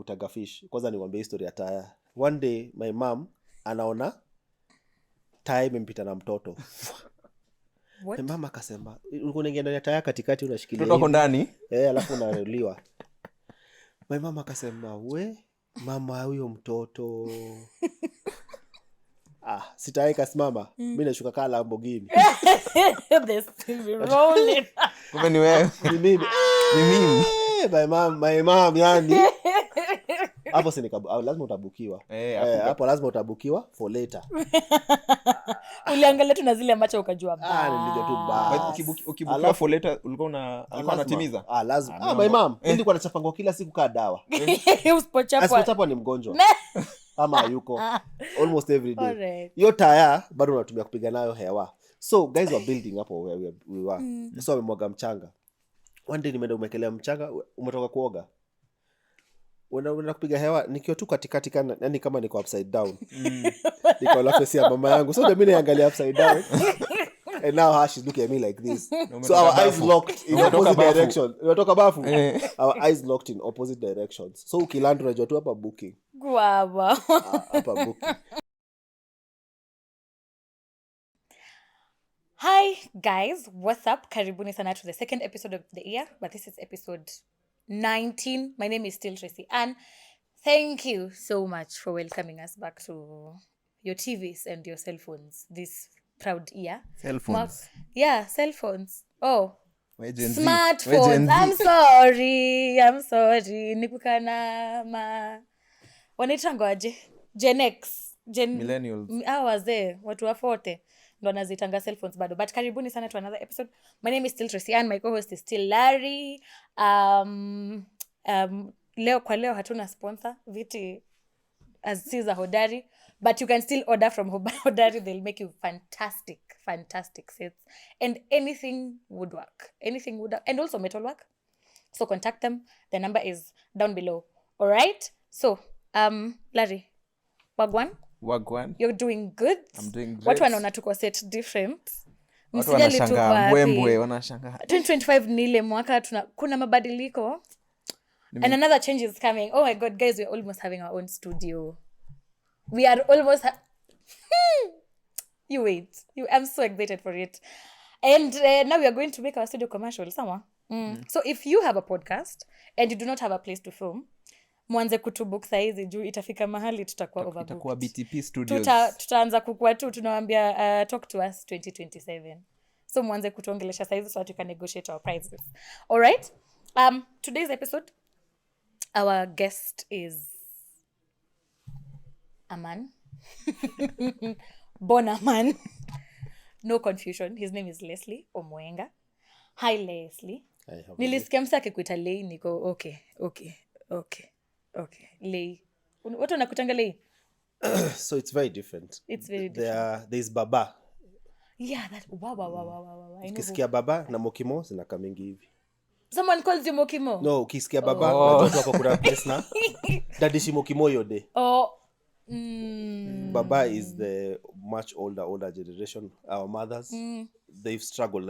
kutaga fish. Kwanza niwaambie history ya taya. One day my mom anaona taya imempita na mtoto. What? Mama akasema, ulikuwa unaingia ndani ya taya katikati unashikilia. Mtoto ndani? Alafu unaruliwa. My mama akasema, "We, mama huyo mtoto." Sitawai kasimama. Mimi nashuka kama Lamborghini. They still be rolling. Kumbe ni wewe. Ni mimi. Ni mimi. My mom yani. Hapo lazima utabukiwa. Hapo lazima utabukiwa for later. Uliangalia tu na zile macho ukajua nilija tu ba. Ukibukiwa for later ulikuwa unatimiza. Lazima. My mom nilikuwa nachapangwa kila siku kaa dawa. Usipochapwa ni mgonjwa. Ama yuko almost every day. Hiyo taya bado unatumia kupiga nayo hewa. So guys were building hapo where we were. So wamemwaga mchanga. One day nimeenda umekelea mchanga, umetoka kuoga. Unaenda kupiga hewa nikiwa tu katikati yani kama niko upside down. Niko la face ya mama yangu. So mimi naangalia upside down. And now she's looking at me like this. So our eyes locked in opposite direction. Unatoka bafu. Our eyes locked in opposite directions. So ukiland unajua tu hapa booking. Guava. Hapa booking. Hi guys, what's up? Karibuni sana to the second episode of the year, but this is episode 19. My name is still Tracy, and thank you so much for welcoming us back to your TVs and your cell phones this proud year. Cell phones. Cell phones. Oh, smartphones. I'm sorry. Nikukana wanaitangwaje? Gen X. Millennials. Wazee, watu wa 40. Ndo nazitanga cell phones bado. But karibuni sana to another episode. My name is still Tracy and my co-host is still Larry. Leo hatuna sponsor. Viti as Caesar Hodari. But you can still order from Hodari. They'll make you fantastic sets. And anything would work. And also metal work. So contact them. The number is down below. Alright? So, Larry, Wagwan? You're doing good. I'm doing great. Watu wanaona tuko set different. Watu wanashangaa mbwembwe, wanashangaa. 2025 ni ile mwaka kuna mabadiliko. And another change is coming. Oh my god, guys, we're almost having our own studio. We are almost You wait. I'm so excited for it. And now we are going to make our studio commercial somewhere. So if you have a podcast and you do not have a place to film, mwanze kutubook saizi juu itafika mahali tutakuwa overbooked. Itakuwa BTP Studios. Tutaanza kukua tu tunawaambia talk to us 2027. So mwanze kutuongelesha saizi so that you can negotiate our prices. All right? Today's episode, our guest is a man. Born a man. No confusion. His name is Leslie Omwenga. Hi Leslie. Nilisikia msa akikuita Lei niko okay. Lei. Watu wanakutanga Lei? So it's very different. There's Baba. Yeah, that wow. Ukisikia Baba na Mokimo zinakaa mingi hivi. Someone calls you Mokimo? No, ukisikia Baba watu wako kuna place na Dadishi Mokimo yode. Baba is the much older generation. Our mothers, they've struggled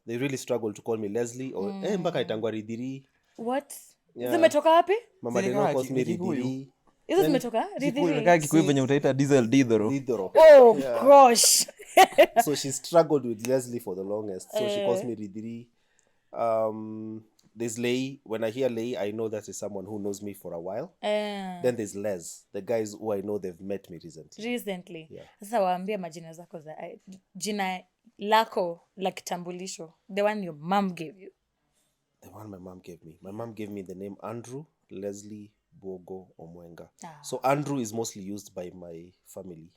they really struggled to call me Leslie or mpaka itangwa Ridhiri. What? Zimetoka wapi? Mama deno calls me Ridhiri. Hizo zimetoka? Ridhiri. Kaka Kikuyu venye utaita diesel Didoro. Oh gosh. So she struggled with Leslie for the longest. So she calls me Ridhiri. There's Lei. When I hear Lei, I know that is someone who knows me for a while. Then there's Les, the guys who I know they've met me recently. Yeah. Sasa waambie majina zako za jina lako la kitambulisho, the one your mom gave you. The one my mom gave me. My mom gave me the name Andrew Leslie Bogo Omwenga. So Andrew is mostly used by my family.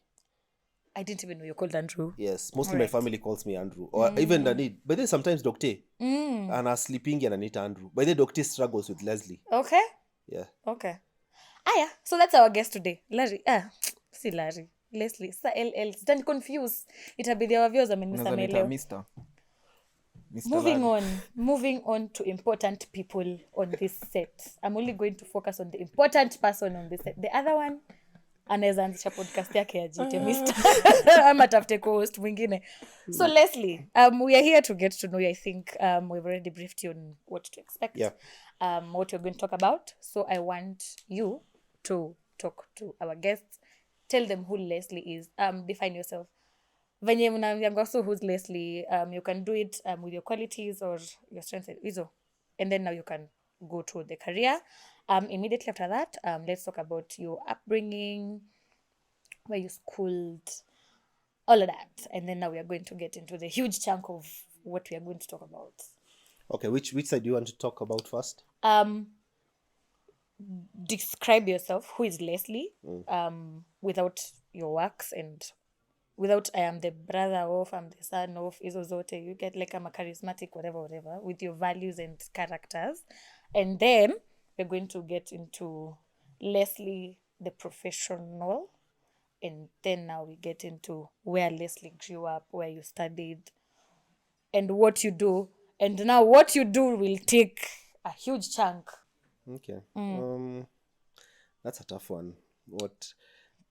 I didn't even know you're called Andrew. Yes, mostly my family calls me Andrew. Or even Danid. But then sometimes Doctor. And I'm sleeping and I need Andrew. But then Doctor struggles with Leslie. Okay. Yeah. Okay. Yeah. So that's our guest today. Larry. See Larry. Leslie. Sa LL. Don't confuse. Itabidi wa viewers amenisameelewa. Mr. Moving on to important people on this set. I'm only going to focus on the important person on this set. The other one, anaweza anzisha podcast yake ajiite Mr. ama tafute co-host mwingine. So Leslie, we are here to get to know you. I think we've already briefed you on what to expect. Yeah. What you're going to talk about. So I want you to talk to our guests. Tell them who Leslie is. Define yourself. Venye mnaambianga so who's Leslie, you can do it with your qualities or your strengths and then now you can go to the career. Immediately after that, let's talk about your upbringing, where you schooled, all of that, and then now we are going to get into the huge chunk of what we are going to talk about. Okay, which side do you want to talk about first? Describe yourself. Who is Leslie? Without your works and without I am the brother of, I'm the son of, izo zote. You get like I'm a charismatic, whatever, with your values and characters. And then we're going to get into Leslie, the professional. And then now we get into where Leslie grew up, where you studied, and what you do. And now what you do will take a huge chunk. Okay. That's a tough one.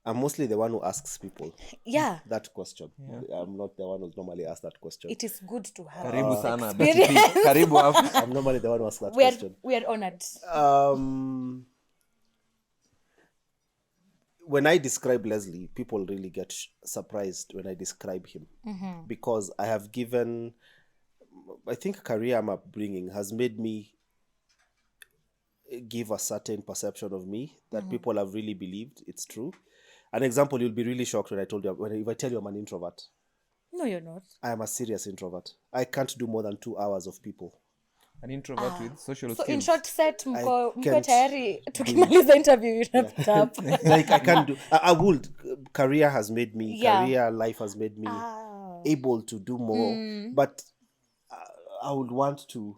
I'm mostly the one who asks people that question. Yeah. I'm not the one who normally asks that question. It is good to have Karibu sana. experience. Karibu hapo. I'm normally the one who asks that question. We are honored. When I describe Leslie, people really get surprised when I describe him. Because I have given, I think career I'm upbringing has made me give a certain perception of me that people have really believed it's true. An example, you'll be really shocked when if I tell you I'm an introvert. No, you're not. I am a serious introvert. I can't do more than 2 hours of people. An introvert with social So skills. in short set, mko can't tayari tukimaliza interview up. Like I can't do. I would. Career has made me. Career life has made me able to do more. But I would want to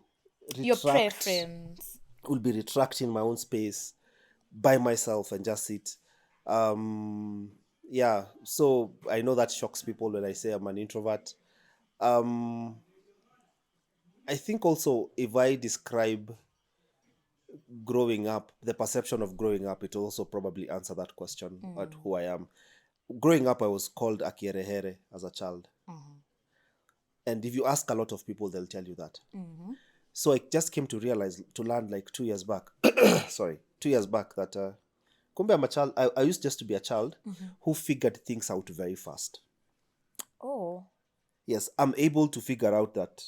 retract. Your preference. Will be retracting my own space by myself and just sit. So I know that shocks people when I say I'm an introvert. I think also if I describe growing up, the perception of growing up, it will also probably answer that question at who I am. Growing up, I was called Akierehere as a child. And if you ask a lot of people, they'll tell you that. So I just came to learn like 2 years back, 2 years back that kumbe I'm a child. I used just to be a child who figured things out very fast. Oh. Yes, I'm able to figure out that,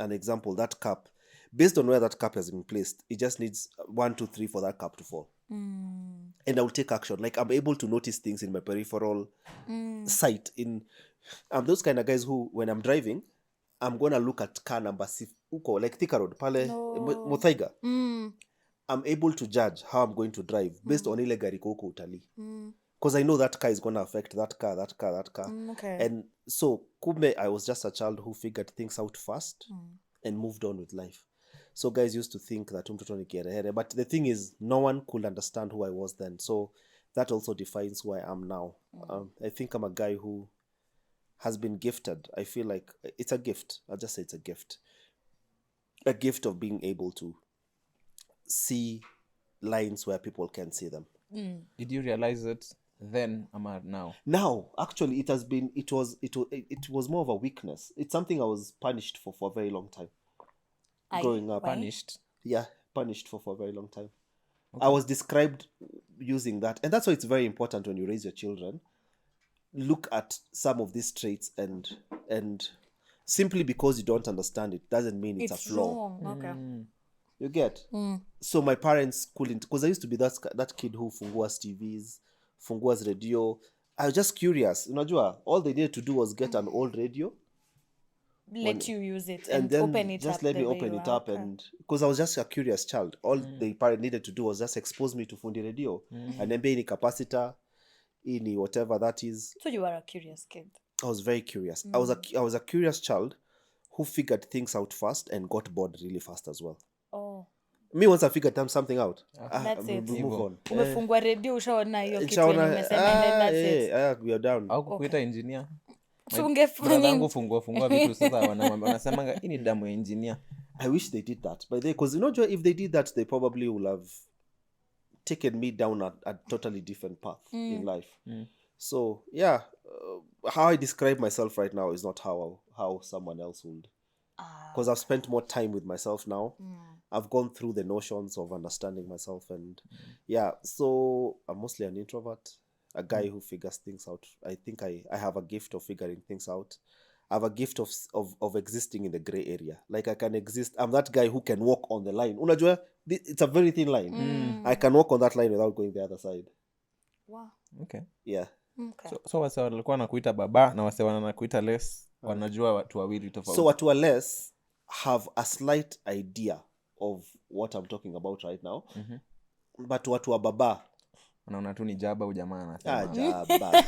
an example, that cup, based on where that cup has been placed, it just needs 1, 2, 3 for that cup to fall. And I will take action. Like I'm able to notice things in my peripheral sight. I'm those kind of guys who, when I'm driving, I'm going to look at car number uko, like Thika Road, pale, Muthaiga. I'm able to judge how I'm going to drive based on ile gari koko utali. Because I know that car is going to affect that car. Okay. And so, kumbe, I was just a child who figured things out fast and moved on with life. So guys used to think that mtoto ni kiherehere. But the thing is, no one could understand who I was then. So that also defines who I am now. I think I'm a guy who has been gifted. I feel like it's a gift. I'll just say it's a gift. A gift of being able to see lines where people can't see them. Did you realize it then, Amar, now? Now, actually, it was more of a weakness. It's something I was punished for a very long time. Growing up. Punished? Yeah, punished for a very long time. Okay. I was described using that. And that's why it's very important when you raise your children. Look at some of these traits and simply because you don't understand it doesn't mean it's a flaw. Wrong. Okay. You get? So my parents couldn't, because I used to be that kid who funguas TVs, funguas radio. I was just curious. Unajua, all they needed to do was get an old radio. Let you use it and then open it just up. let me open it up. And because I was just a curious child. All the parent needed to do was just expose me to fundi radio. And then be any capacitor, any whatever that is. So you were a curious kid. I was very curious. I was a curious child who figured things out fast and got bored really fast as well. Oh. Me, once I figured something out, that's it. We move on. Umefungua radio ushaona hiyo kitu yenye umesema and then that's it. We are down. Au kukuita engineer. So ungefanya fungua vitu sasa wanasemanga hii ni damu ya engineer. I wish they did that. But because if they did that, they probably would have taken me down a totally different path in life. So yeah, how I describe myself right now is not how someone else would, because I've spent more time with myself now. I've gone through the notions of understanding myself, and yeah, so I'm mostly an introvert, a guy who figures things out. I think I have a gift of figuring things out. I have a gift of existing in the gray area. Like I can exist. I'm that guy who can walk on the line. Unajua, it's a very thin line. I can walk on that line without going the other side. Wow. Okay. Yeah. Okay. So wase walikuwa nakuita baba na wase wanakuita Les wanajua watu wawili tofauti. So watu wa Les have a slight idea of what I'm talking about right now. But watu wa baba wanaona tu ni jaba ujamaa anasema. Jaba.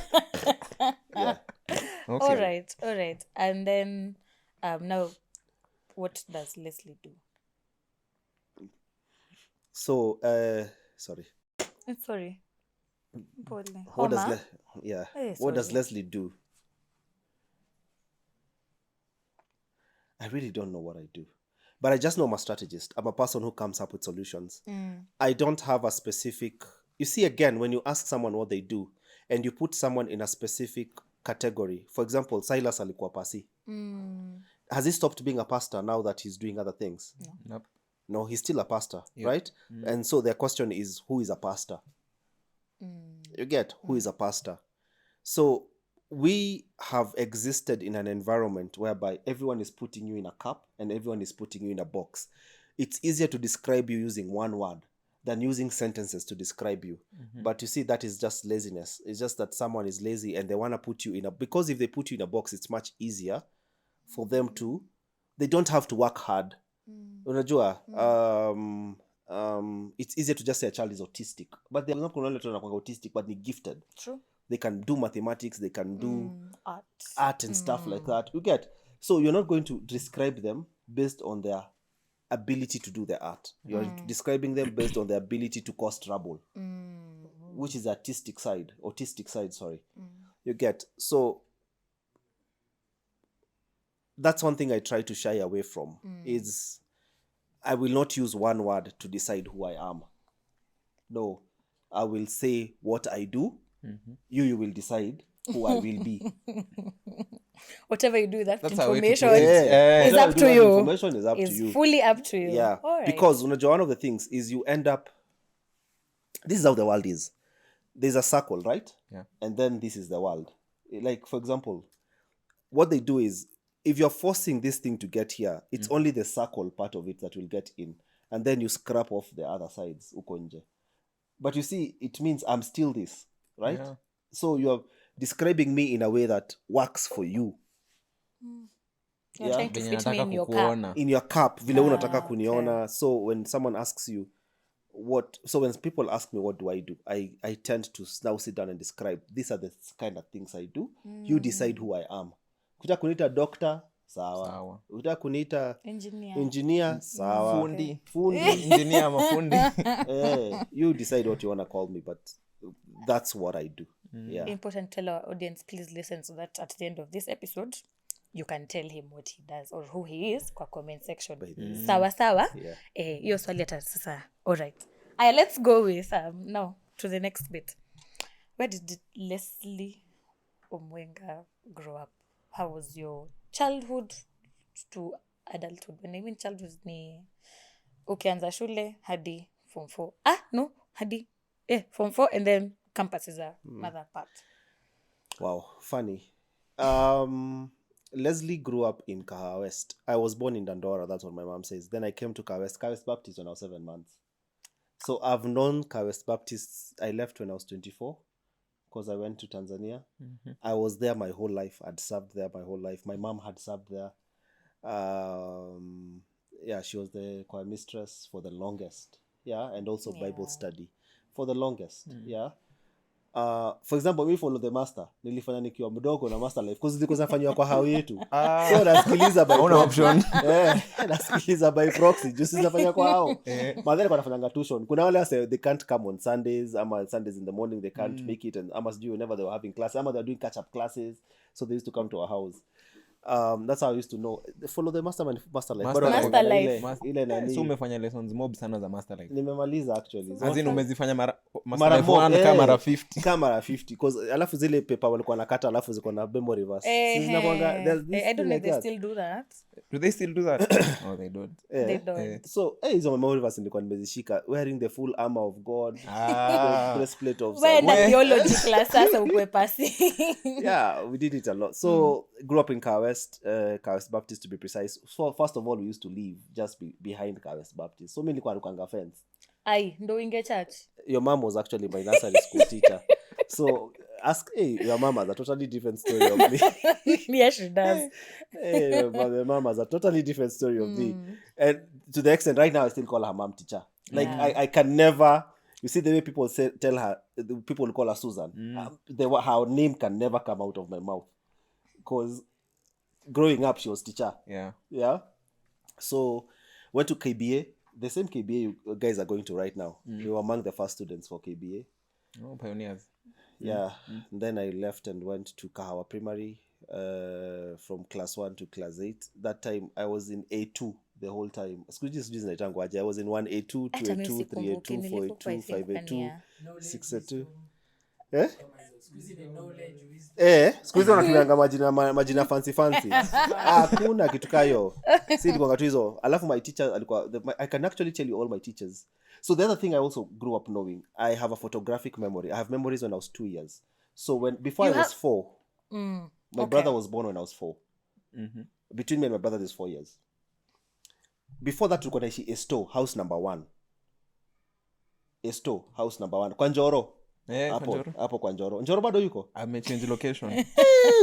Yeah. Okay. All right. And then now, what does Leslie do? So sorry. Sorry. What does Leslie do? I really don't know what I do. But I just know I'm a strategist. I'm a person who comes up with solutions. I don't have a specific... You see, again, when you ask someone what they do, and you put someone in a specific category, for example, Silas alikuwa pasi. Has he stopped being a pastor now that he's doing other things? No. Nope. No, he's still a pastor, right? And so the question is, who is a pastor? You get who is a pastor. So we have existed in an environment whereby everyone is putting you in a cup and everyone is putting you in a box. It's easier to describe you using one word than using sentences to describe you. But you see, that is just laziness. It's just that someone is lazy and they want to put you in a... Because if they put you in a box, it's much easier for them to... They don't have to work hard. Unajua, it's easier to just say a child is autistic. But they're not autistic, but they're gifted. True. They can do mathematics, they can do art and stuff like that. You get? So you're not going to describe them based on their ability to do the art. You're describing them based on their ability to cause trouble, which is the autistic side, sorry. You get? So that's one thing I try to shy away from, is I will not use one word to decide who I am. No, I will say what I do. You will decide who I will be. Whatever you do, that That's information is up to you. Information is up to you. Fully up to you. Yeah. All right. Because one of the things is you end up... This is how the world is. There's a circle, right? Yeah. And then this is the world. Like, for example, what they do is, if you're forcing this thing to get here, it's only the circle part of it that will get in. And then you scrap off the other sides. Uko nje. But you see, it means I'm still this, right? Yeah. So you're describing me in a way that works for you. You're trying to fit me in your cup. In your cup, vile unataka kuniona. So when someone asks you when people ask me what do, I tend to now sit down and describe, these are the kind of things I do. You decide who I am. Kuta kunita doctor, sawa. Kuta kunita engineer, sawa. Fundi. Engineer mafundi. You decide what you want to call me, but that's what I do. Yeah. Important to tell our audience, please listen, so that at the end of this episode you can tell him what he does or who he is kwa comment section. Sawa. Yeah. Hiyo swali hata sasa. All right. Let's go with now to the next bit. Where did Leslie Omwenga grow up? How was your childhood to adulthood? When I mean childhood ni ukianza shule hadi form 4. Hadi form 4 and then campus is another part. Wow, funny. Leslie grew up in Kahawa West. I was born in Dandora, that's what my mom says. Then I came to Kahawa West Baptist when I was 7 months. So I've known Kahawa West Baptist. I left when I was 24 because I went to Tanzania. I was there my whole life. I'd served there my whole life. My mom had served there. She was the choir mistress for the longest. Yeah, and also Bible study for the longest. Yeah. For example, we follow the master. Nilifanya nikiwa mdogo na master life because zilikuwa zinafanywa kwa hao yetu. So nasikiliza by option. Nasikiliza by proxy. Just zinafanywa kwa hao. Madhara kwa nafanya tuition. Kuna wale say they can't come on Sundays, ama Sundays in the morning they can't make it, and I must do whenever they were having class, ama they were doing catch up classes, so they used to come to our house. That's how I used to know. Follow the master life. Master life. Ile nani. So umefanya lessons mob sana za master life. Nimemaliza actually. Azin umezifanya mara mara life 1 kama mara 50. Kama mara 50 because alafu zile paper walikuwa nakata alafu ziko na memory verse. I don't know if they still do that. Do they still do that? Oh, they don't. They don't. So hizo memory verse nilikuwa nimezishika, wearing the full armor of God, breastplate of when the theology class sasa ukwe pasi. Yeah, we did it a lot. So grew up in Car West Baptist to be precise. So first of all, we used to live just behind Car West Baptist. So mimi nilikuwa nukanga fence. Ai, ndo inge church. Your mom was actually my nursery school teacher. So ask your mom has a totally different story of me. Yes, she does. My mom has a totally different story of me. And to the extent right now I still call her mom teacher. Like I can never, you see the way people tell her, people call her Susan. Her name can never come out of my mouth. Because growing up she was teacher. Yeah. So went to KBA, the same KBA you guys are going to right now. We were among the first students for KBA. Oh, pioneers. Yeah. And then I left and went to Kahawa Primary from class 1 to class 8. That time I was in A2 the whole time. I was in 1A2, 2A2, 3A2, 4A2, 5A2, 6A2. Siku hizi wanatumianga majina fancy. Hakuna kitu kayo. Si ilikuwa tu hizo. Alafu my teacher alikuwa I can actually tell you all my teachers. So the other thing I also grew up knowing, I have a photographic memory. I have memories when I was 2 years. So before I was 4, my brother was born when I was 4. Between me and my brother there's 4 years. Before that tulikuwa naishi Esto, house number 1. Esto, house number 1. Kwa Njoro. Hapo kwa Njoro. Njoro bado yuko? Amechange location.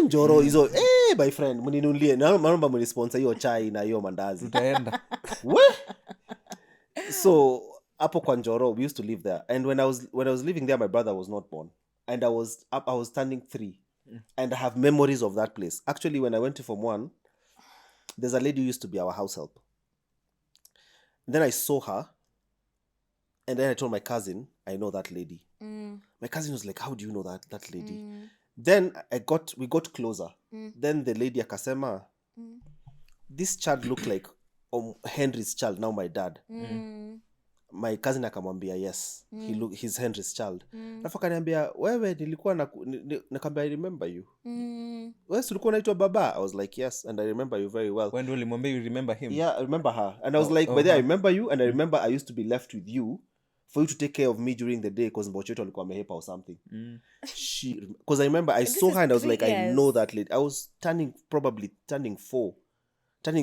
Njoro hizo my friend, mninunulie. Naomba mnisponsor hiyo chai na hiyo mandazi. Tutaenda. So hapo kwa Njoro we used to live there. And when I was living there my brother was not born. And I was standing 3. And I have memories of that place. Actually when I went to Form 1, there's a lady who used to be our house help. And then I saw her. And then I told my cousin, I know that lady. My cousin was like, how do you know that lady? Then we got closer. Then the lady akasema, this child looked like Henry's child, now my dad. My cousin akamwambia, yes, he's Henry's child. Alafu akaniambia, wewe nilikuwa nakwambia I remember you. Wewe ulikuwa unaitwa baba? I was like, yes, and I remember you very well. When ulimwambia you remember him? Yeah, I remember her. And I was like, but I remember you, and I remember I used to be left with you for you to take care of me during the day because Mbocheto alikuwa amehepa or something. Because I remember I saw her and I was like, I know that lady. I was turning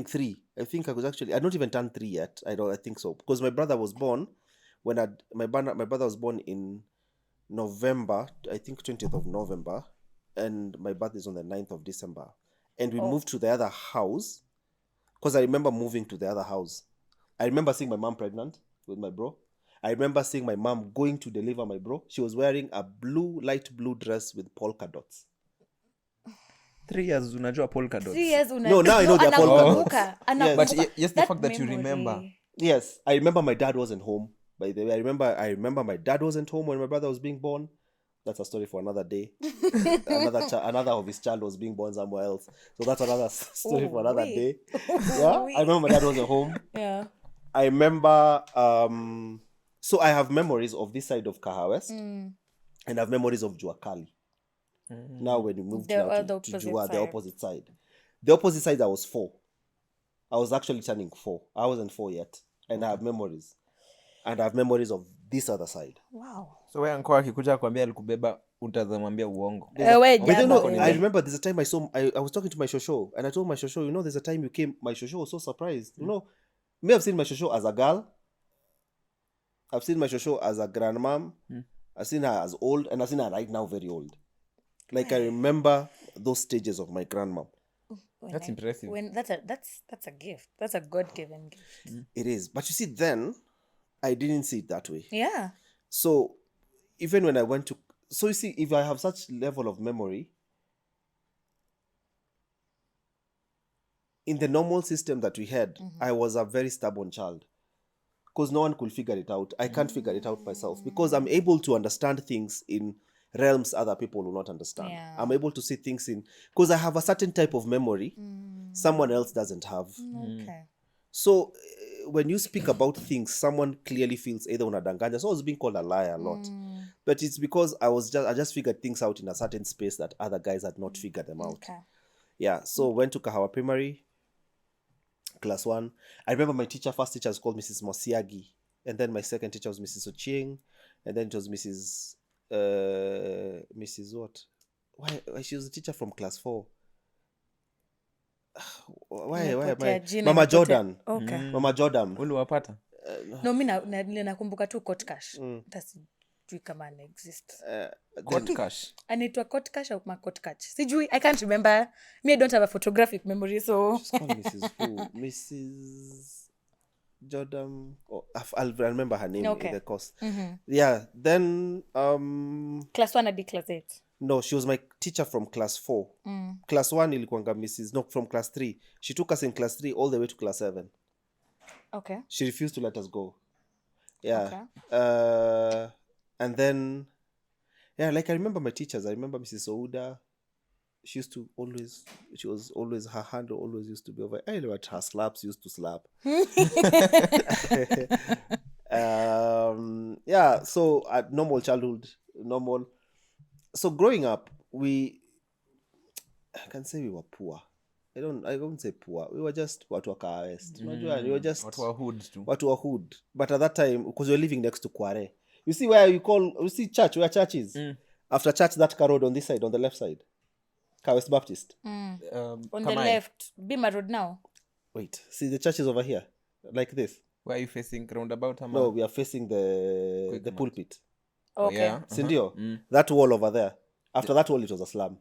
3. I think I was actually, I don't even turn 3 yet. I think so. Because my brother was born my brother was born in November, I think 20th of November. And my birthday is on the 9th of December. And we moved to the other house. Because I remember moving to the other house. I remember seeing my mom pregnant with my bro. I remember seeing my mom going to deliver my bro. She was wearing a light blue dress with polka dots. 3 years unajua polka dots. 3 years No, now I know they're polka dots. Yes. But yes, the fact that you remember. Yes, I remember my dad wasn't home. By the way, I remember my dad wasn't home when my brother was being born. That's a story for another day. Another of his child was being born somewhere else. So that's another story for another day. Yeah, I remember my dad wasn't home. Yeah. I remember... so I have memories of this side of Kahawes. And I have memories of Juakali. Now when we moved to Jua, the opposite side. The opposite side I was 4. I was actually turning 4. I wasn't 4 yet. And I have memories. And I have memories of this other side. Wow. So wewe anko akikuja kwambia alikubeba utazamwambia uongo. I remember there's a time I was talking to my shosho and I told my shosho, there's a time you came, my shosho was so surprised. Me I've seen my shosho as a girl. I've seen my shosho as a grandmom. I've seen her as old and I've seen her right now very old. Like I remember those stages of my grandmom. That's impressive. That's a gift. That's a God-given gift. It is. But you see, then I didn't see it that way. Yeah. So even when I went to... So you see, if I have such level of memory, in the normal system that we had, I was a very stubborn child. Because no one could figure it out. I can't figure it out myself. Because I'm able to understand things in realms other people will not understand. Yeah. I'm able to see things in, because I have a certain type of memory someone else doesn't have. Okay. So when you speak about things, someone clearly feels either unadanganya. So I was being called a liar a lot. But it's because I just figured things out in a certain space that other guys had not figured them out. Okay. Yeah. So went to Kahawa Primary, class 1. I remember my first teacher was called Mrs. Mosiagi. And then my second teacher was Mrs. Ochieng. And then it was Mrs. What? Why she was a teacher from class 4. Why am I? Mama Jordan. Okay. Mama Jordan. uliwapata? No, mi nakumbuka tu Kotkash. Hata sijui kama ana exist. Kotkash. Anaitwa Kotkash au Makotkash? Sijui, I can't remember. Me, I don't have a photographic memory, so... She's called Mrs. who? Mrs. Jordan. Oh, I'll remember her name in the course. Yeah, then... Class 1 hadi class 8. No, she was my teacher from class 4. Class 1 ilikuanga Mrs. No, from class 3. She took us in class 3 all the way to class 7. Okay. She refused to let us go. Yeah. Okay. And then, yeah, like I remember my teachers. I remember Mrs. Ouda. She was always, her hand always used to be over. I know what her slaps used to slap. Yeah, so at normal childhood, so growing up, I can say we were poor. I won't say poor. We were just watu wa Kaa West. We were just watu wa hood. But at that time, because we were living next to Kware. You see church, where church is? After church, that car road on this side, on the left side. Kaa West Baptist. On the left. Bima Road now. Wait, see the church is over here. Like this. Where are you facing? Roundabout? No, we are facing the pulpit. Okay. Yeah. Sindio? That wall over there. After that wall, it was a slum.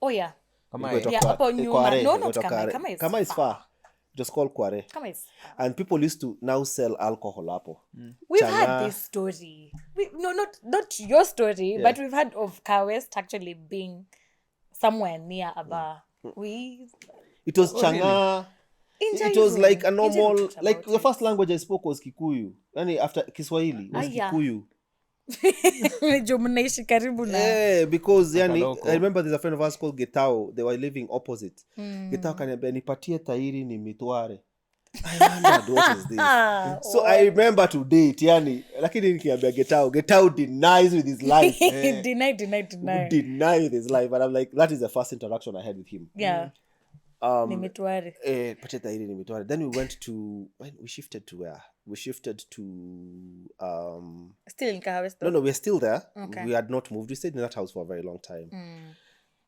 Oh, yeah. Yeah, hapo nyuma. No, not Kama. Kama is far. It was called Kware. Kama is far. And people used to now sell alcohol hapo. We've had this story. Not your story, but we've heard of Kaa West actually being somewhere near a bar. It was changa. It was like a normal, like the first language I spoke was Kikuyu. Yani after Kiswahili was Kikuyu. Because I remember there's a friend of ours called Getao. They were living opposite. Getao kaniambia nipatie tairi ni mitware. I wondered what is this. So I remember to date, lakini nikiambia Getao denies with his life. Deny. Deny with his life. And I'm like, that is the first interaction I had with him. Yeah. Nimitware. Patie tairi ni mitware. Then we shifted to where? We shifted to still in Kaa West. No, we're still there. Okay. We had not moved. We stayed in that house for a very long time.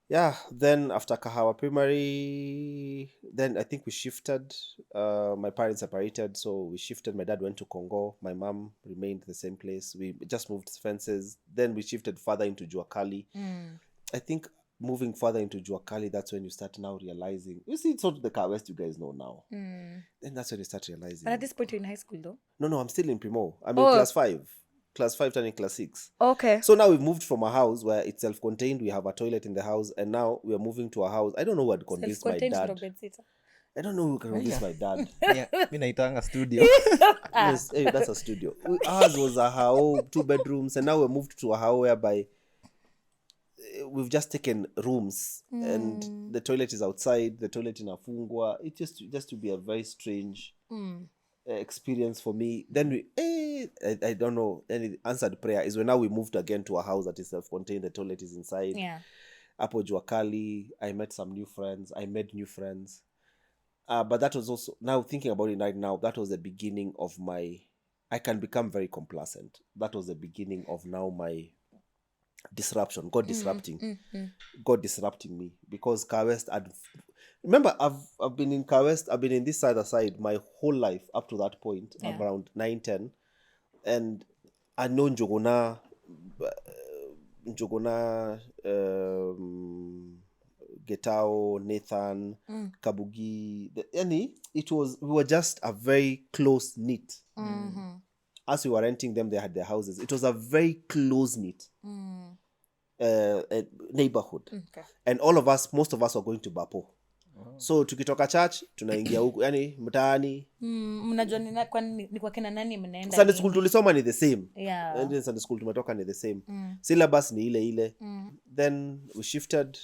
Yeah, then after Kahawa Primary, then I think we shifted. My parents separated, so we shifted. My dad went to Congo. My mom remained the same place. We just moved fences. Then we shifted further into Juakali. I think moving further into Juakali, that's when you start now realizing. You see, it's not the Kaa West you guys know now. Then that's when you start realizing. But at this point, you're in high school, though? No, I'm still in Primo. I'm in class 5. Class 5 turning class 6. Okay. So now we've moved from a house where it's self-contained. We have a toilet in the house. And now we are moving to a house. I don't know who had convinced my dad. I don't know who can convince my dad. Mi naitanga studio. Yes, that's a studio. Ours was a house, 2 bedrooms. And now we're moved to a house whereby we've just taken rooms and the toilet is outside, the toilet in Afungwa. It just to be a very strange experience for me. Then I don't know, any answered prayer is when now we moved again to a house that is self-contained, the toilet is inside. Apo Juakali, I met some new friends. I made new friends. But that was also, now thinking about it right now, that was the beginning of I can become very complacent. That was the beginning of now my disruption, God disrupting me, because Kaa West remember I've been in Kaa West, I've been in this side my whole life up to that point, around 9-10, and I know Njogona Getao, Nathan, Kabugi, we were just a very close knit. As we were renting them, they had their houses. It was a very close-knit neighborhood. Okay. And most of us were going to Bapo. So tukitoka church tunaingia huko yani mtaani. Mnajua ni kwa kina nani mnaenda? Sunday school tulisoma ni the same. Yeah. And Sunday school tumetoka ni the same. Syllabus ni ile. Then we shifted.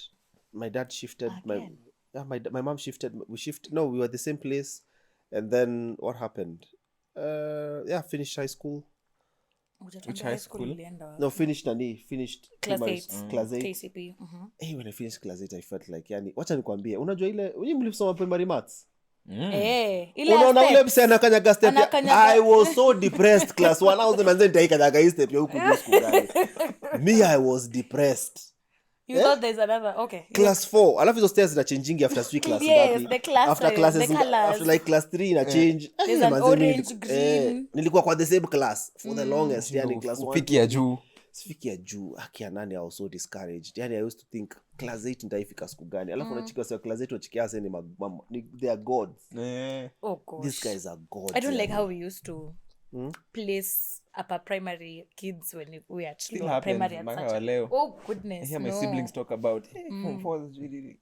My dad shifted. My mom shifted. We were the same place. And then what happened? Finished high school. Which high school? No, finished class 8. KCP. Hey, when I finished class 8 I felt like yani wacha nikwambie, unajua ile mlisoma primary maths? Unaona ule mse anakanyaga step. I was so depressed class 1. I was the man nitaikanyaga hii step ya huku school gani. Me, I was depressed. You thought there's another, okay. Class 4. Alafu hizo stairs ina changing after 3 classes. Yes, the class after classes, after like class 3 ina change. There's an orange, green. Nilikuwa kwa the same class for the longest. Yani class 1. Fiki ya juu. Akia nani, I was so discouraged. Yani I used to think class 8 nitaifika siku gani. Alafu unachika sasa class 8 wachikia sasa ni they are gods. Oh gosh. These guys are gods. I don't like how we used to place upper primary kids when we actually were primary at such. Oh goodness. I hear my siblings talk about form 4 is really.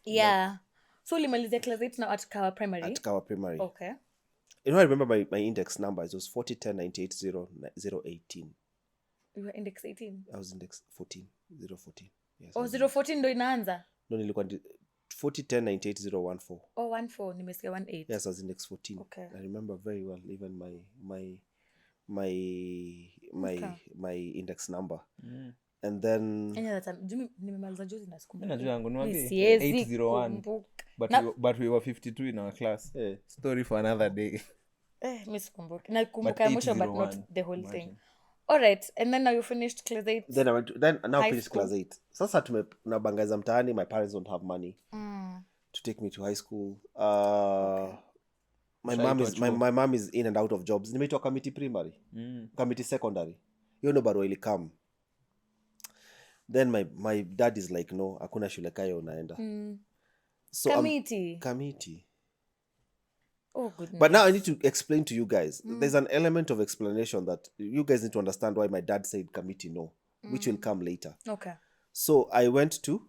Yeah. So ulimalizia class 8 now at Kawa primary? At Kawa primary. Okay. You know, I remember my index number. It was 40 10 98 018. You were index 18? I was index 14. 014. Yes. Oh, 014 ndo inaanza? No, nilikuwa 40 10 98 014. Oh, 14. Nimesikia 18. Yes, I was index 14. Okay. I remember very well even my index number. And then nimemaliza juzi na siku. Najua yangu ni 801. But we were 52 in our class. Story for another day. Mimi sikumbuki. Nakumbuka mwisho but not the whole thing. All right, and then now you finished class 8. Then I finished class 8. Sasa tunabangaiza mtaani. My parents don't have money to take me to high school. My mom is in and out of jobs. Nimeitwa Committee primary, Committee secondary. Hiyo ndo barua ilikam. Then my dad is like, no, hakuna shule kayo unaenda. So committee. Oh goodness. But now I need to explain to you guys. There's an element of explanation that you guys need to understand why my dad said committee no, which will come later. Okay. So I went to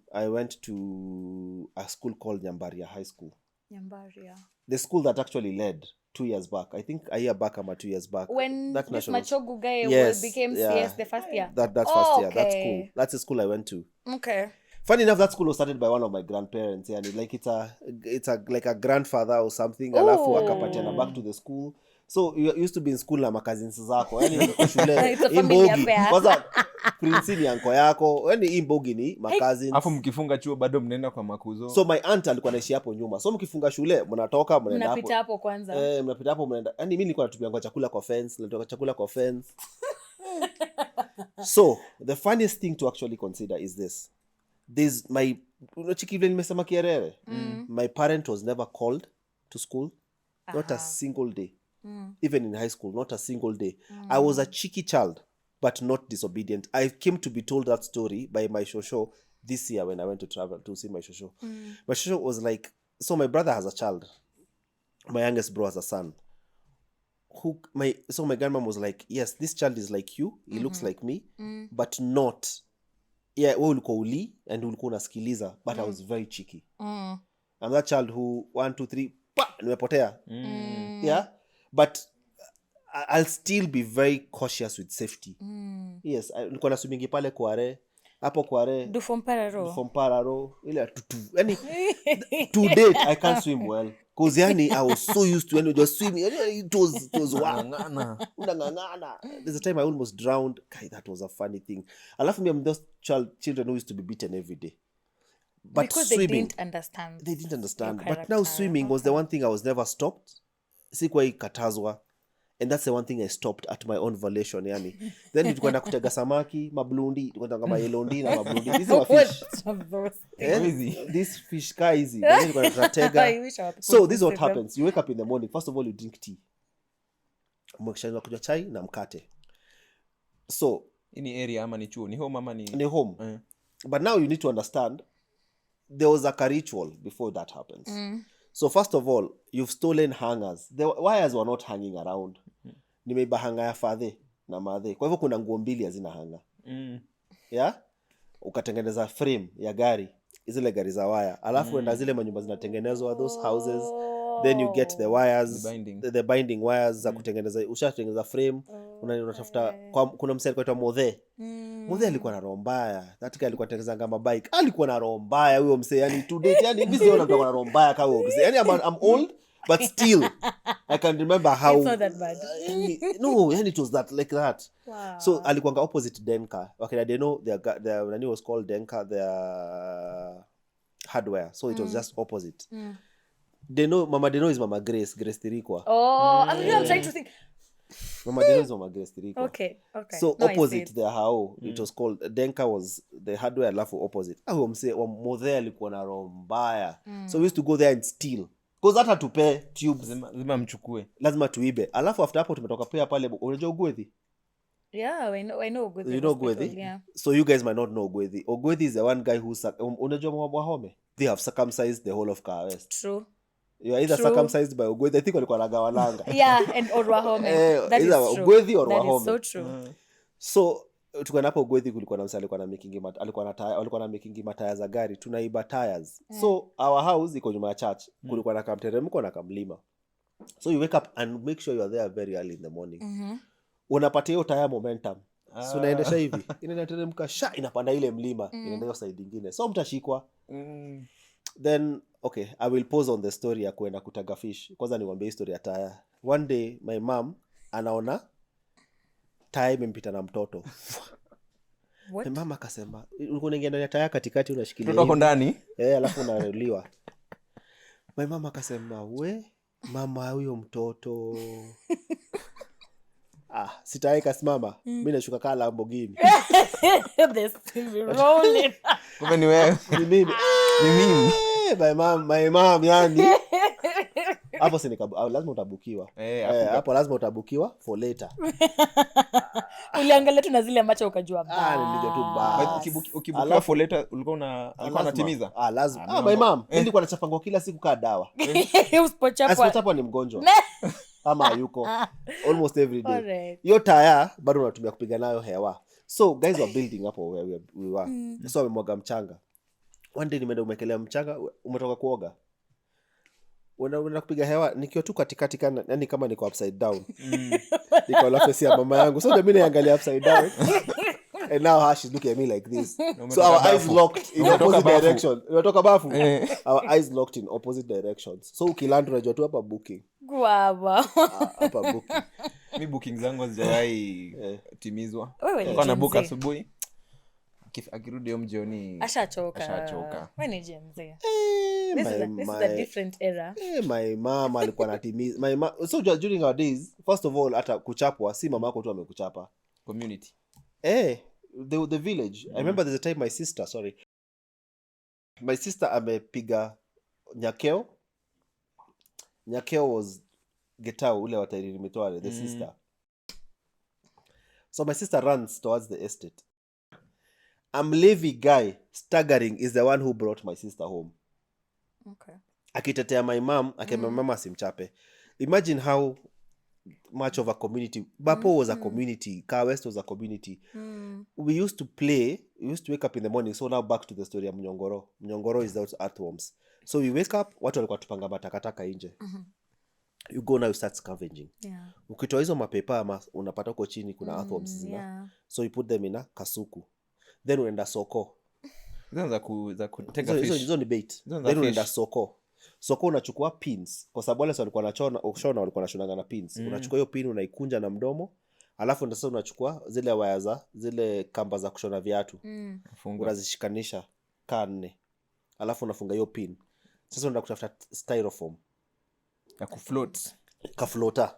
a school called Nyambaria High School. Nyambaria. The school that actually led 2 years back. I think a year back or 2 years back. When that this Machogu guy became CS the first year. That's first year. That's cool. That's the school I went to. Okay. Funny enough, that school was started by one of my grandparents. Yani, like it's like a grandfather or something. Alafu akapatiana back to the school. So you used to be in school na makazins zako. Yani niko shule imbogi. Kwanza prince ni anko yako. Yani imbogi ni makazins. Alafu mkifunga chuo bado mnaenda kwa makuzo. So my aunt alikuwa anaishi hapo nyuma. So mkifunga shule mnatoka mnaenda hapo. Mnapita hapo kwanza. Mnapita hapo mnaenda. Yani mimi nilikuwa natumia chakula kwa fence, natoka chakula kwa fence. So the funniest thing to actually consider is this. There's nimesema Kierere. My parent was never called to school. Not a single day. Even in high school, not a single day. I was a cheeky child, but not disobedient. I came to be told that story by my shosho this year when I went to travel to see my shosho. My shosho was like, so my brother has a child. My youngest bro has a son. So my grandmom was like, yes, this child is like you. He looks like me, but not... Yeah, wewe ulikuwa uli and ulikuwa unasikiliza, but I was very cheeky. I'm that child who 1 2 3 nimepotea. Yeah, but I'll still be very cautious with safety. Yes, nilikuwa naswimingi pale Kware. Hapo Kware. Dufompararo. Ile tutu. Yani to date I can't swim well. Cause yani I was so used to when just swimming. It was wow. There's a time I almost drowned. That was a funny thing. Alafu me, I'm those children who used to be beaten every day. But because swimming, they didn't understand. But now swimming was the one thing I was never stopped. Sikuwa ikatazwa. And that's the one thing I stopped at my own volition, yani. Then tukwenda kutega samaki, mablundi, tukwenda kama yelondi na mablundi. These are fish. This fish ka easy. Then tukwenda tunatega. So this is what happens. You wake up in the morning. First of all, you drink tea. Mwakishana kunywa chai na mkate. So, ini area ama ni chuo, ni home ama ni home. But now you need to understand there was like a ritual before that happens. So first of all, you've stolen hangers. The wires were not hanging around. Nimeiba hanga ya fathe na madhe. Kwa hivyo kuna nguo mbili hazina hanga. Yeah? Ukatengeneza frame ya gari zile gari za waya, alafu enda zile manyumba zinatengenezwa those houses, then you get the wires, the binding wires za kutengeneza, ushatengeneza frame, unatafuta kuna msee alikuwa Mothe. Mothe alikuwa na roho mbaya. That guy alikuwa anatengeneza kama bike. Alikuwa na roho mbaya huyo msee, yani to date, yani hivi siona mtu ana roho mbaya kama huyo msee. Yani I'm old but still I can remember how it's not that bad. No, yani it was that like that. Wow. So alikuwa opposite Denka. Okay, they know their nani was called Denka, their hardware. So it was just opposite. Mama Deno is Mama Grace Tirikwa. I'm trying to think. Mama Deno is Mama Grace Tirikwa. Okay. So no, opposite their hao, it was called Denka was the hardware, alafu opposite. Mse wa Mothe alikuwa na roho mbaya. So we used to go there and steal. Because hata tupe tubes lazima mchukue. Lazima tuibe. Alafu after hapo tumetoka pia pale, unajua Ogwethi? Yeah, I know Ogwethi. You know Ogwethi? Yeah. So you guys might not know Ogwethi. Ogwethi is the one guy who unajua Mwahome? They have circumcised the whole of Kaya West. True. You are either circumcised by Ogwethi. I think walikuwa nagawananga. Yeah, and or Wahome. That is true. Ogwethi or Wahome. That is so true. So tukaenda hapo Ogwethi, kulikuwa na msali alikuwa na making mataya za gari, tunaiba tires. So our house iko nyuma ya church, kulikuwa na kamteremko na kamlima. So you wake up and make sure you are there very early in the morning. Unapata hiyo tire momentum. So unaendesha hivi, inateremka inapanda ile mlima, inaenda hiyo side nyingine. So mtashikwa. Then okay, I will pause on the story ya kuenda kutaga fish. Kwanza niwaambie historia ya tire. One day my mom anaona tire imempita na mtoto. What? My mama akasema, ulikuwa unaingia ndani ya tire katikati unashikilia. Mtoto ndani? Alafu unaruliwa. My mama akasema, "We, mama huyo mtoto." Sitawahi kasimama. Mimi nashuka kama Lamborghini. This will rolling. Kumbe ni wewe. Ni mimi. Ni mimi. My mom yani. Hapo lazima utabukiwa. Hapo lazima utabukiwa for later. Uliangalia tu na zile macho ukajua nilijua tu baa. Ukibukiwa for later ulikuwa unatimiza. Lazima. My mom nilikuwa nachapanga kila siku kaa dawa. Usipochapwa ni mgonjwa. Ama yuko almost every day. Hiyo taya bado unatumia kupiga nayo hewa. So guys were building hapo where we were. So wamemwaga mchanga. One day nimeenda umekelea mchanga, umetoka kuoga. Unaenda kupiga hewa nikiwa tu katikati kana, yani kama niko upside down. Niko la face ya mama yangu. So mimi naangalia upside down. And now she's looking at me like this. So our eyes locked in opposite direction. Unatoka bafu. Our eyes locked in opposite directions. So ukiland unajua tu hapa booking. Guava. Hapa booking. Mimi booking zangu hazijawahi timizwa. Kwa na book asubuhi. Akirudi jioni ashachoka. Wewe ni mzee. This is a different era. My mom alikuwa anatimiza. So during our days, first of all, hata kuchapwa si mama yako tu amekuchapa. Community. The village. I remember there's a time my sister amepiga nyakeo. Nyakeo was Getao, ule watairi nimetoa, the sister. So my sister runs towards the estate. Levi guy staggering is the one who brought my sister home. Okay. Akitetea my mom, akema mama simchape. Imagine how much of a community. Bapo was a community. Kaya West was a community. We used to wake up in the morning. So now back to the story of Mnyongoro. Mnyongoro is those earthworms. So we wake up, watu walikuwa tupanga matakataka nje. You go now, you start scavenging. Ukitoa hizo mapepa unapata huko chini kuna earthworms zina. So you put them in a kasuku. Then unaenda soko. Za kutega fish. Hizo ni bait. Then unaenda soko. Soko unachukua pins. Kwa sababu wale walikuwa wanashona walikuwa wanashonanga na pins. Unachukua hiyo pin unaikunja na mdomo. Alafu ndio sasa unachukua zile waya zile kamba za kushona viatu. Unazishikanisha kaa 4. Alafu unafunga hiyo pin. Sasa unaenda kutafuta styrofoam ya kufloat. Kaflota.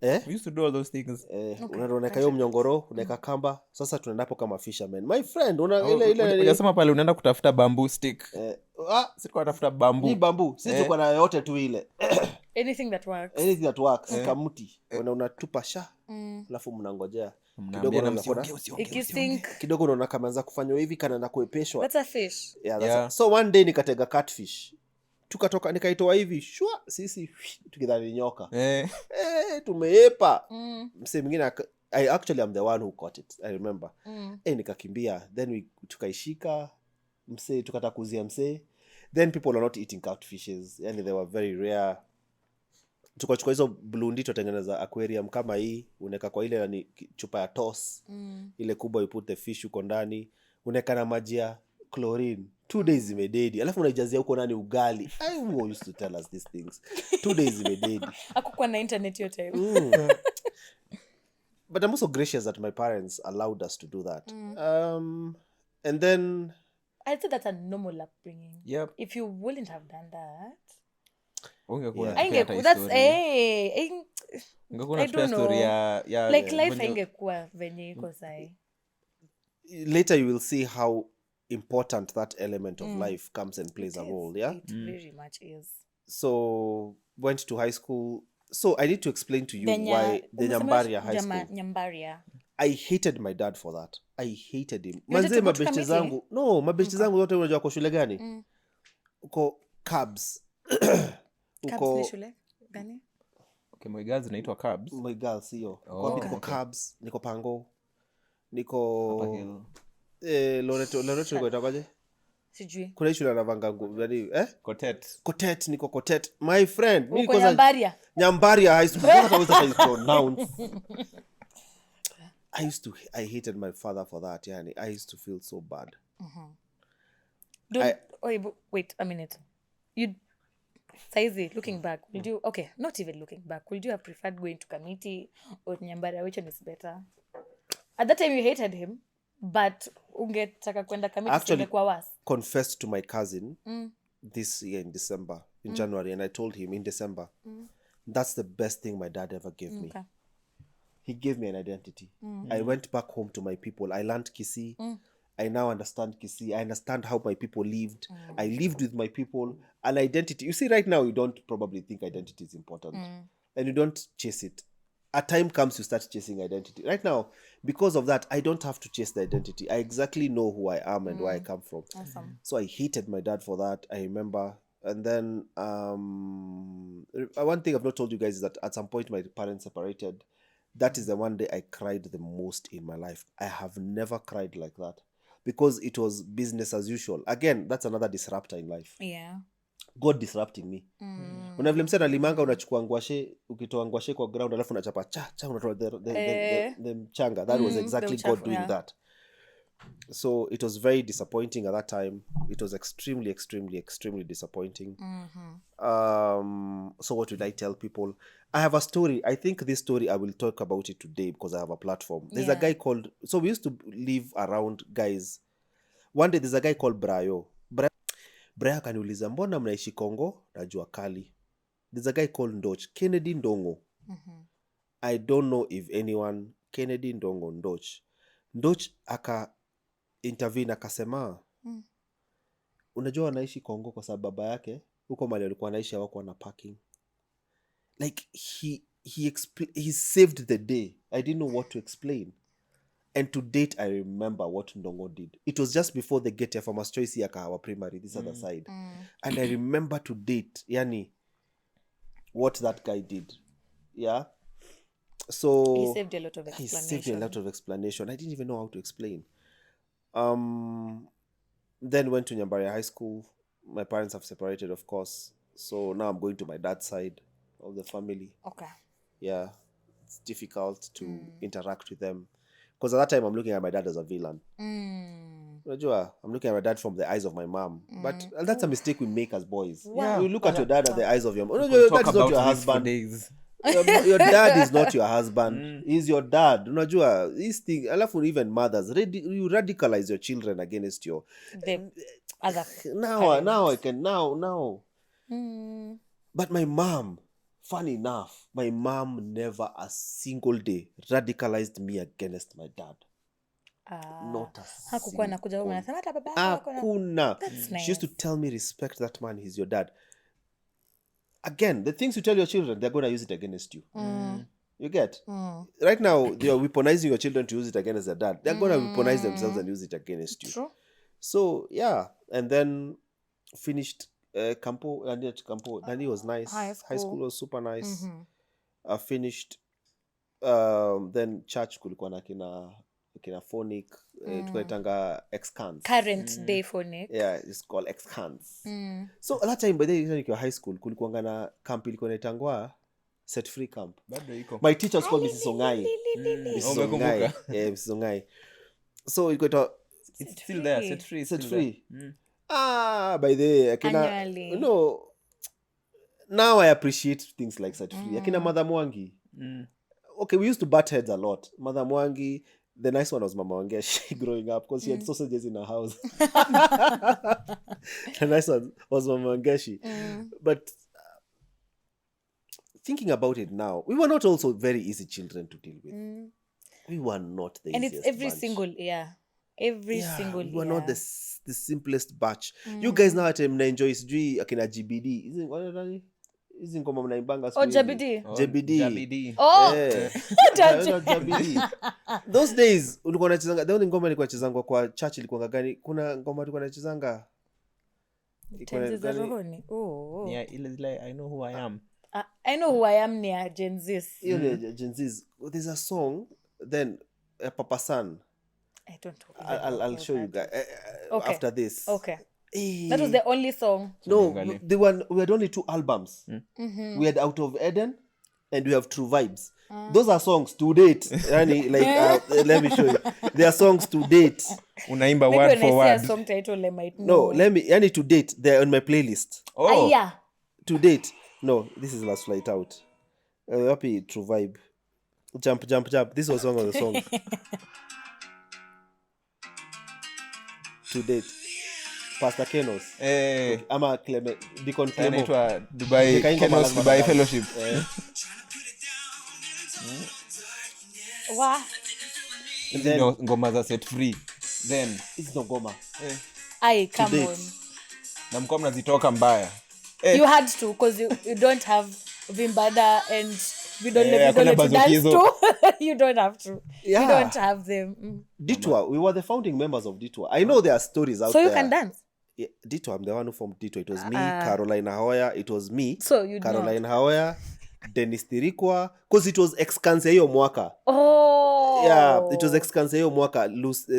We used to do all those things. Unaweka hiyo mnyongoro, unaweka kamba. Sasa tunaenda hapo kama fisherman. My friend, unasema pale unaenda kutafuta bamboo stick. Sisi tunatafuta bamboo. Ni bamboo. Sisi tuko na yote tu ile. Anything that works. Kamuti. Unatupa alafu mnangojea. Kidogo unaona kama anza kufanywa hivi kana na kuepeshwa. That's a fish. So one day nikatega catfish. Tukatoka nikaitoa hivi sisi tukidhani nyoka. Tumeepa. Mse mwingine I am the one who caught it. I remember. Nikakimbia, then tukaishika msee, tukata kuzia msee. Then people are not eating catfishes, yani they were very rare. Tukachukua hizo blundi tutengeneza aquarium kama hii, unaweka kwa ile ni chupa ya toss, ile kubwa, you put the fish uko ndani, unaweka na maji ya chlorine. 2 days imededi, alafu unaijazia huko nani ugali. I used to tell us these things. 2 days imededi. Hakukuwa na internet hiyo time. But I'm also gracious that my parents allowed us to do that. And then I'd say that's a normal upbringing. Yep. If you wouldn't have done that, life haingekuwa venye iko sahi. Later you will see how important that element of life comes and plays a role. Yeah, it very much is. So went to high school. So I need to explain to you why the Nyambaria high school. Nyambaria. I hated my dad for that. I hated him. Manze mabeshte zangu. No, mabeshte zangu zote unajua kwa shule gani? Uko Cubs. Uko ni shule gani? Okay, my girls inaitwa Cubs. My girls hiyo. Niko Cubs, niko Pango. Niko Loreto niko itabaje? Sijui. Kuna shule anavanga ngani Kotet, niko Kotet. My friend, mimi niko Nyambaria. Nyambaria high school. What was that pronounce? I hated my father for that. Yani, I used to feel so bad. Wait a minute. You Saizi, looking back, would you, okay, not even looking back, would you have preferred going to Kamiti or Nyambaria? Which one is better? At that time you hated him, but ungetaka kwenda Kamiti. Actually confessed to my cousin this year in December, in January, and I told him in December, that's the best thing my dad ever gave me. He gave me an identity. I went back home to my people. I learned Kisii. I now understand Kisii. I understand how my people lived. I lived with my people. An identity. You see, right now, you don't probably think identity is important. And you don't chase it. A time comes, you start chasing identity. Right now, because of that, I don't have to chase the identity. I exactly know who I am and where I come from. Awesome. So I hated my dad for that. I remember. And then one thing I've not told you guys is that at some point, my parents separated. That is the one day I cried the most in my life. I have never cried like that. Because it was business as usual. Again, that's another disruptor in life. Yeah. God disrupting me. Unavile msena limanga unachukua ngwashe, ukitoa ngwashe kwa ground alafu unachapa cha unatoa the mchanga. That was exactly God doing that. So it was very disappointing at that time. It was extremely, extremely, extremely disappointing. So what would I tell people? I have a story. I think this story, I will talk about it today because I have a platform. There's a guy called... So we used to live around guys. One day, there's a guy called Brayo. Brayo kaniuliza, mbona mnaishi Kongo na jua kali? There's a guy called Ndoch. Kennedy Ndongo. I don't know if anyone... Kennedy Ndongo Ndoch. Ndoch aka intervene akasema, unajua anaishi Kongo kwa sababu baba yake huko mali alikuwa anaishi hawakuwa na parking. Like he saved the day. I didn't know what to explain. And to date, I remember what Ndongo did. It was just before the gate ya Farmer's Choice ya Kahawa Primary, this other side. And I remember to date, yani, what that guy did. Yeah? So... He saved a lot of explanation. He saved a lot of explanation. I didn't even know how to explain. Then went to Nyambaria High School. My parents have separated, of course. So now I'm going to my dad's side of the family. Okay. Yeah. It's difficult to interact with them. Because at that time, I'm looking at my dad as a villain. I'm looking at my dad from the eyes of my mom. But that's a mistake we make as boys. Wow. You look at your dad at the eyes of your mom. Your dad is not your husband. Your dad is not your husband. He's your dad. Unajua, this thing, alafu even mothers, you radicalize your children against your... The other now I can, now. But my mom, funny enough, my mom never a single day radicalized me against my dad. Not a hakukuwa nakuja huko anasema hata baba yako hakuna. She used to tell me, respect that man, he's your dad. Again, the things you tell your children, they're going to use it against you. You get? Right now, you're weaponizing your children to use it against their dad. They're going to weaponize themselves and use it against you. True. So, yeah. And then finished Campo. Nani was nice. High school was super nice. Finished. Then church kulikuwa na kina kina phonic tukaitanga excans current day phonic. Yeah, it's called excans. So that time by the time high school kulikuwa na camp ilikuwa inaitangwa set free camp. Bado iko. My teacher was called Mrs. Ongai. Mrs. Ongai. Yeah, Mrs. Ongai. So ilikuwa it's still there, set free. By the way, akina, you know, now I appreciate things like set free. Akina Mother Mwangi. Okay, we used to butt heads a lot. Mother Mwangi, the nice one was Mama Wangeshi growing up because she had sausages in her house. The nice one was Mama Wangeshi. But thinking about it now, we were not also very easy children to deal with. We were not the and easiest it's every bunch. single every single we were not the simplest batch. You guys now at mnaenjoy sijui akina GBD. Hizi ngoma mnaimbanga siku hizi. JBD. Oh. JBD. Those days ulikuwa unachezanga, the only ngoma ilikuwa inachezangwa kwa church ilikuwa gani? Kuna ngoma tulikuwa tunachezanga yeah, ile I know who I am. I know who I am near Gen Z. Gen Z's. There's a song then Papa San. I don't know. I'll show you guys after this. Okay. That was the only song. No, we had only 2 albums. We had Out of Eden and we have True Vibes. Those are songs to date. Yani, like let me show you. They are songs to date. Unaimba word for word. Maybe when I see a song title I might know. No, let me. Yani to date. They're on my playlist. Oh. Yeah. To date. No, this is Last Flight Out. Happy True Vibe. Jump. This was one of the songs. To date. Pastor Kenos. Ama Clement. Deacon Clement. Anaitwa Dubai Fellowship. Wow. Then ngoma za set free. Then it's no ngoma. Ai, come on. Na mko mnazitoka mbaya. You had to because you don't have Vimbada and Vidole to dance to. You don't have to. Yeah. You don't have them. Detour. We were the founding members of Detour. I know there are stories out there. So you can dance? Yeah, Detour. I'm the one who formed Detour. It was me, Caroline Ahoya. It was me, so you Caroline Ahoya, Dennis Tirikwa. Because it was ex-Kanse hiyo mwaka. Oh. Yeah, it was ex-Kanse hiyo mwaka.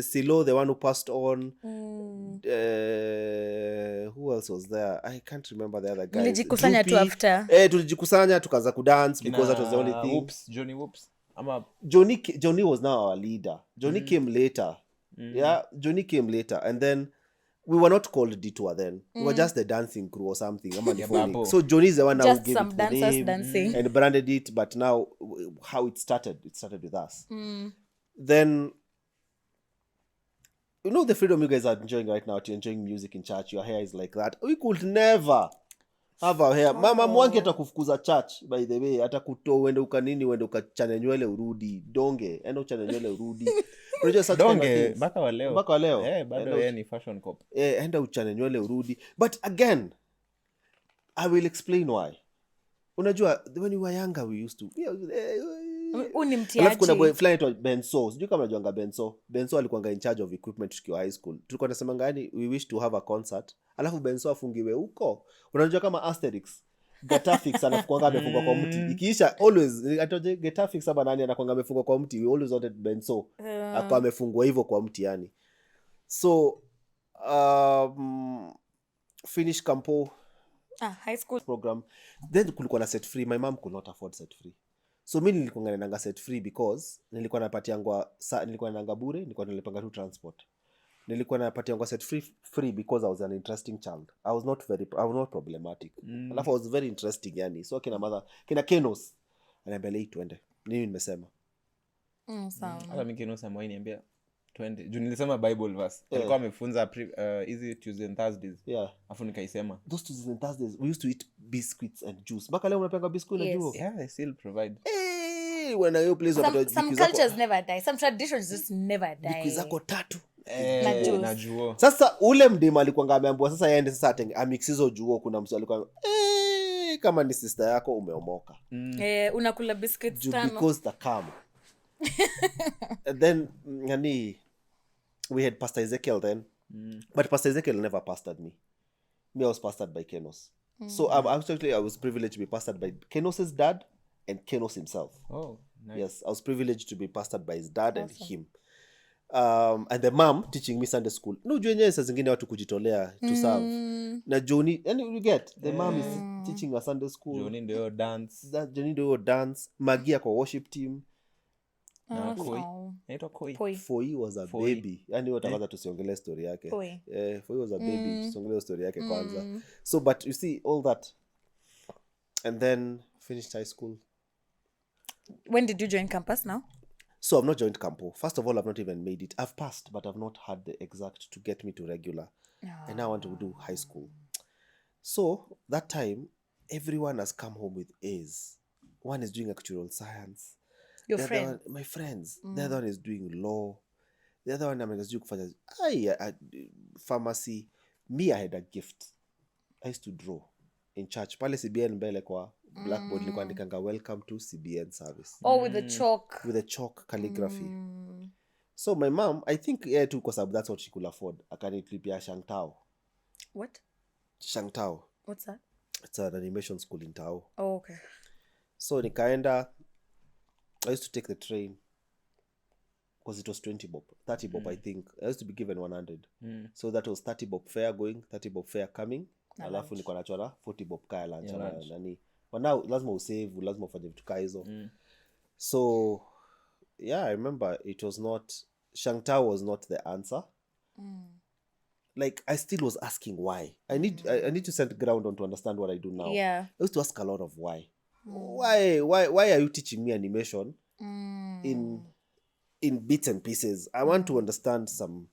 Silo, the one who passed on. Who else was there? I can't remember the other guys. Tulijikusanya tu after. Tulijikusanya tukaanza kudance because that was the only thing. Johnny Whoops. Johnny was now our leader. Johnny came later. Yeah, Johnny came later. And then we were not called Detour then. We were just the dancing crew or something. So Johnny is the one now who gave it the name dancing. And branded it. But now, how it started with us. Then, you know the freedom you guys are enjoying right now, you're enjoying music in church, your hair is like that. We could never have our hair. Mama Mwangi atakufukuza church, by the way. Atakutoa uende ukanini, uende ukachane nywele urudi. Donge, enda uchane nywele urudi. Donge, mpaka wa leo. Bado yeye ni fashion cop. Enda uchane nywele urudi. But again, I will explain why. Unajua, when we were younger, we used to... Alafu kuna boy fly to Benso. Sijui kama unajuanga Benso. Benso alikuwa in charge of equipment tukiwa high school. Tulikuwa tunasema ngani we wish to have a concert. Alafu Benso afungiwe huko. Unajua kama Asterix. Getafix anakuanga amefungwa kwa mti. Ikiisha always atoje Getafix ama nani anakuanga amefungwa kwa mti. We always wanted Benso. Akawa amefungwa hivyo kwa mti yani. So finish campo high school program. Then kulikuwa na set free. My mom could not afford set free. So mimi nilikuwa nanga set free because nilikuwa nanga bure, nilikuwa nilipanga tu transport. Nilikuwa napatiangwa set free because I was an interesting child. I was not problematic. Alafu I was very interesting yani. So kina Kenos ananiambia twende. Nini nimesema? Sawa. Hata mimi Kenos ameniambia twende. Juu nilisema Bible verse. Alikuwa amefunza hizi Tuesdays and Thursdays. Yeah. Afu nikaisema. Those Tuesdays and Thursdays we used to eat biscuits and juice. Mpaka leo unapanga biscuit na juice. Yeah, they still provide. When you place some cultures never die. Some traditions just never die. Bikwi zako 3. Na juo. Sasa ule mdema alikuwa ameambiwa sasa yaende sasa atenge amixizo juo. Kuna mtu alikuwa kama ni sister yako umeomoka. Unakula biscuits tano. Because the calm. And then we had Pastor Ezekiel then. But Pastor Ezekiel never pastored me. I was pastored by Kenos. So I was privileged to be pastored by Kenos' dad and Kenos himself. Oh, nice. Yes, I was privileged to be pastored by his dad and him. And the mom teaching me Sunday school. No, juu saa zingine watu kujitolea to serve. Na Joni, and you get the mom is teaching a Sunday school. Joni ndio dance. Joni ndio dance. Magia kwa worship team. Na Koi. Naitwa Koi. Foi was a baby. Yani watawaza tusiongelee story yake. Foi was a baby. Tusiongelee story yake kwanza. So but you see all that. And then finished high school. When did you join campus now? So I've not joined Campo. First of all, I've not even made it. I've passed, but I've not had the exact to get me to regular. And now I want to do high school. So that time, everyone has come home with A's. One is doing actuarial science. Your friend? My friends. The other one is doing law. The other one is doing pharmacy. Me, I had a gift. I used to draw in church. Pale CBN mbele kwa blackboard nilikuwa andikanga welcome to CBN service. With the chalk. With the chalk calligraphy. So my mom, I think too, because that's what she could afford. Akanilipia Shangtao. What? Shangtao. What's that? It's an animation school in Tao. Oh, okay. So nikaenda, I used to take the train because it was 20 bob, 30 bob I think. I used to be given 100. So that was 30 bob fare going, 30 bob fare coming. Alafu nilikuwa nachora 40 bob kaya lunch nani. But now lazima usave, lazima ufanye vitu kaa hizo. So yeah, I remember it was not, Shangtao was not the answer. Like I still was asking why. I need to set ground on to understand what I do now. Yeah. I used to ask a lot of why. Why are you teaching me animation in bits and pieces? I want to understand some,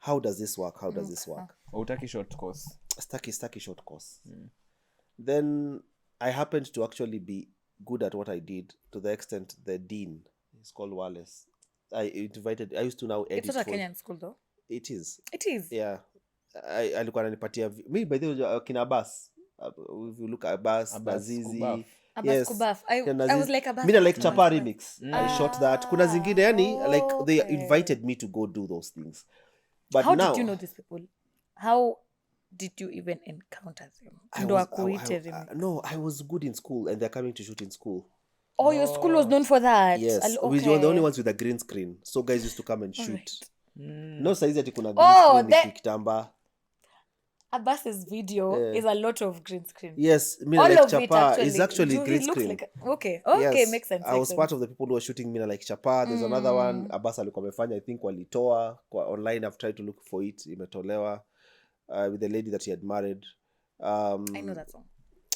how does this work? How does this work? Utaki short course. Staki short course. Then I happened to actually be good at what I did to the extent the dean, he's called Wallace. I used to now edit. It's not a Kenyan school though. It is. It is. Yeah. Alikuwa ananipatia me by the way kina Abbas. If you look at Abbas, Nazizi. Abbas Kubaf. I was like Abbas. Mina like Chapa remix. I shot that. Kuna zingine yani like they invited me to go do those things. But how now, did you know these people? How did you even encounter them? No, I was good in school and they're coming to shoot in school. Oh, your school was known for that? Yes. Okay. We were the only ones with a green screen. So guys used to come and shoot. Right. No saizi ati kuna green screen kitamba. Abbas's video is a lot of green screen. Yes, All Mina like of Chapa it is actually green screen. Like okay, Yes, makes sense. I was part of the people who were shooting Mina like Chapa. There's another one Abbas alikuwa amefanya, I think walitoa kwa online. I've tried to look for it. Imetolewa with the lady that he had married. I know that song.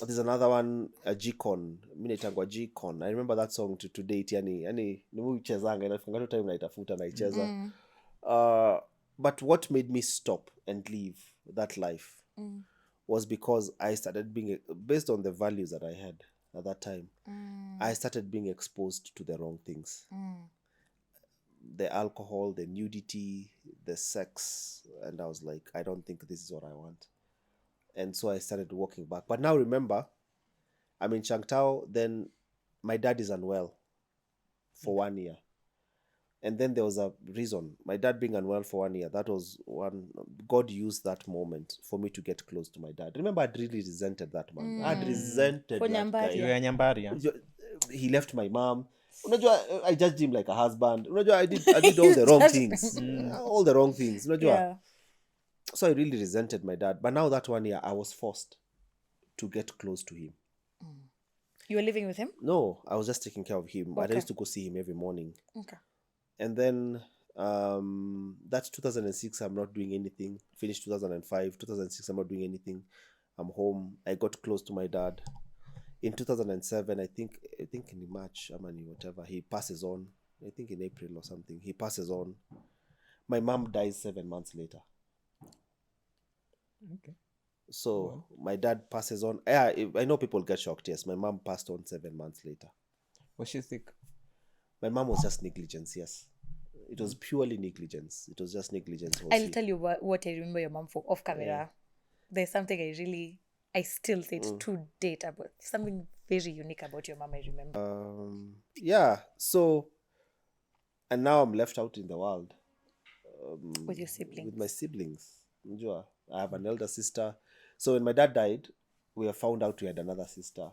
There's another one, G-Con. Mimi naitangwa G-Con. I remember that song to date. Yani nimuichezanga inafika time naitafuta naicheza. But what made me stop and leave that life was because I started being, based on the values that I had at that time, I started being exposed to the wrong things. The alcohol, the nudity, the sex, and I was like, I don't think this is what I want. And so I started walking back. But now remember, I'm in Changtao, then my dad is unwell for 1 year. And then there was a reason. My dad being unwell for 1 year, that was one, God used that moment for me to get close to my dad. Remember, I'd really resented that man. I'd resented that guy. You were Nyambari, huh? He left my mom. Unajua, I judged him like a husband. Unajua, I did all the wrong things. All the wrong things. Unajua? Yeah. So I really resented my dad. But now that 1 year, I was forced to get close to him. You were living with him? No, I was just taking care of him. Okay. But I used to go see him every morning. Okay. And then that's 2006, I'm not doing anything. Finished 2005. 2006, I'm not doing anything. I'm home. I got close to my dad. In 2007, I think in March, whatever, he passes on. I think in April or something. He passes on. My mom dies 7 months later. Okay. So my dad passes on. Yeah, I know people get shocked. Yes, my mom passed on 7 months later. Was she sick? My mom was just negligence. Yes, it was purely negligence. It was just negligence. I'll tell you what I remember your mom for off camera. Yeah. There's something I still say it to date about, something very unique about your mom. I remember. Yeah. So, and now I'm left out in the world. With your siblings. With my siblings. I have an elder sister. So when my dad died, we have found out we had another sister.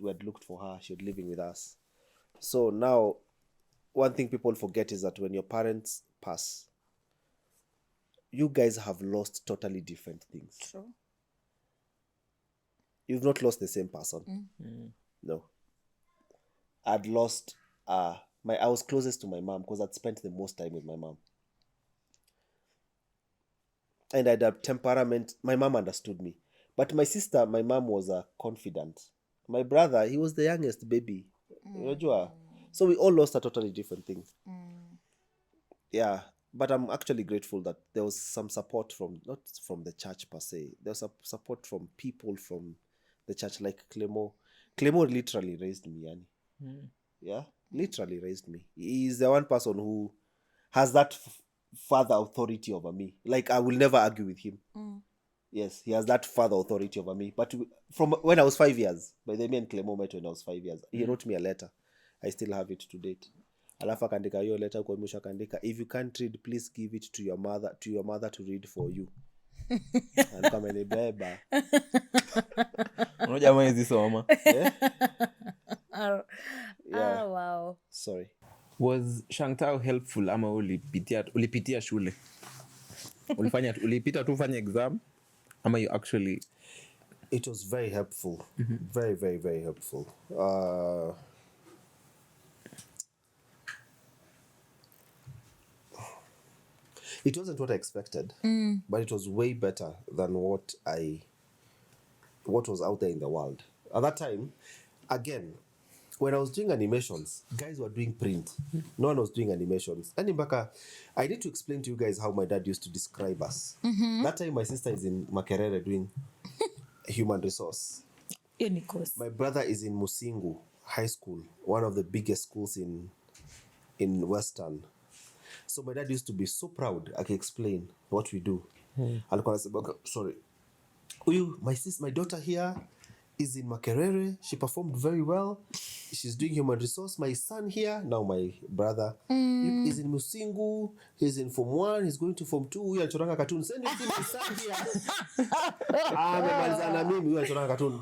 We had looked for her. She was living with us. So now, one thing people forget is that when your parents pass, you guys have lost totally different things. True. You've not lost the same person. No. I'd lost I was closest to my mom because I'd spent the most time with my mom. And I'd have temperament. My mom understood me. But my sister, my mom was confident. My brother, he was the youngest baby. So we all lost a totally different thing. Yeah. But I'm actually grateful that there was some support not from the church per se. There was support from people from the church, like Clemo. Clemo literally raised me, Yani. Yeah, literally raised me. He's the one person who has that father authority over me. Like, I will never argue with him. Yes, he has that father authority over me. But from when I was 5 years, by the way, me and Clemo met when I was 5 years. He wrote me a letter. I still have it to date. Alafu akaandika hiyo letter kwa mwisho akaandika, if you can't read, please give it to your mother to read for you. And kama ni beba. Unajua hizi soma. Yeah. Oh, wow. Sorry. Was Shangtao helpful ama ulipitia shule? Ulipita tu fanya exam ama you actually... It was very helpful. Very, very, very helpful. It wasn't what I expected, but it was way better than what was out there in the world. At that time, again, when I was doing animations, guys were doing print. No one was doing animations. And I need to explain to you guys how my dad used to describe us. That time, my sister is in Makerere doing human resource. My brother is in Musingu High School, one of the biggest schools in Western. So my dad used to be so proud. I can explain what we do. Sorry. My daughter here is in Makerere. She performed very well. She's doing human resource. My son here, now my brother, is in Musingu. He's in Form 1. He's going to Form 2. We are choranga cartoon. Send me my son here.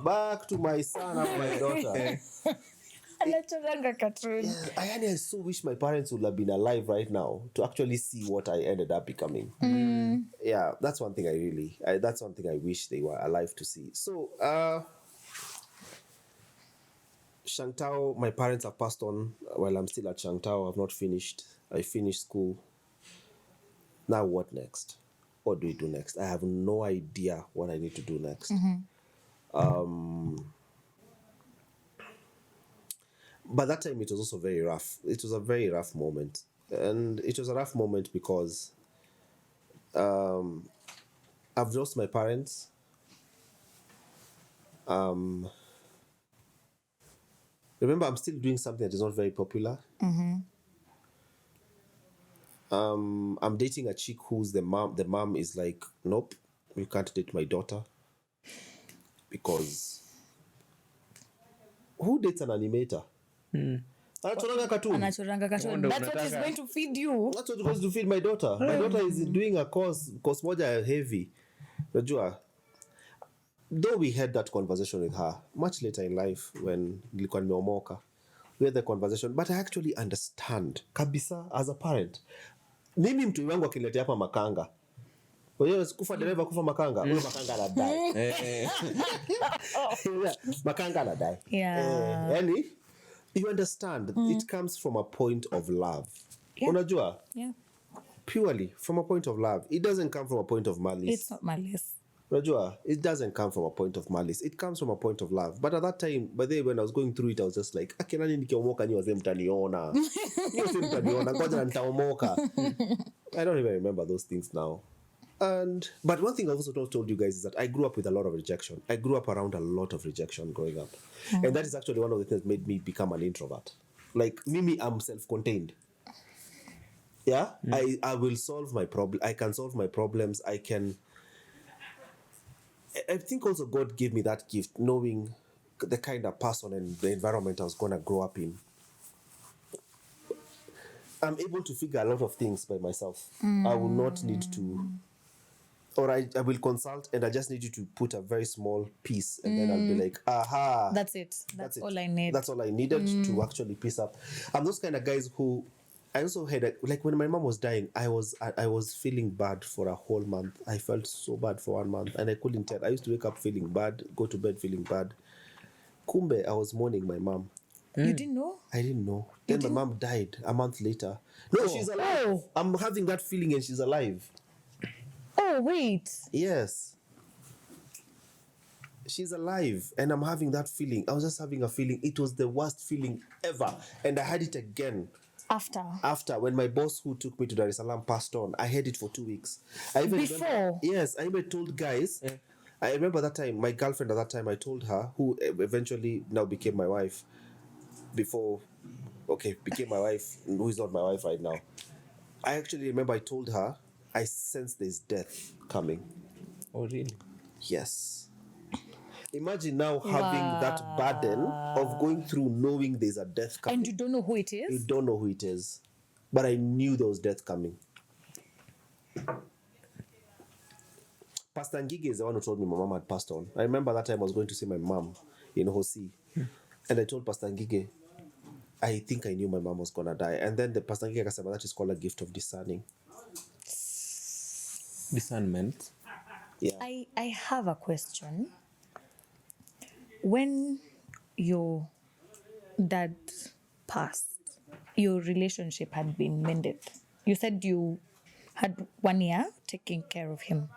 Back to my son and my daughter. I so wish my parents would have been alive right now to actually see what I ended up becoming. Yeah, that's one thing that's one thing I wish they were alive to see. So, Shangtao, my parents have passed on while I'm still at Shangtao. I've not finished. I finished school. Now what next? What do we do next? I have no idea what I need to do next. But that time it was also very rough. It was a very rough moment. And it was a rough moment because I've lost my parents. Remember, I'm still doing something that is not very popular. I'm dating a chick who's the mom is like, nope, you can't date my daughter. Because who dates an animator? Anachoranga cartoon. That's what is going to feed you. That's what goes to feed my daughter. My daughter is doing a course moja heavy. Najua. Though we had that conversation with her much later in life when nilikuwa nimeomoka, we had the conversation, but I actually understand kabisa as a parent. Mimi mtu wangu akiniletea hapa makanga, wewe kufa dereva kufa makanga, wewe makanga anadai. Makanga anadai. Yeah. Yani, you understand, it comes from a point of love. Yeah. Unajua? Yeah. Purely from a point of love. It doesn't come from a point of malice. It's not malice. Unajua, it doesn't come from a point of malice. It comes from a point of love. But at that time, when I was going through it, I was just like, akinani nikiomoka nyi wazee mtaniona. Nyi wazee mtaniona, ngoja na nitaomoka. I don't even remember those things now. But one thing I've also told you guys is that I grew up with a lot of rejection. I grew up around a lot of rejection growing up. And that is actually one of the things that made me become an introvert. Like, Mimi, I'm self-contained. Yeah? I will solve my problem. I can solve my problems. I think also God gave me that gift, knowing the kind of person and the environment I was going to grow up in. I'm able to figure a lot of things by myself. I will not need to, or I will consult and I just need you to put a very small piece and then I'll be like, aha. That's it. That's all I need. That's all I needed to actually piece up. I'm those kind of guys who, I also had like when my mom was dying, I was feeling bad for a whole month. I felt so bad for 1 month, and I couldn't tell. I used to wake up feeling bad, go to bed feeling bad. Kumbe, I was mourning my mom. You didn't know? I didn't know. Then my mom died a month later. No, she's alive. Oh. I'm having that feeling, and she's alive. Oh, wait. Yes. She's alive, and I'm having that feeling. I was just having a feeling. It was the worst feeling ever, and I had it again. After when my boss who took me to Dar es Salaam passed on, I had it for 2 weeks. I even told guys. Yeah. I remember that time, my girlfriend at that time, I told her, who eventually now became my wife, became my wife, who is not my wife right now. I actually remember I told her, I sense there's death coming. Oh, really? Yes. Imagine now having that burden of going through knowing there's a death coming. And you don't know who it is? You don't know who it is. But I knew there was death coming. Pastor Ngige is the one who told me my mom had passed on. I remember that time I was going to see my mom in Hosi. And I told Pastor Ngige, I think I knew my mom was going to die. And then the Pastor Ngige said, that is called a gift of discerning. Discernment? Yeah. I have a question. When your dad passed, your relationship had been mended. You said you had 1 year taking care of him.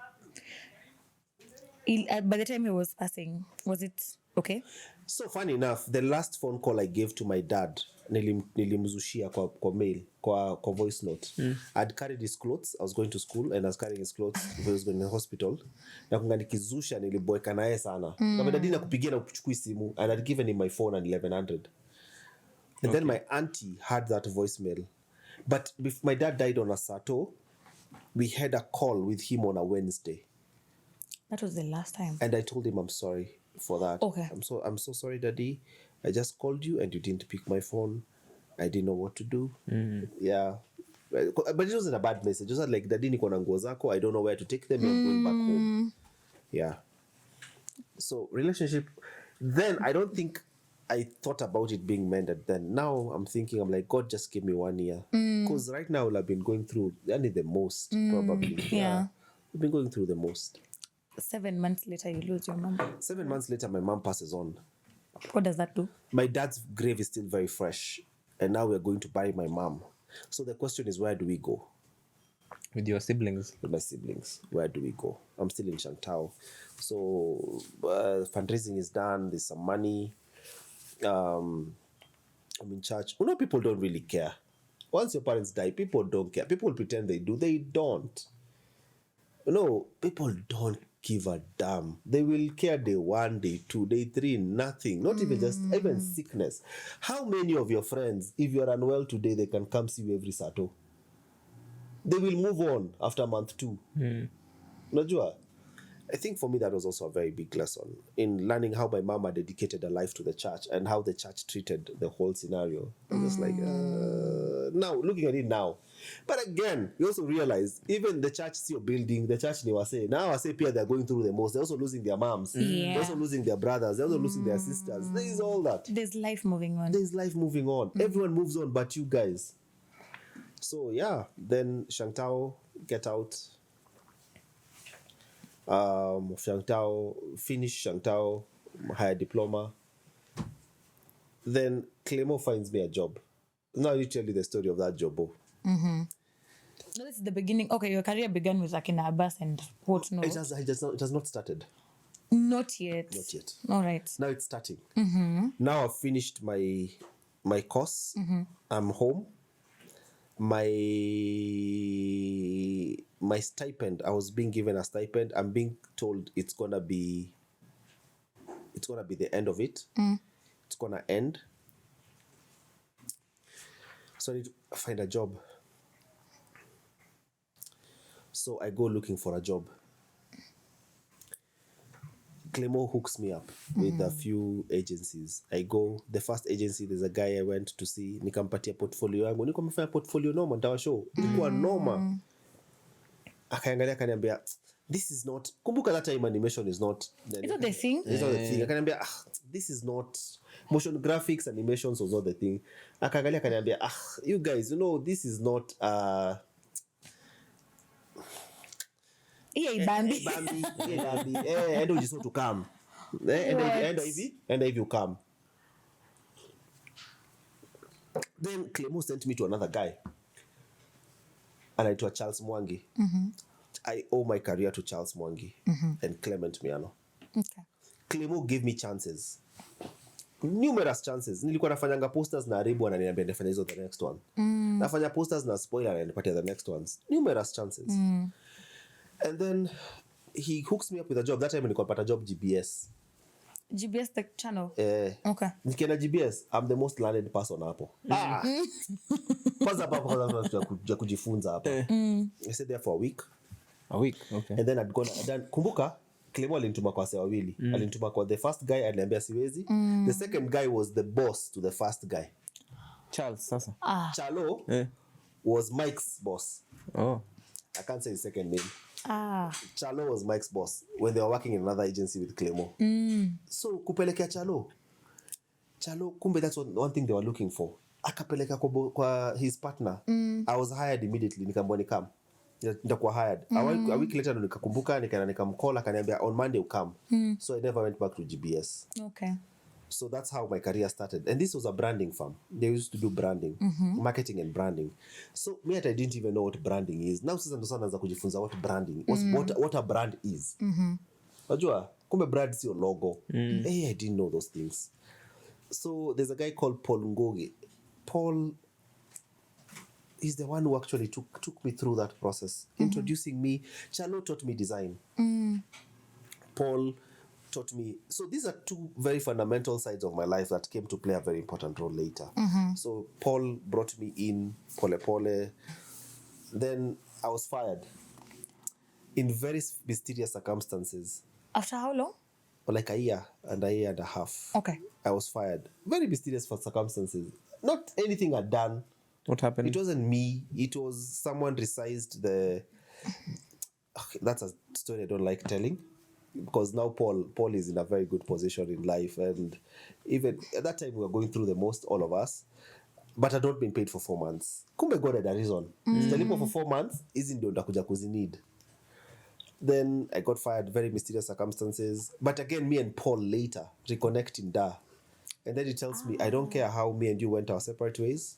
By the time he was passing, was it okay? So funny enough, the last phone call I gave to my dad, nilimzushia kwa mail, kwa voice note. I'd carried his clothes. I was going to school and I was carrying his clothes. He was going to the hospital. Na kunga nikizusha niliboeka naye sana. Na dadi nakupigia na kuchukui simu, and I'd given him my phone at 1100. And then my auntie had that voicemail. But if my dad died on a Saturday, we had a call with him on a Wednesday. That was the last time. And I told him I'm sorry for that. Okay. I'm so sorry, Daddy. I just called you and you didn't pick my phone. I didn't know what to do. Yeah. But it wasn't a bad message. It was like, Daddy, niko na nguo zako. I don't know where to take them. I'm going back home. Yeah. So relationship. Then I don't think I thought about it being mended then. Now I'm thinking, I'm like, God just gave me 1 year. Because right now I've been going through the most, probably. Yeah. I've been going through the most. 7 months later, you lose your mom. 7 months later, my mom passes on. What does that do? My dad's grave is still very fresh. And now we're going to bury my mom. So the question is, where do we go? With your siblings? With my siblings. Where do we go? I'm still in Shantao. So fundraising is done. There's some money. I'm in church. You know, people don't really care. Once your parents die, people don't care. People pretend they do. They don't. No, people don't give a damn. They will care day 1, day 2, day 3, nothing. Not even sickness. How many of your friends, if you're unwell today, they can come see you every Saturday? They will move on after month 2. Unajua? I think for me that was also a very big lesson in learning how my mama dedicated her life to the church and how the church treated the whole scenario. I'm just like, now, looking at it now. But again, you also realize, even the church still building, the church they were saying, now I say they're going through the most. They're also losing their moms. Yeah. They're also losing their brothers. They're also losing their sisters. There is all that. There's life moving on. There's life moving on. Everyone moves on but you guys. So yeah, then Shantao, get out. Shantao, finish Shantao, higher diploma. Then Clemo finds me a job. Now I need to tell you the story of that job. So this is the beginning. Okay, your career began with Akina Abbas and what? No, it has not started. Not yet. Not yet. All right. Now it's starting. Now I've finished my course. I'm home. My stipend, I was being given a stipend. I'm being told it's gonna be the end of it. It's gonna end. So I need to find a job. So I go looking for a job. Clemo hooks me up with a few agencies. I go, the first agency, there's a guy I went to see, nikampatia portfolio yangu. Niko mefanya portfolio noma, nitawashow. Ilikuwa noma. Akaangalia akaniambia, this is not, kumbuka that time animation is not. It's not the thing. It's not the thing. Akaniambia, this is not, motion graphics, animations was not the thing. Akaangalia akaniambia, you guys, this is not Bambi. Endo jiso to come. Endo if you come. Then Clemo sent me to another guy. Anaitwa Charles Mwangi. I owe my career to Charles Mwangi and Clement Miano. Okay. Clemo gave me chances. Numerous chances. Nilikuwa nafanyanga posters na Aribu ananiambia nifanye hizo the next one. Nafanya posters na spoiler ananipatia the next ones. Numerous chances. And then he hooks me up with a job. That time nilikuwa napata job GBS. GBS the channel. Okay. Nikienda GBS, I'm the most learned person hapo. Kwanza hapo kujifunza hapo. I stayed there for a week. Okay. And then I'd gone kumbuka Clemo alinituma kwa wase wawili. Alinituma kwa the first guy aliniambia siwezi. The second guy was the boss to the first guy. Charles sasa. Chalo was Mike's boss. I can't say his second name. Chalo was Mike's boss when they were working in another agency with Clemo. So kupelekea Chalo, kumbe that's one thing they were looking for. Akapeleka kwa his partner. I was hired immediately. Nikaambiwa nikam. Nitakuwa hired. A week later nikakumbuka nikamcall akaniambia on Monday come. So I never went back to GBS. Okay. So that's how my career started. And this was a branding firm. They used to do branding, marketing and branding. So me, I didn't even know what branding is. Now sasa ndo sana naanza kujifunza what branding, what a brand is. Unajua, kumbe brand sio logo. I didn't know those things. So there's a guy called Paul Ngoge. Paul is the one who actually took me through that process, introducing me. Chalo taught me design. Paul taught me. So these are two very fundamental sides of my life that came to play a very important role later. So Paul brought me in, pole. Then I was fired in very mysterious circumstances. After how long? Like a year and a half. Okay. I was fired. Very mysterious for circumstances. Not anything I'd done. What happened? It wasn't me. It was someone resized the... That's a story I don't like telling. Because now Paul is in a very good position in life, and even at that time we were going through the most, all of us, but I'd not been paid for 4 months. Kumbe God had a reason. Sitalipo for 4 months, hizi ndio ndakuja kuzinid. Then I got fired, very mysterious circumstances. But again, me and Paul later reconnect in Dar. And then he tells me, I don't care how me and you went our separate ways,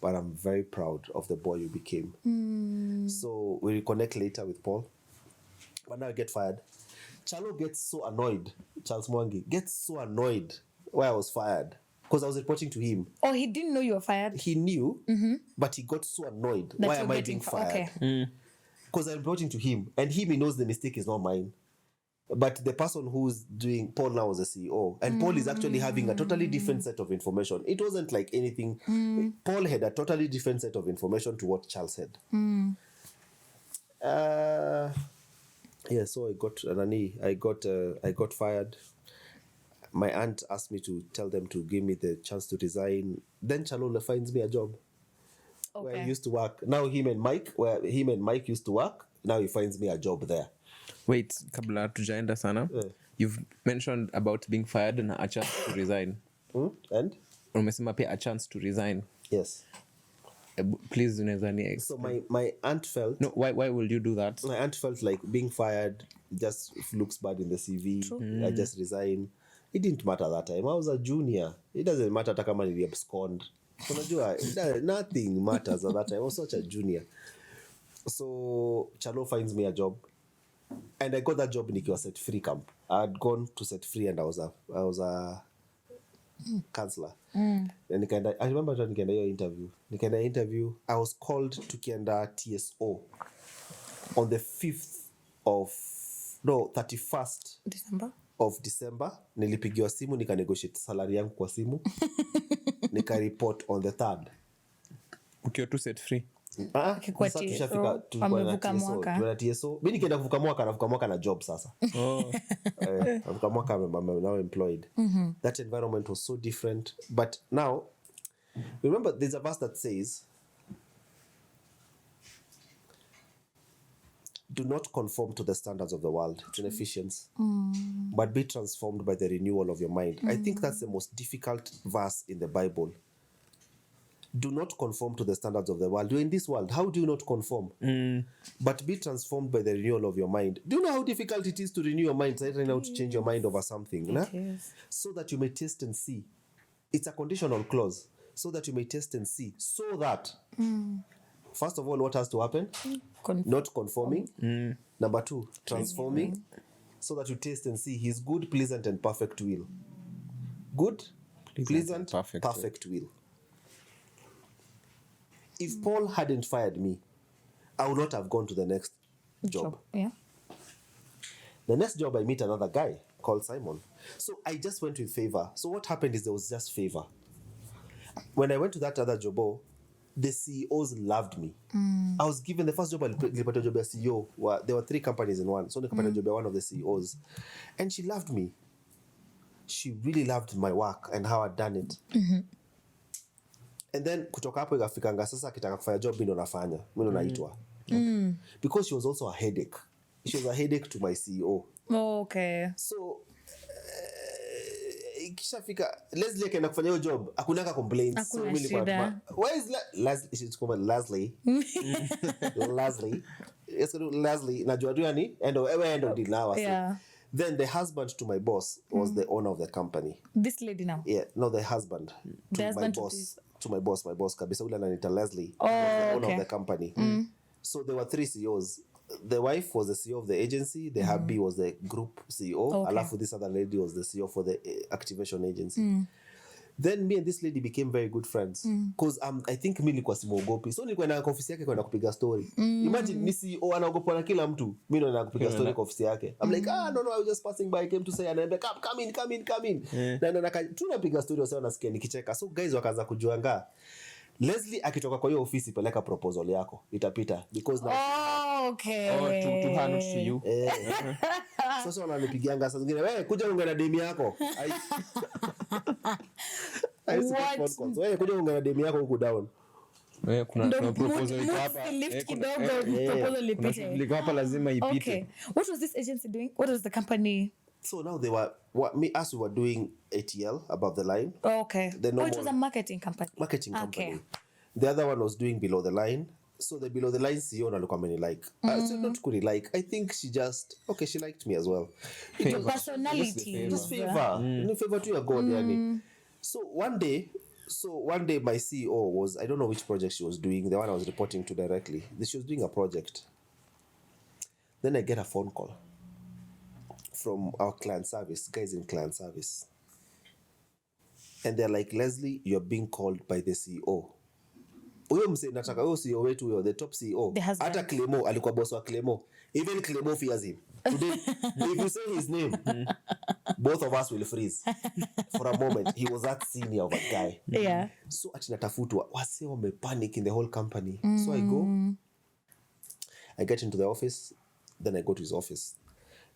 but I'm very proud of the boy you became. So we reconnect later with Paul. But now I get fired. Chalo gets so annoyed. Charles Mwangi gets so annoyed why I was fired. Because I was reporting to him. Oh, he didn't know you were fired? He knew, but he got so annoyed. Why am I being fired? Okay. Because I'm reporting to him, and he knows the mistake is not mine. But the person who's doing, Paul now was a CEO, and Paul is actually having a totally different set of information. It wasn't like anything. Paul had a totally different set of information to what Charles had. Yeah, so I got fired. My aunt asked me to tell them to give me the chance to resign. Then Chalola finds me a job where he used to work. Now him and Mike used to work. Now he finds me a job there. Wait, kabla tujaenda sana. You've mentioned about being fired and a chance to resign. And? Umesema pia a chance to resign. Yes. Please, unaweza so my aunt felt... No, why will you do that? My aunt felt like being fired just looks bad in the CV. I just resign. It didn't matter that time. I was a junior. It doesn't matter hata kama nili abscond. Unajua, nothing matters at that time. I was such a junior. So Chalo finds me a job. And I got that job nikiwa set free camp. I had gone to set free and I was a counselor. And I remember nikaenda hiyo interview. I was called to kienda TSO on the 31st of December. Nilipigiwa simu nika-negotiate salary yangu kwa simu. Nika-report on the 3rd. Ukiwa tu set free. Sasa tushafika tunavuka TSO. Mimi nikienda kuvuka mwaka na job sasa. Navuka mwaka I'm now employed. That environment was so different. But now, remember there's a verse that says, do not conform to the standards of the world. It's in Ephesians. But be transformed by the renewal of your mind. I think that's the most difficult verse in the Bible. Do not conform to the standards of the world. You're in this world. How do you not conform? But be transformed by the renewal of your mind. Do you know how difficult it is to renew your mind? Right now to change your mind over something. So that you may taste and see. It's a conditional clause. So that you may taste and see. So that... First of all, what has to happen? Not conforming. Number 2, transforming. So that you taste and see his good, pleasant, and perfect will. Good, pleasant, perfect will. If Paul hadn't fired me, I would not have gone to the next job. Yeah. The next job, I meet another guy called Simon. So I just went with favor. So what happened is there was just favor. When I went to that other job, the CEOs loved me. I was given the first job, nilipata job ya CEO. There were 3 companies in one. So nikapata job ya one of the CEOs. And she loved me. She really loved my work and how I'd done it. And then kutoka hapo ikafikanga sasa akitaka kufanya job mimi ndo nafanya. Mimi ndo naitwa. Because she was also a headache. She was a headache to my CEO. Oh, okay. So ikishafika Leslie akaenda kufanya hiyo job hakunaka complaints. So mimi nilikuwa why is Leslie she's called Leslie. Leslie najua tu yani end of the hour. Yeah. Then the husband to my boss was the owner of the company. This lady now? Yeah, no, the husband to my boss. To my boss kabisa ule ananiita Leslie. Oh, the owner of the company. So there were 3 CEOs. The wife was the CEO of the agency. The hubby was the group CEO. Okay. Alafu this other lady was the CEO for the activation agency. Then me and this lady became very good friends. Because I think mimi nilikuwa simuogopi. So nilikuwa na ofisi yake kwenda kupiga story. Imagine ni CEO anaogopa na kila mtu. Mimi ndo nakupiga story kwa ofisi yake. I'm like, no, I was just passing by. I came to say, and I'm like, come in. Na tunapiga story wasa nasikia nikicheka. So guys wakaanza kujuanga. Leslie akitoka kwa hiyo ofisi peleka proposal yako itapita because now okay to hand to you sasa wananipigianga saa zingine wewe kuja ungana na demi yako wewe kuja ungana na demi yako huko down kuna proposal iko hapa proposal ipite liko hapa lazima ipite. Okay, what was this agency doing? What was the company? So now they were we were doing ATL above the line. Okay. It was a marketing company. Okay. The other one was doing below the line. So the below the line CEO alikuwa ameni-like. So not kuni-like. I think she liked me as well. It was personality. Just favor. Ni favor to your God yani. So one day my CEO was, I don't know which project she was doing, the one I was reporting to directly. She was doing a project. Then I get a phone call from our client service, guys in client service. And they're like, Leslie, you're being called by the CEO. Huyo mse nataka huyo CEO wetu huyo, the top CEO. Hata Clemo alikuwa boss wa Clemo. Even Clemo fears him. Today, if you say his name, both of us will freeze for a moment. He was that senior of a guy. Yeah. So ati natafutwa wase wamepanic in the whole company. So I get into the office, then I go to his office.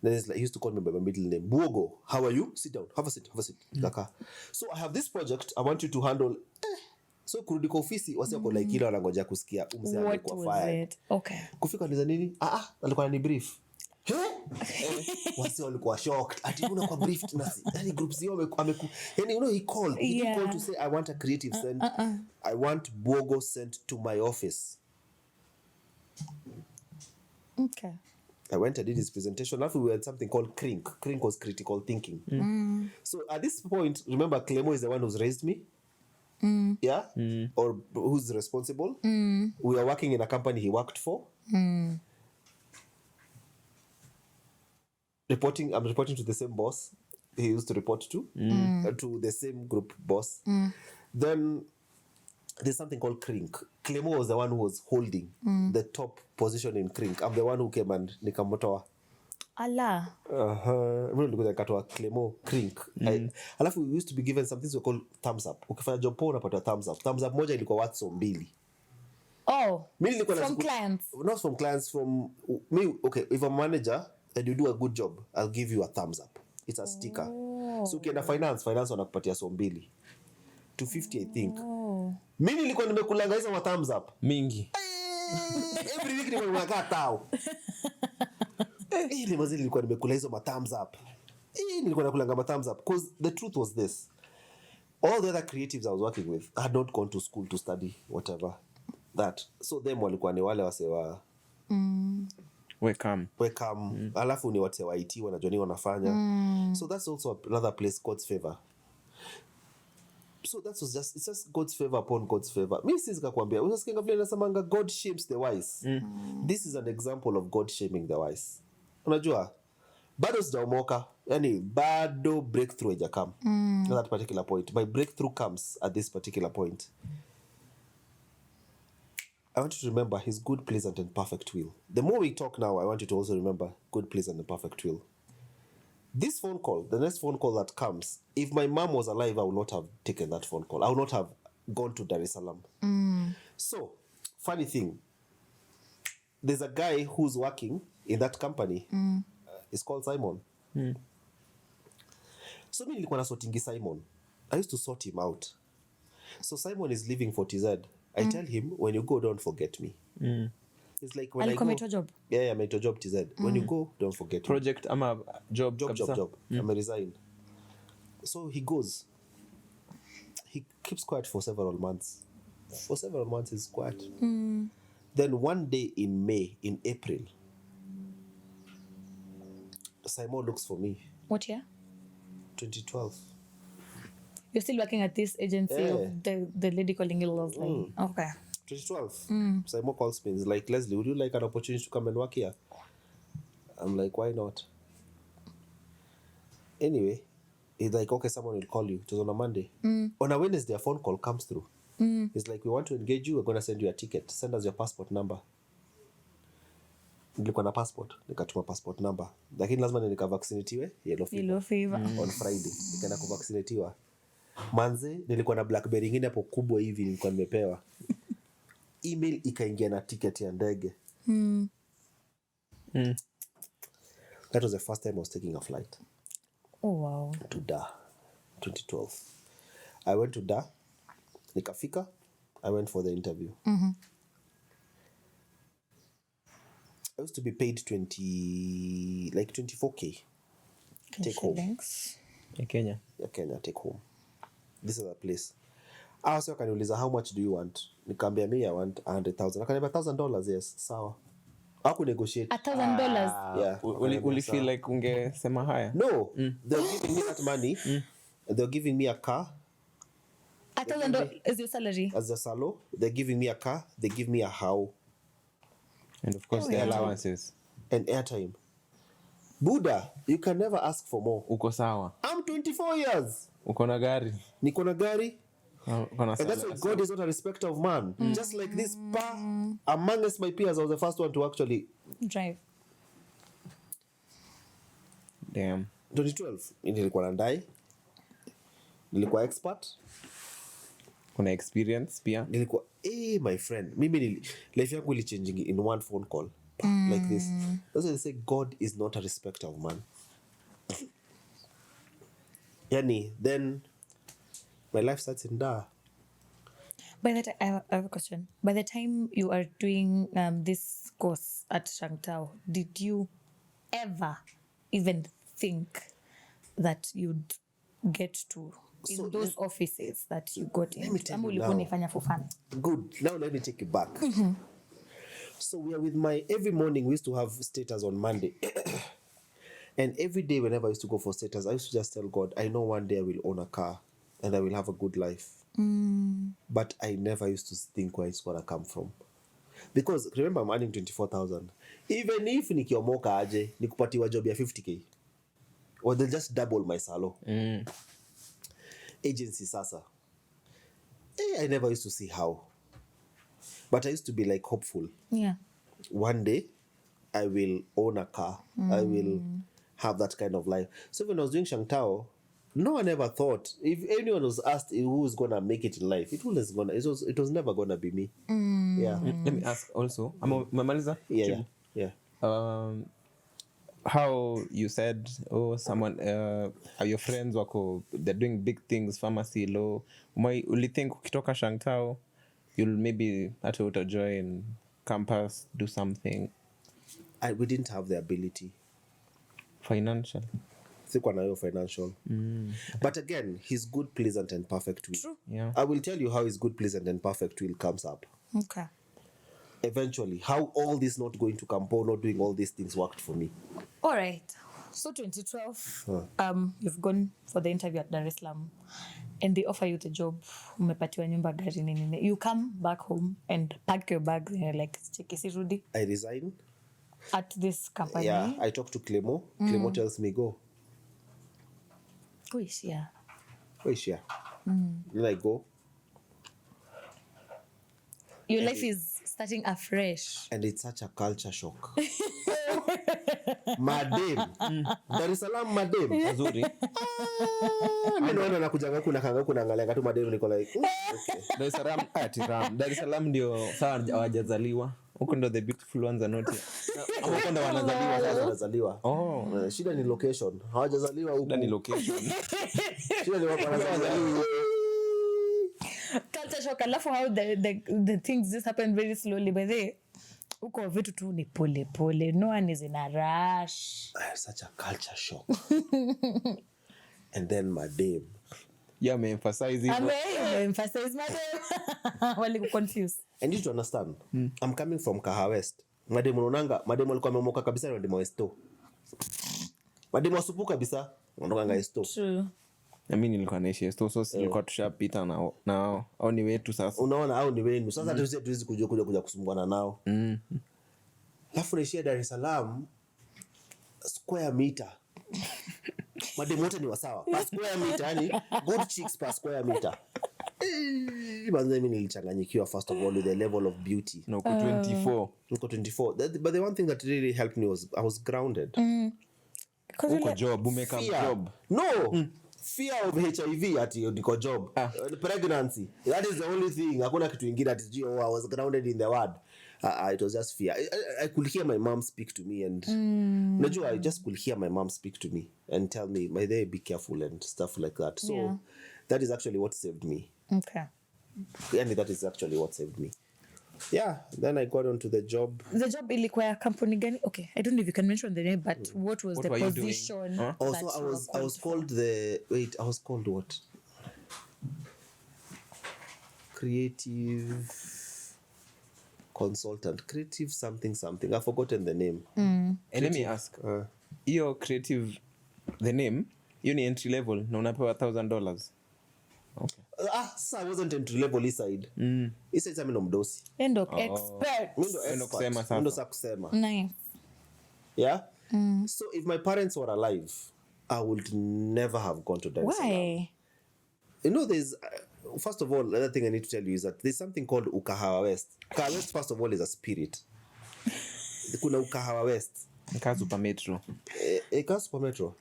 Then it's like, he used to call me by my middle name. Buogo, how are you? Sit down. Have a seat. Kaka. So I have this project I want you to handle. So kurudi kwa ofisi wasi wako like ile wanangoja kusikia umse alikuwa fire. Okay. Kufika niza nini? Alikuwa anani brief. Wasi walikuwa shocked. Ati una kwa brief tunasi. Yani groups yao ameku. Yani he called. He didn't call to say I want a creative sent. I want Buogo sent to my office. Okay. I went and did his presentation. After we had something called CRINC. CRINC was critical thinking. So at this point, remember Clemo is the one who's raised me. Yeah? Or who's responsible. We are working in a company he worked for. I'm reporting to the same boss he used to report to the same group boss. Then there's something called CRINC. Clemo was the one who was holding the top position in CRINC. I'm the one who came and nikamotoa. Allah. Mimi nilikuwa nikatoa Clemo CRINC. Alafu we used to be given something called thumbs up. Ukifanya job poa unapata thumbs up. Thumbs up moja ilikuwa worth so 2. Oh. From clients. Not from clients, from me. Okay, if I'm a manager and you do a good job, I'll give you a thumbs up. It's a sticker. So ukienda finance wanakupatia so 2. 250 I think. Mimi nilikuwa nimekulanga hizo thumbs up mingi. Every week nilikuwa nakaa tao. Ile mazili nilikuwa nimekula hizo thumbs up. Nilikuwa nakulanga thumbs up because the truth was this. All the other creatives I was working with had not gone to school to study whatever that. So them walikuwa ni wale wasewa welcome. Alafu ni watu wa IT wanajua nini wanafanya. So that's also another place, God's favor. So that was it's just God's favor upon God's favor. Mimi sisi kukwambia unasikia vile nasemanga God shames the wise. This is an example of God shaming the wise. Unajua bado sijaomoka, yani bado breakthrough haija come at that particular point. My breakthrough comes at this particular point. I want you to remember his good, pleasant and perfect will. The more we talk now, I want you to also remember good, pleasant and perfect will. This phone call, the next phone call that comes, if my mom was alive, I would not have taken that phone call. I would not have gone to Dar es Salaam. So, funny thing, there's a guy who's working in that company. It's called Simon. So mimi nilikuwa nasortingi Simon. I used to sort him out. So Simon is leaving for TZ. I tell him, when you go, don't forget me. It's like when I go... job. Yeah, I made a job TZ. When you go, don't forget me. Project ama job. Job. I'm a resign. So he goes. He keeps quiet for several months. For several months, he's quiet. Then one day in April, Simon looks for me. What year? 2012. You're still working at this agency of the lady calling you Leslie. Okay. 2012. Simon calls me. He's like, Leslie, would you like an opportunity to come and work here? I'm like, why not? Anyway, he's like, okay, someone will call you. It was on a Monday. On a Wednesday, a phone call comes through. He's like, we want to engage you. We're going to send you a ticket. Send us your passport number. Nilikuwa na passport. Nikatuma passport number. Lakini lazima nikavaccinatiwe yellow fever. On Friday. Nikaenda kuvaccinatiwa. Manze, nilikuwa na BlackBerry ingine hapo kubwa hivi nilikuwa nimepewa. Email ikaingia na ticket ya ndege. That was the first time I was taking a flight. Oh, wow. To Dar. 2012. I went to Dar. Nikafika. I went for the interview. I used to be paid 24K. Take home. Thanks. In Kenya. Yeah, Kenya, take home. This is a place. So akaniuliza, how much do you want? Nikamwambia me I want 100,000. Akaniambia $1,000, yes, sawa. Haku negotiate. $1,000. Yeah. Uli feel like ungesema haya? No. They're giving me that money. They're giving me a car. $1,000 is your salary? As a salo. They're giving me a car. They give me a house. And of course the allowances. And airtime. Buddha, you can never ask for more. Uko sawa. I'm 24 years. Uko na gari. Niko na gari. And that's why God is not a respecter of man. Just like this amongst my peers, I was the first one to actually drive. Damn. 2012. Nilikuwa nandai. Nilikuwa expert. Kuna experience pia. Nilikuwa my friend. Mimi life yangu ili changing in one phone call. Like this. That's why they say God is not a respecter of man. Yani, then my life starts in Dar. By that, I have a question. By the time you are doing this course at Shangtao, did you ever even think that you'd get to in those offices that you got in? Let me tell you now. For fun? Good. Now let me take you back. So we are with every morning we used to have status on Monday. And every day whenever I used to go for status, I used to just tell God, I know one day I will own a car and I will have a good life. But I never used to think where it's going to come from. Because remember, I'm earning 24,000. Even if nikiomoka aje, nikupatiwa job ya 50K. Or they'll just double my salo. Agency sasa. I never used to see how. But I used to be like hopeful. Yeah. One day, I will own a car. I will have that kind of life. So when I was doing Shangtao, no one ever thought, if anyone was asked who's going to make it in life, it was never going to be me. Yeah. Let me ask also. Mamaliza? Yeah. How you said, someone, your friends wako, they're doing big things, pharmacy, law. Uli think ukitoka Shangtao, you'll maybe hata join campus, do something. we didn't have the ability. Financial. Sikuwa na hiyo financial. But again, his good, pleasant and perfect will. True. Yeah. I will tell you how his good, pleasant and perfect will comes up. Okay. Eventually, how all this not going to Campo, not doing all these things worked for me. All right. So 2012, you've gone for the interview at Dar es Salaam and they offer you the job. Umepatiwa nyumba, gari, nini. You come back home and pack your bags and you're like, cheki sirudi. I resign. At this company. Yeah, I talk to Clemo. Clemo tells me, go. Who is here? Then I go. Your life is starting afresh. And it's such a culture shock. Madem. Dar es Salaam madem. Azuri. Mimi naona nakujanga kuna angalia tu madem niko like. Dar es Salaam ndio sawa hawajazaliwa. Huko ndo the beautiful ones are not here. Huko ndo wanazaliwa. Oh. Shida ni location. Hawajazaliwa huko. Shida ni location. Shida ni wako wanazaliwa. Culture shock. Alafu how the things just happen very slowly. But they uko vitu tu ni pole pole. No one is in a rush. Such a culture shock. And then madam. Yeah, me emphasize it. Emphasize madam. Wali confused. And you need to understand. I'm coming from Kaha West. Madam unaonanga, madam alikuwa amemoka kabisa na madam wa Esto. Madam wasupu kabisa, unaonanga Esto. True. Mimi nilikuwa naishi so nilikuwa tushapita nao au ni wetu sasa. Unaona au ni wenu sasa tuwezi kuja kusumbuana nao. Alafu naishia Dar es Salaam square meter. Madem wote ni wasawa. Per square meter yani good chicks per square meter. Banza mimi nilichanganyikiwa first of all with the level of beauty. No, 24. Niko 24. But the one thing that really helped me was I was grounded. Because Uko job, umeka job. No. Fear of HIV at your job. Pregnancy. That is the only thing. Hakuna kitu kingine that I was grounded in the word. It was just fear. I could hear my mom speak to me and unajua I just could hear my mom speak to me and tell me, "My day, be careful," and stuff like that. So that is actually what saved me. Okay. And that is actually what saved me. Yeah, then I got onto the job. The job ilikuwa ya company gani? Okay, I don't know if you can mention the name, but what was the position? Also, I was called I was called what? Creative consultant. Creative something. I've forgotten the name. And let me ask. Your creative, the name, you need entry level, na unapewa $1,000. Okay. So I wasn't entry level inside. Inside I'm mdosi. End of expert. Ndo kusema. Nice. Yeah? So if my parents were alive, I would never have gone to Dar es Salaam. Why? You know, there's first of all, the other thing I need to tell you is that there's something called Ukahawa West. Ukahawa West, first of all, is a spirit. Kuna Ukahawa West. Nika Super Metro. Ika Super Metro.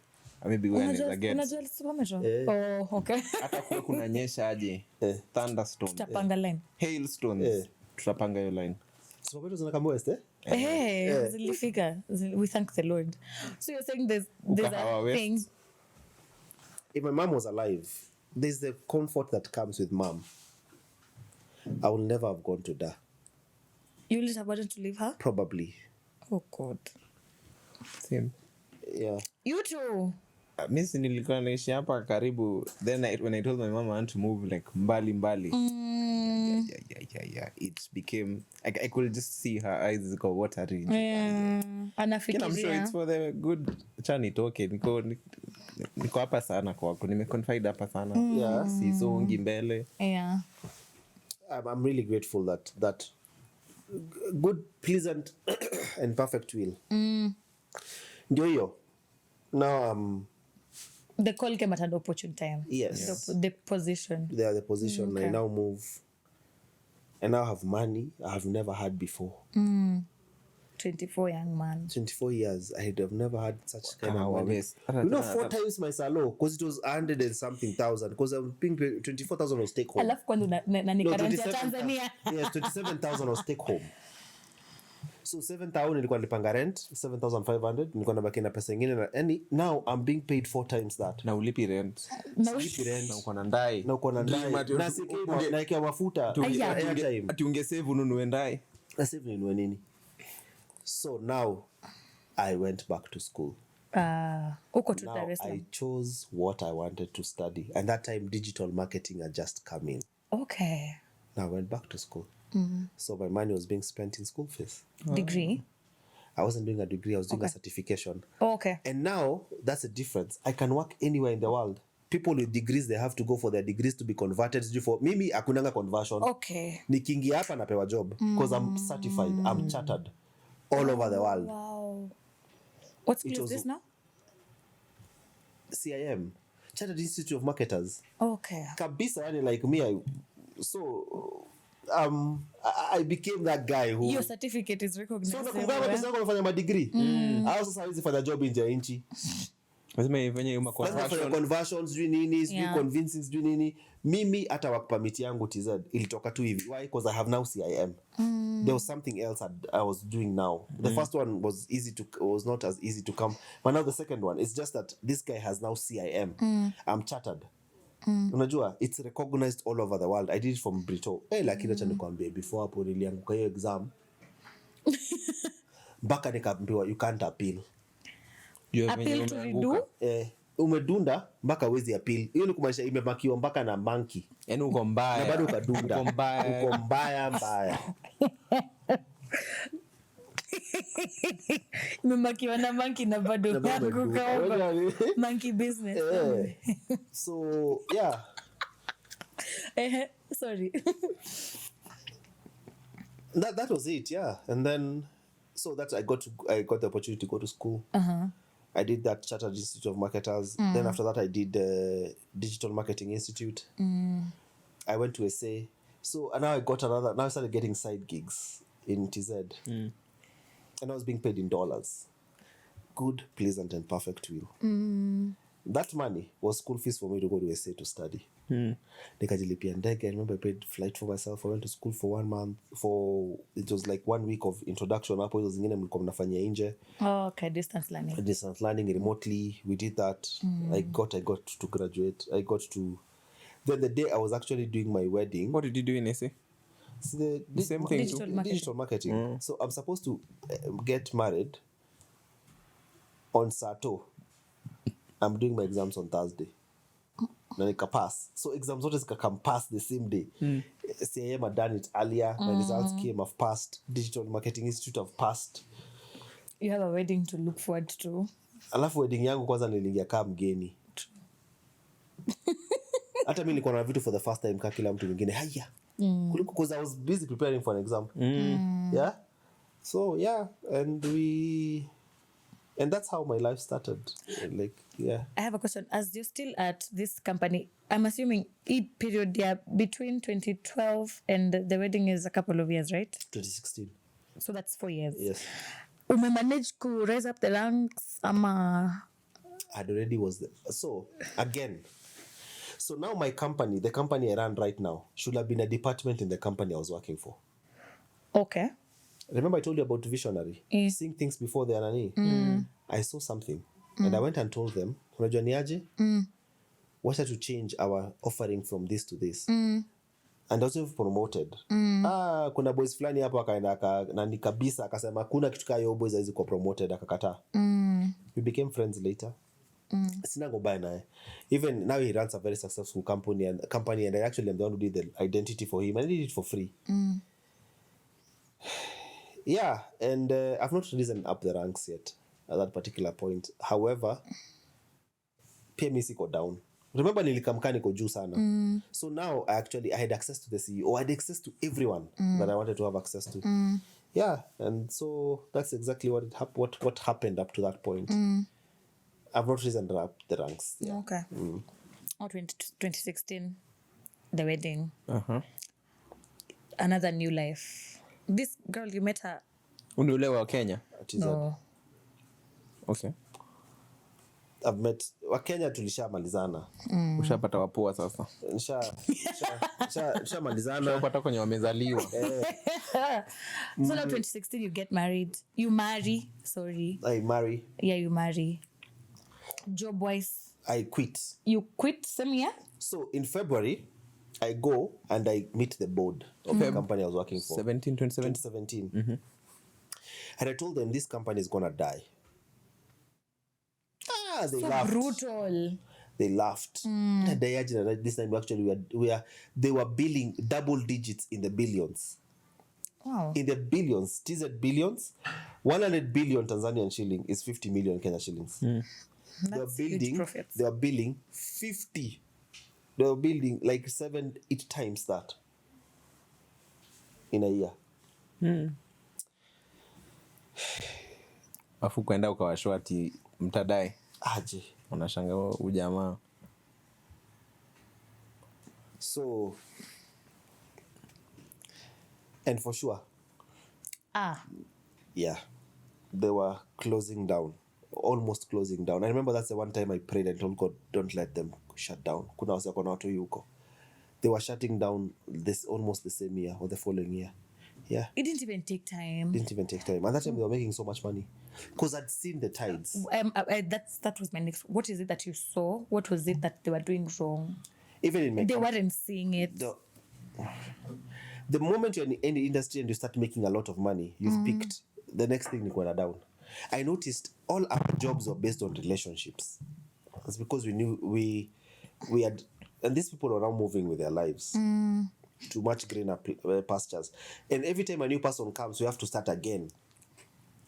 Maybe when is again. Unajua Super Metro? Oh, okay. Hata kuwe kunanyesha aje. Thunderstorm. Tutapanga line. Hailstones. Tutapanga hiyo line. Super Metro zinakamba West, eh? Zilifika. We thank the Lord. So you're saying there's a thing. If my mom was alive, there's the comfort that comes with mom. I will never have gone to Dar. You would have wanted to leave her? Probably. Oh God. Same. Yeah. You too. Mimi nilikuwa naishi hapa karibu. Then when I told my mom I want to move like mbali. Yeah. It became I could just see her eyes go watery. Yeah. Anafikiria. I'm sure it's for the good. Chani toke niko hapa sana kwako. Nimeconfide hapa sana. Yeah. Sisongi mbele. Yeah. I'm really grateful that good, pleasant and perfect will. Ndio hiyo. Now the call came at an opportune time. Yes. The position. They are the position. Okay. I now move. I now have money I have never had before. 24 young man. 24 years. I have never had such kind of money. Yes. You know, 4 times my salary because it was 100 and something thousand. Because I was paying 24,000 was take home. Alafu kwanza na ni currency ya Tanzania. Yes, 27,000 was take home. So 7,000 nilikuwa nilipanga rent, 7,500 nilikuwa nabaki na pesa nyingine na now I'm being paid 4 times that. Na ulipi rent. Na uko na ndai. Na sikii na ikiwa mafuta. Ati ungesave ununue ndai. Na save ninunue nini? So now I went back to school. Uko to Now Dar es Salaam. I chose what I wanted to study. And that time, digital marketing had just come in. Okay. Now I went back to school. So my money was being spent in school fees. Degree? I wasn't doing a degree, I was doing a certification. Okay. And now, that's the difference. I can work anywhere in the world. People with degrees, they have to go for their degrees to be converted. For mimi, akunanga conversion. Okay. Nikiingia hapa napewa job because I'm certified, I'm chartered all over the world. Wow. What school is this now? CIM, Chartered Institute of Marketers. Okay. Kabisa, yani like me, I became that guy who... Your certificate is recognized. So nakumbuka pesa yangu nafanya madegree. Hao sasa hizi fanya job nje ya nchi. Lazima ifanye conversions, sijui nini, sijui convincing, sijui nini. Mimi hata work permit yangu TZ ilitoka tu hivi. Why? Because I have now CIM. There was something else I was doing now. The first one was not as easy to come. But now the second one, it's just that this guy has now CIM. I'm chartered. Unajua, it's recognized all over the world. I did it from Brito. Lakini acha nikwambie, before hapo nilianguka hiyo exam. Mpaka nikaambiwa you can't appeal. Appeal to redo? Umedunda mpaka wezi appeal. Hiyo ni kumaanisha imemakiwa mpaka na monkey. Yaani uko mbaya. Na bado ukadunda. Uko mbaya. Imemakiwa na monkey na bado ukaanguka. Monkey business. So, yeah. Sorry. That was it, yeah. And then, so that I got the opportunity to go to school. I did that Chartered Institute of Marketers. Then after that, I did the Digital Marketing Institute. I went to SA. So now I started getting side gigs in TZ. And I was being paid in dollars. Good, pleasant, and perfect will. That money was school fees for me to go to SA to study. Nikajilipia ndege. I remember I paid flight for myself. I went to school for 1 month. It was like 1 week of introduction. Hapo hizo zingine mlikuwa mnafanyia nje. Okay, distance learning remotely. We did that. I got to graduate. Then the day I was actually doing my wedding. What did you do in SA? The same thing. Digital marketing. So I'm supposed to get married on Saturday. I'm doing my exams on Thursday. Na nikapass. So exams zote zikakam pass the same day. CIM had done it earlier. My results came, I've passed. Digital Marketing Institute, I've passed. You have a wedding to look forward to. Alafu wedding yangu kwanza niliingia kama mgeni. Hata mimi nilikuwa na vitu for the first time kama kila mtu mwingine. Haya. Kuliko because I was busy preparing for an exam. Yeah. So yeah, and that's how my life started. Like, yeah. I have a question. As you're still at this company, I'm assuming each period between 2012 and the wedding is a couple of years, right? 2016. So that's 4 years. Yes. Managed to raise up the ranks? I'd already was there. So, again. So now my company, the company I run right now, should have been a department in the company I was working for. Okay. Remember I told you about visionary? Seeing things before they are nani? I saw something. And I went and told them, unajua ni aje? Wacha to change our offering from this to this. And I was promoted. Kuna boys fulani hapo akaenda nani kabisa akasema kuna kitu kama hiyo boys haizi kuwa promoted akakataa. We became friends later. Sina go by naye. Even now he runs a very successful company and I actually am the one who did the identity for him and I did it for free. Yeah, and I've not risen up the ranks yet at that particular point. However, pia mimi siko down. Remember nilikamka niko juu sana. So now I had access to the CEO. I had access to everyone that I wanted to have access to. Yeah, and so that's exactly what happened up to that point. I've not risen up the ranks. Yeah. Okay. 2016, the wedding. Another new life. This girl, you met her? Uniolewa wa Kenya? No. Okay. I've met Wakenya tulishamalizana. Ushapata wapoa sasa. Nishamalizana. Ushapata kwenye wamezaliwa. So now 2016 you get married. You marry, sorry. I marry. Yeah, you marry. Job wise? I quit. You quit same year? So in February, I go and I meet the board of the company I was working for. 2017. And I told them this company is gonna die. They so laughed. brutal. They laughed. This time actually they were billing double digits in the billions. Wow. In the billions, TZ billions, 100 billion Tanzanian shilling is 50 million Kenya shillings. That's huge profits. They are billing 50. They are building like 7-8 times that in a year. Afu kwenda ukawashwa ati mtadai. Aje. Unashanga ujamaa. So, and for sure. Yeah. They were closing down. Almost closing down. I remember that's the one time I prayed and told God, don't let them shut down. Kuna wase wako na watu yuko. They were shutting down this almost the same year or the following year. Yeah. It didn't even take time. And that time they were making so much money. Because I'd seen the tides. That was my next. What is it that you saw? What was it that they were doing wrong? Even in they weren't seeing it. The moment you're in any industry and you start making a lot of money, you've peaked. The next thing is going down. I noticed all our jobs were based on relationships. It's because we knew we had, and these people are now moving with their lives to much greener pastures. And every time a new person comes, we have to start again.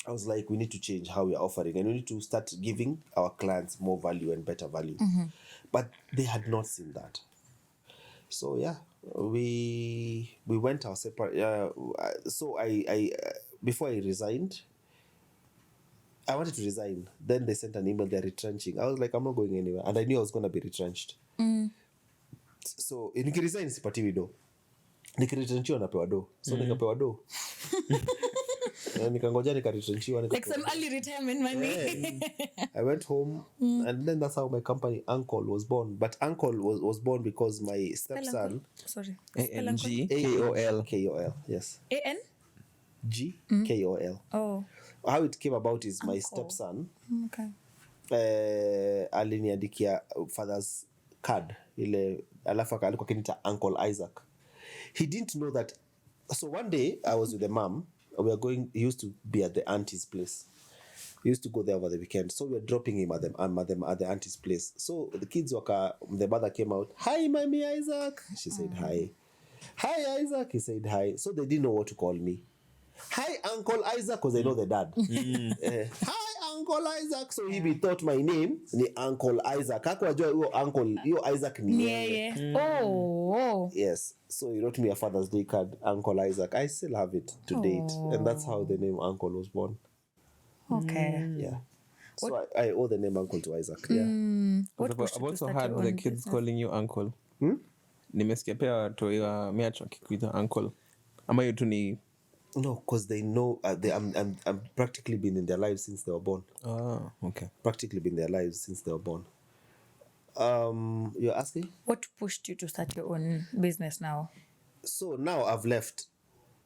I was like, we need to change how we are offering, and we need to start giving our clients more value and better value. But they had not seen that. So yeah, we went our separate. So I before I resigned, I wanted to resign. Then they sent an email, they're retrenching. I was like, I'm not going anywhere. And I knew I was going to be retrenched. So, nikiresign sipatiwi do. Nikiretrenchiwa napewa do. So, nikapewa do. Nikangoja nikaretrenchiwa. Like some early retirement money. I went home and then that's how my company, Uncle, was born. But Uncle was born because my stepson... Sorry. A-N-G-K-O-L. K-O-L, yes. A-N? G-K-O-L. Oh. How it came about is my stepson aliniandikia father's card ile alafu alikuwa kinita Uncle Isaac. He didn't know that. So one day I was with the mom. He used to be at the auntie's place. He used to go there over the weekend. So we were dropping him at the auntie's place. So the mother came out. Hi, Mommy Isaac. She said hi. Hi, Isaac. He said hi. So they didn't know what to call me. Hi, Uncle Isaac, because I know the dad. Hi, Uncle Isaac. So he thought my name ni Uncle Isaac. Hakuwajua huyo uncle, hiyo Isaac ni yeye. Oh. Yes. So he wrote me a Father's Day card, Uncle Isaac. I still have it to date. And that's how the name Uncle was born. Okay. Yeah. So I owe the name Uncle to Isaac. Yeah. I've also heard the kids calling you Uncle. Nimesikia pia watu wa miacho wakikuita Uncle. Ama hiyo tu ni... No, because they know I'm practically been in their lives since they were born. Oh, okay. Practically been in their lives since they were born. You're asking? What pushed you to start your own business now? So now I've left.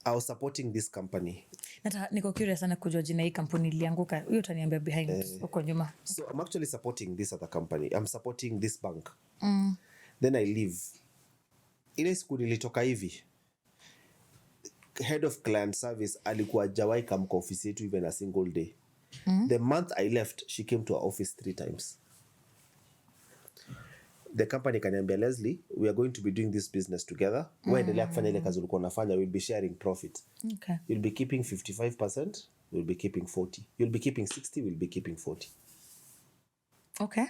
I was supporting this company. Niko curious sana kujua jina hii kampuni ilianguka. Hiyo utaniambia behind uko nyuma. So I'm actually supporting this other company. I'm supporting this bank. Then I leave. Ile siku nilitoka hivi. Head of client service alikuwa hajawai come kwa office yetu even a single day. The month I left, she came to our office 3 times. The company kaniambia, Leslie, we are going to be doing this business together. Wewe endelea kufanya ile kazi ulikuwa unafanya, we'll be sharing profit. Okay. You'll be keeping 55%, we'll be keeping 40. You'll be keeping 60, we'll be keeping 40. Okay.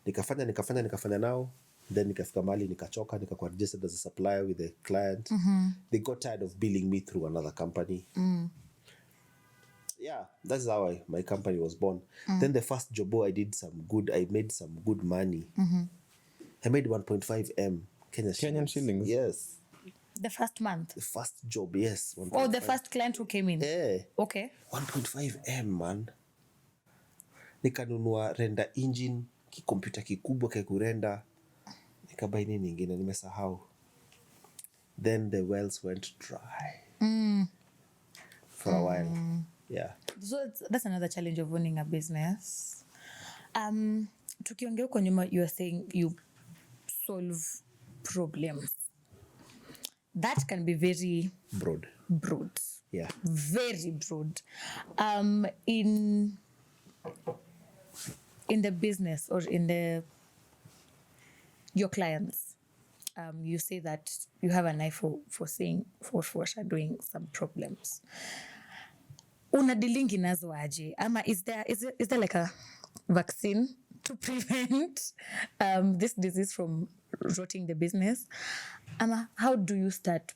Nikafanya nao. Then nikafika mahali nikachoka, nikakuwa registered as a supplier with the client. They got tired of billing me through another company. Yeah, that's how my company was born. Then the first job I made some good money. I made 1.5 M Kenyan shillings. Yes. The first month? The first job, yes. Oh, the first client who came in? Yeah. Okay. 1.5 M, man. Nikanunua render engine, kikompyuta kikubwa kikurenda. Nikabai nini nyingine nimesahau. Then the wells went dry. For a while. Yeah. So that's another challenge of owning a business. Tukiongea huko nyuma, you are saying you solve problems. That can be very broad. Yeah. Very broad. In the business or in your clients, you say that you have an eye for foreshadowing some problems. Unadilingi nazo aje? Ama is there like a vaccine to prevent this disease from rotting the business? Ama how do you start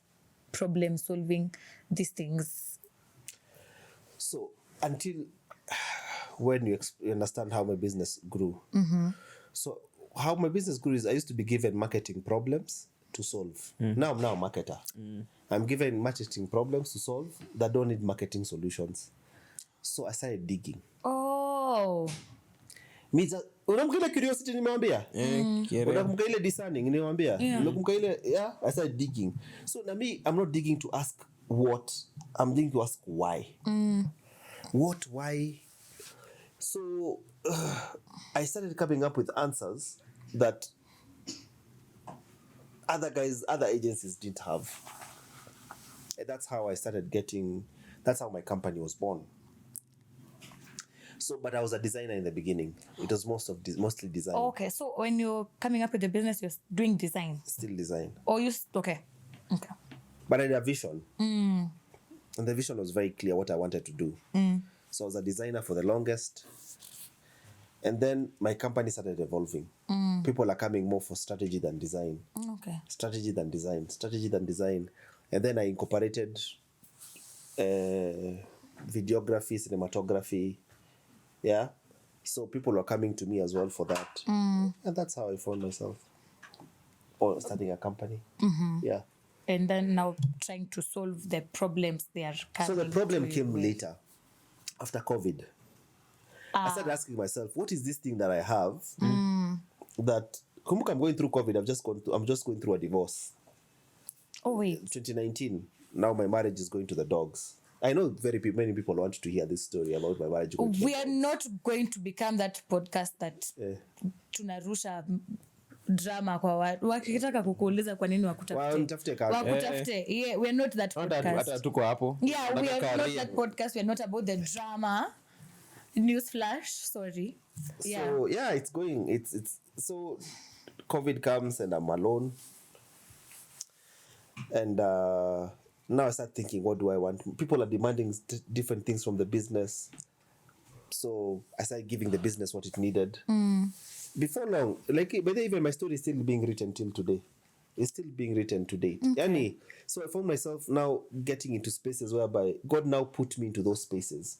problem solving these things? So until when you understand how my business grew. So how my business grew is I used to be given marketing problems to solve. Now I'm a marketer. I'm given marketing problems to solve that don't need marketing solutions. So I started digging. Oh. Unamka ile curiosity nimewambia? Unamka ile discerning nimewambia? Unamka ile, yeah, I started digging. So na me, I'm not digging to ask what, I'm digging to ask why. What, why? So I started coming up with answers that other agencies didn't have. And that's how I started that's how my company was born. So, but I was a designer in the beginning. It was mostly design. Okay, so when you're coming up with the business, you're doing design? Still design. Okay. But I had a vision. And the vision was very clear what I wanted to do. So I was a designer for the longest. And then my company started evolving. People are coming more for strategy than design. Okay. Strategy than design. And then I incorporated videography, cinematography. Yeah. So people were coming to me as well for that. And that's how I found myself. Or starting a company. Yeah. And then now trying to solve the problems they are coming. So the problem came later, after COVID. I started asking myself, what is this thing that I have that kumbuka, I'm going through COVID, I'm just going through a divorce. Oh wait. 2019. Now my marriage is going to the dogs. I know many people want to hear this story about my marriage. We are not going to become that podcast that tunarusha drama kwa watu. Wakitaka kukuuliza kwa nini wakutafute. Yeah, we are not that podcast. Hata tuko hapo. Yeah, we are not that podcast. We are not about the drama. News flash, sorry. Yeah. So yeah, it's going. It's so COVID comes and I'm alone. And now I start thinking, what do I want? People are demanding different things from the business. So I started giving the business what it needed. Before long, but even my story is still being written till today. It's still being written today. Okay. So I found myself now getting into spaces whereby God now put me into those spaces.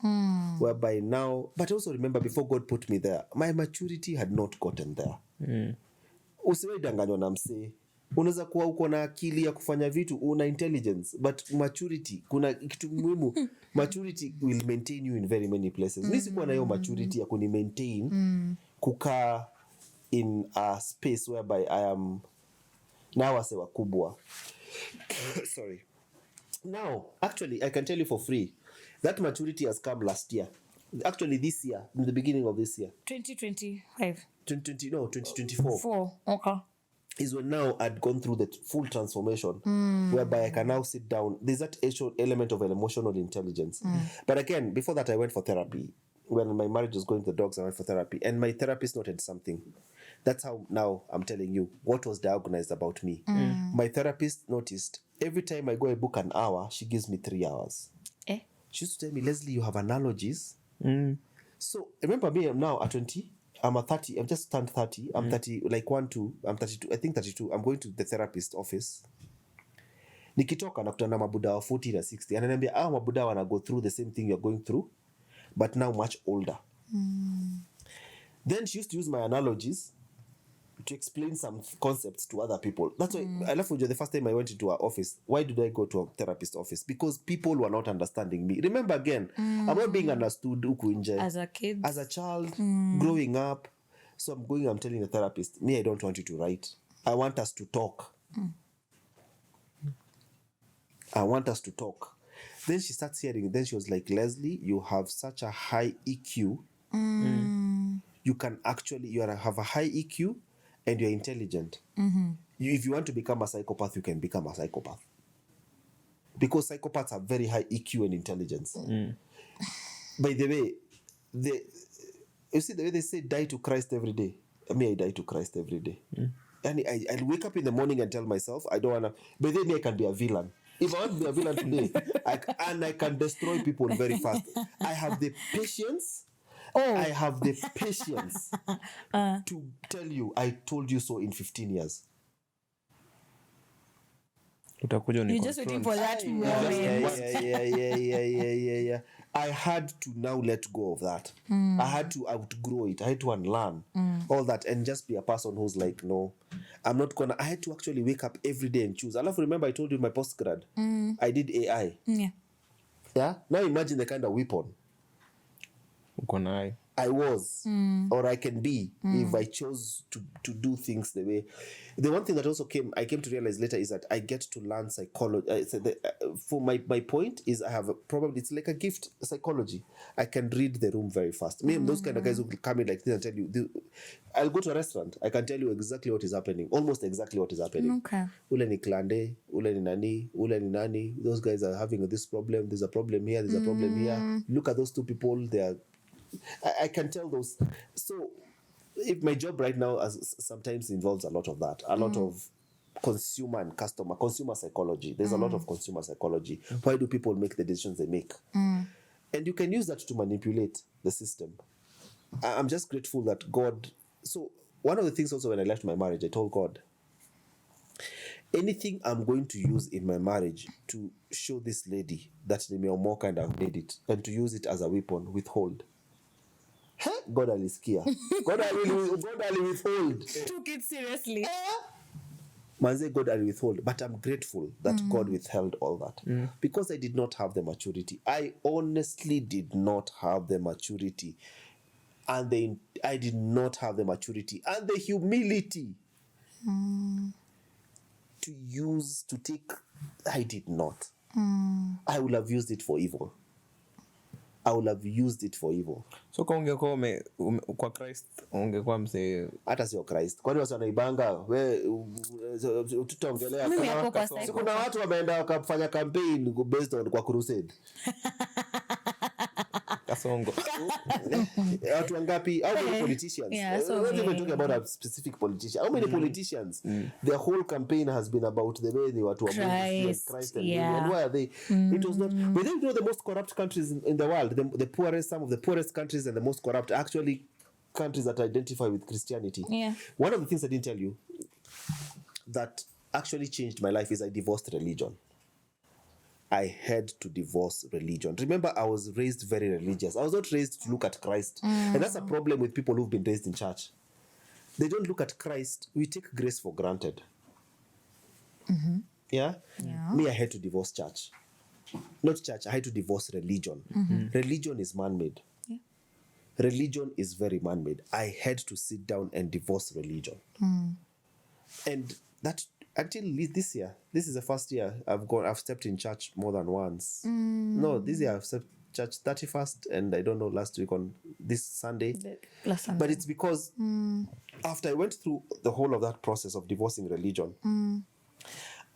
Whereby now, but also remember, before God put me there, my maturity had not gotten there. Usiwahi danganywa na msee. Unaweza kuwa uko na akili ya kufanya vitu, una intelligence, but maturity, kuna kitu muhimu. Maturity will maintain you in very many places. Mimi sikuwa na hiyo maturity ya kuni maintain kukaa in a space whereby I am now wase wakubwa. Sorry. Now, actually, I can tell you for free, that maturity has come last year. Actually, this year, in the beginning of this year. 2025. 2024. Okay. Is when now I'd gone through the full transformation, whereby I can now sit down. There's that element of an emotional intelligence. But again, before that, I went for therapy. When my marriage was going to the dogs, I went for therapy. And my therapist noted something. That's how now I'm telling you what was diagnosed about me. My therapist noticed every time I go and book an hour, she gives me 3 hours. She used to tell me, Leslie, you have analogies. So remember me, I'm now at 20. I'm at 30. I've just turned 30. I'm 30, like 1, 2. I'm 32. I think 32. I'm going to the therapist office. Nikitoka nakutana mabuda wa 40 na 60. Ananiambia, mabuda wana go through the same thing you're going through, but now much older. Then she used to use my analogies to explain some concepts to other people. That's why I left the first time I went into her office. Why did I go to a therapist office? Because people were not understanding me. Remember again, I'm not being understood huku nje. As a kid. As a child, growing up. So I'm telling the therapist, me, I don't want you to write. I want us to talk. I want us to talk. Then she starts hearing, then she was like, Leslie, you have such a high EQ. You can actually, have a high EQ and you're intelligent. If you want to become a psychopath, you can become a psychopath. because psychopaths have very high EQ and intelligence. By the way, you see the way they say die to Christ every day. I mean, I die to Christ every day. And I wake up in the morning and tell myself, I don't want to, but then I can be a villain. If I want to be a villain today, I can destroy people very fast. I have the patience. I have the patience to tell you, I told you so in 15 years. You're just waiting for that moment. Yeah. I had to now let go of that. I had to outgrow it. I had to unlearn all that and just be a person who's like, no, I'm not gonna. I had to actually wake up every day and choose. I love. Remember, I told you in my postgrad, I did AI. Yeah. Now imagine the kind of weapon I was or I can be if I chose to do things the way. The one thing that also I came to realize later is that I get to learn psychology. For my point is I have it's like a gift, psychology. I can read the room very fast. Me and those kind of guys who come in like this and tell you, I'll go to a restaurant, I can tell you exactly what is happening, almost exactly what is happening. Okay. Ule ni klande, ule ni nani, those guys are having this problem, there's a problem here, there's a problem here. Look at those two people, I can tell those. So if my job right now sometimes involves a lot of that, a lot of consumer psychology. There's a lot of consumer psychology. Why do people make the decisions they make? And you can use that to manipulate the system. I'm just grateful that God. So one of the things also when I left my marriage, I told God, anything I'm going to use in my marriage to show this lady that they may or more kind of made it, and to use it as a weapon, withhold. God alisikia. God ali withhold. Took it seriously. Manze, God ali withhold. But I'm grateful that God withheld all that. Because I did not have the maturity. I honestly did not have the maturity. And I did not have the maturity and the humility to take. I did not. I would have used it for evil. So kwa ungekuwa kwa Christ ungekuwa mse hata sio Christ. Kwani watu wanaibanga tutaongelea kama kuna watu wameenda wakafanya campaign based on kwa crusade. Kasongo. Watu wangapi? How many politicians? So we're not even talking about a specific politician. How many politicians? The whole campaign has been about the way they were to Christ and why are they? It was not. We don't know the most corrupt countries in the world. The poorest, some of the poorest countries and the most corrupt, actually countries that identify with Christianity. Yeah. One of the things I didn't tell you that actually changed my life is I divorced religion. I had to divorce religion. Remember, I was raised very religious. I was not raised to look at Christ. And that's a problem with people who've been raised in church. They don't look at Christ. We take grace for granted. Yeah? Me, I had to divorce church. Not church, I had to divorce religion. Religion is man-made. Yeah. Religion is very man-made. I had to sit down and divorce religion. And that... Until this year, this is the first year I've stepped in church more than once. No, this year I've stepped church 31st and I don't know last week on this Sunday. Last Sunday. But it's because after I went through the whole of that process of divorcing religion,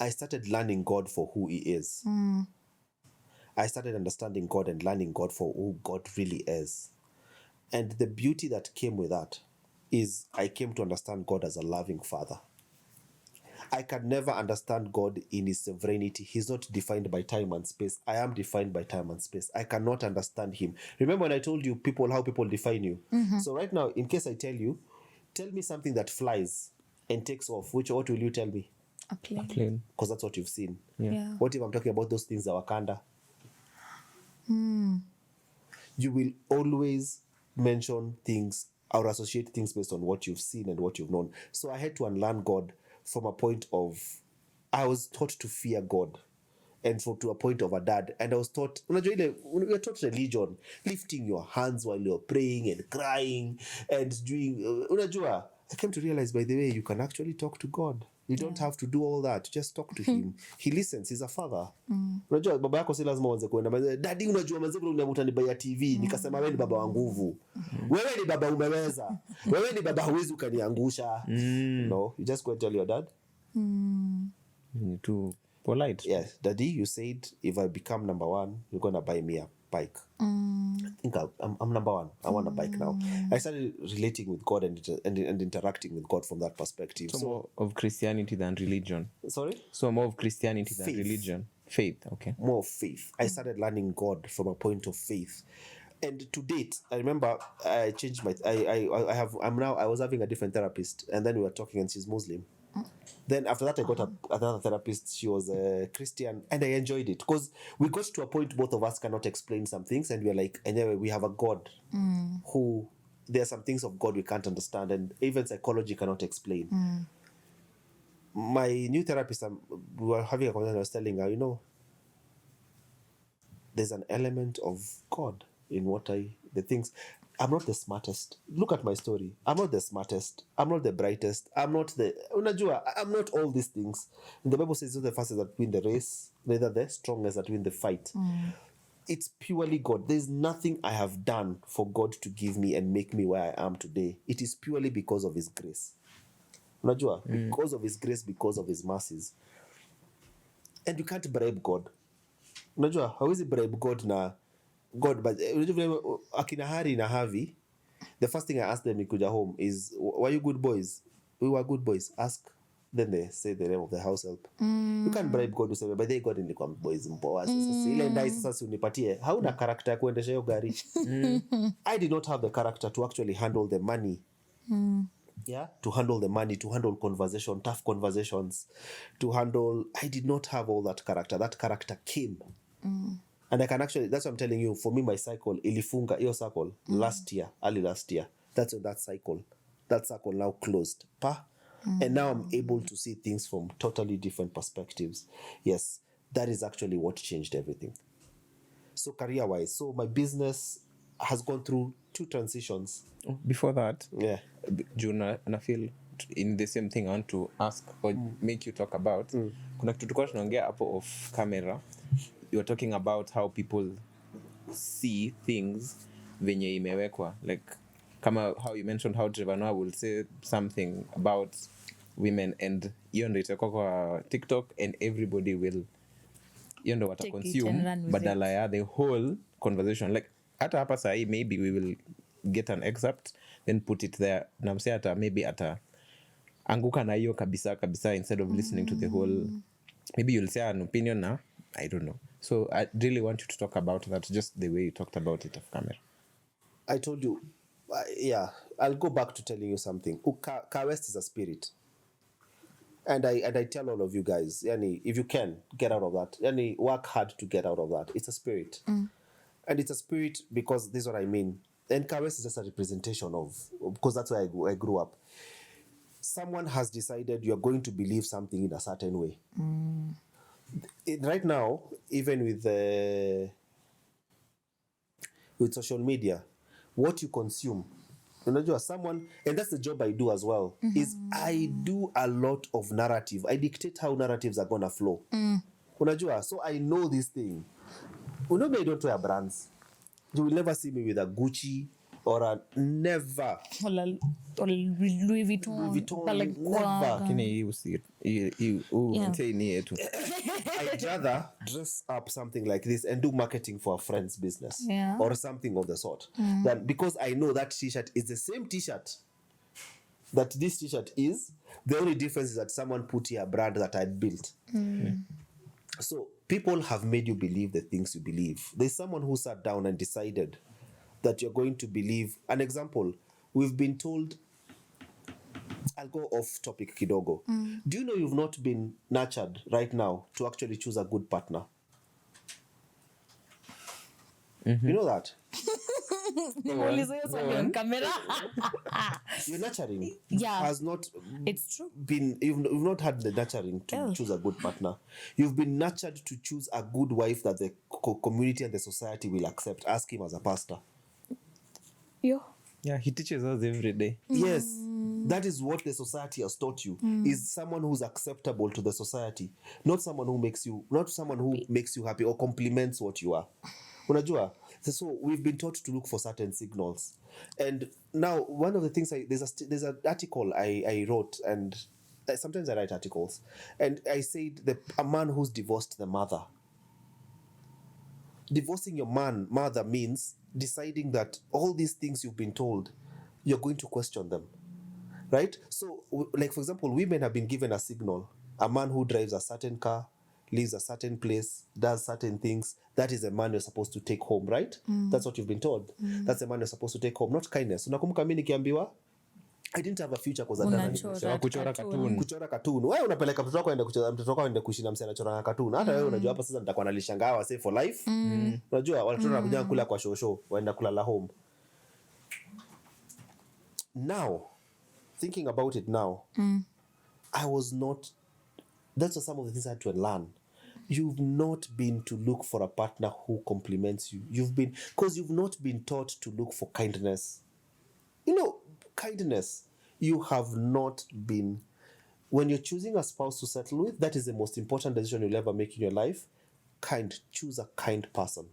I started learning God for who He is. I started understanding God and learning God for who God really is. And the beauty that came with that is I came to understand God as a loving Father. I can never understand God in His sovereignty. He's not defined by time and space. I am defined by time and space. I cannot understand Him. Remember when I told you how people define you? So right now, in case I tell me something that flies and takes off. What will you tell me? A plane. Because that's what you've seen. Yeah. What if I'm talking about those things that are Wakanda? You will always mention things or associate things based on what you've seen and what you've known. So I had to unlearn God from a point of, I was taught to fear God, and to a point of a dad. And I was taught, we are taught religion, lifting your hands while you're praying and crying and doing, I came to realize, by the way, you can actually talk to God. You don't have to do all that. Just talk to Him. He listens. He's a father. Unajua baba yako si lazima uanze kuenda. Daddy, unajua manze vile unanibaya TV. Nikasema wewe ni baba wa nguvu. Wewe ni baba umeweza. Wewe ni baba huwezi ukaniangusha. No, you just go and tell your dad. To polite. Yes, Daddy, you said if I become number one, you're gonna buy me a bike. I think I'm number one. I want a bike now. I started relating with God and interacting with God from that perspective. So more of Christianity than religion. Sorry? So more of Christianity than Faith. religion. Faith, okay. More of faith. I started learning God from a point of faith. And to date, I remember I changed my I was having a different therapist, and then we were talking and she's Muslim. Then after that I got another therapist. She was a Christian, and I enjoyed it because we got to a point both of us cannot explain some things, and we're like, anyway, we have a God who, there are some things of God we can't understand, and even psychology cannot explain. My new therapist, we were having a conversation. I was telling her, there's an element of God in the things. I'm not the smartest. Look at my story. I'm not the smartest. I'm not the brightest. I'm not all these things. And the Bible says, "Not the fastest that win the race, neither the strongest that win the fight." It's purely God. There's nothing I have done for God to give me and make me where I am today. It is purely because of His grace. Because of His grace, because of His mercies. And you can't bribe God. Hawezi bribe God na God, but akina Hari na Havi, the first thing I asked them nikuja home is, were you good boys? We were good boys. Ask. Then they say the name of the house help. You can't bribe God to say, but they God nilikuwa boys mpoa. Ile ndai sasa unipatie. Hauna character ya kuendesha hiyo gari. I did not have the character to actually handle the money. Yeah, to handle the money, to handle conversation, tough conversations, I did not have all that character. That character came. And I can actually, that's what I'm telling you, for me, my cycle, ilifunga, your cycle, early last year, that's when that circle now closed. And now I'm able to see things from totally different perspectives. Yes, that is actually what changed everything. So career-wise, so my business has gone through 2 transitions. Before that, yeah, Juna, and I feel in the same thing I want to ask or make you talk about. Kuna kitu tulikuwa tunaongea hapo off camera. You're talking about how people see things venye imewekwa. Like, kama how you mentioned how Trevor Noah will say something about women, and hiyo ndo itakuwa kwa TikTok, and everybody will, hiyo ndo wata consume badala ya the whole conversation. Like, hata hapa sahi, maybe we will get an excerpt, then put it there. Na mse hata maybe hata anguka na hiyo kabisa instead of listening to the whole. Maybe you'll say an opinion now. I don't know. So I really want you to talk about that, just the way you talked about it off camera. I told you, I'll go back to telling you something. Kawest is a spirit. And I tell all of you guys, yani, if you can, get out of that. Yani, work hard to get out of that. It's a spirit. And it's a spirit because this is what I mean. And Kawest is just a representation of, because that's where I grew up. Someone has decided you're going to believe something in a certain way. Right now, even with social media, what you consume, someone, and that's the job I do as well, is I do a lot of narrative. I dictate how narratives are gonna flow. So I know this thing. I don't wear brands. You will never see me with a Gucci or a never. Or Louis Vuitton. Never. I'd rather dress up something like this and do marketing for a friend's business or something of the sort. Than, because I know that t-shirt is the same t-shirt that this t-shirt is. The only difference is that someone put here a brand that I built. So people have made you believe the things you believe. There's someone who sat down and decided that you're going to believe. An example, we've been told, I'll go off topic kidogo. Do you know you've not been nurtured right now to actually choose a good partner? You know that? Your nurturing has not been, you've not had the nurturing to choose a good partner. You've been nurtured to choose a good wife that the community and the society will accept. Ask him as a pastor. Yeah, he teaches us every day. Yes, that is what the society has taught you. Is someone who's acceptable to the society, not someone who makes you happy or compliments what you are. Unajua? So we've been taught to look for certain signals. And now one of the things there's an article I wrote, and sometimes I write articles, and I said a man who's divorced the mother. Divorcing your mother means deciding that all these things you've been told, you're going to question them, right? So, like, for example, women have been given a signal. A man who drives a certain car, lives a certain place, does certain things, that is a man you're supposed to take home, right? That's what you've been told. That's a man you're supposed to take home, not kindness. Unakumbuka mimi nikiambiwa I didn't have a future because kuchora cartoon. Wewe unapeleka mtoto wako aende kuishi na msichana anachora cartoon. Hata wewe unajua hapa sasa nitakuwa nalishangaa say for life. Unajua watoto wanakuja kula kwa shosho, waenda kulala home. Now, thinking about it now, that's some of the things I had to learn. You've not been to look for a partner who compliments you. Because you've not been taught to look for kindness. Kindness. You have not been. When you're choosing a spouse to settle with, that is the most important decision you'll ever make in your life. Choose a kind person.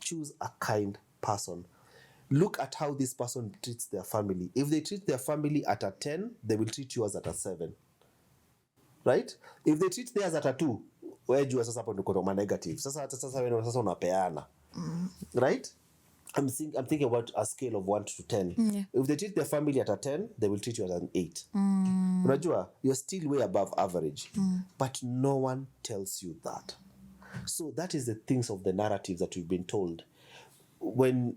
Choose a kind person. Look at how this person treats their family. If they treat their family at a 10, they will treat yours at a 7. Right? If they treat theirs at a 2, wewe jua sasa hapo ndiko na negative. Sasa wewe sasa unapeana. Right? I'm thinking about a scale of 1 to 10. Yeah. If they treat their family at a 10, they will treat you at an 8. Unajua, you're still way above average. But no one tells you that. So that is the things of the narratives that we've been told. When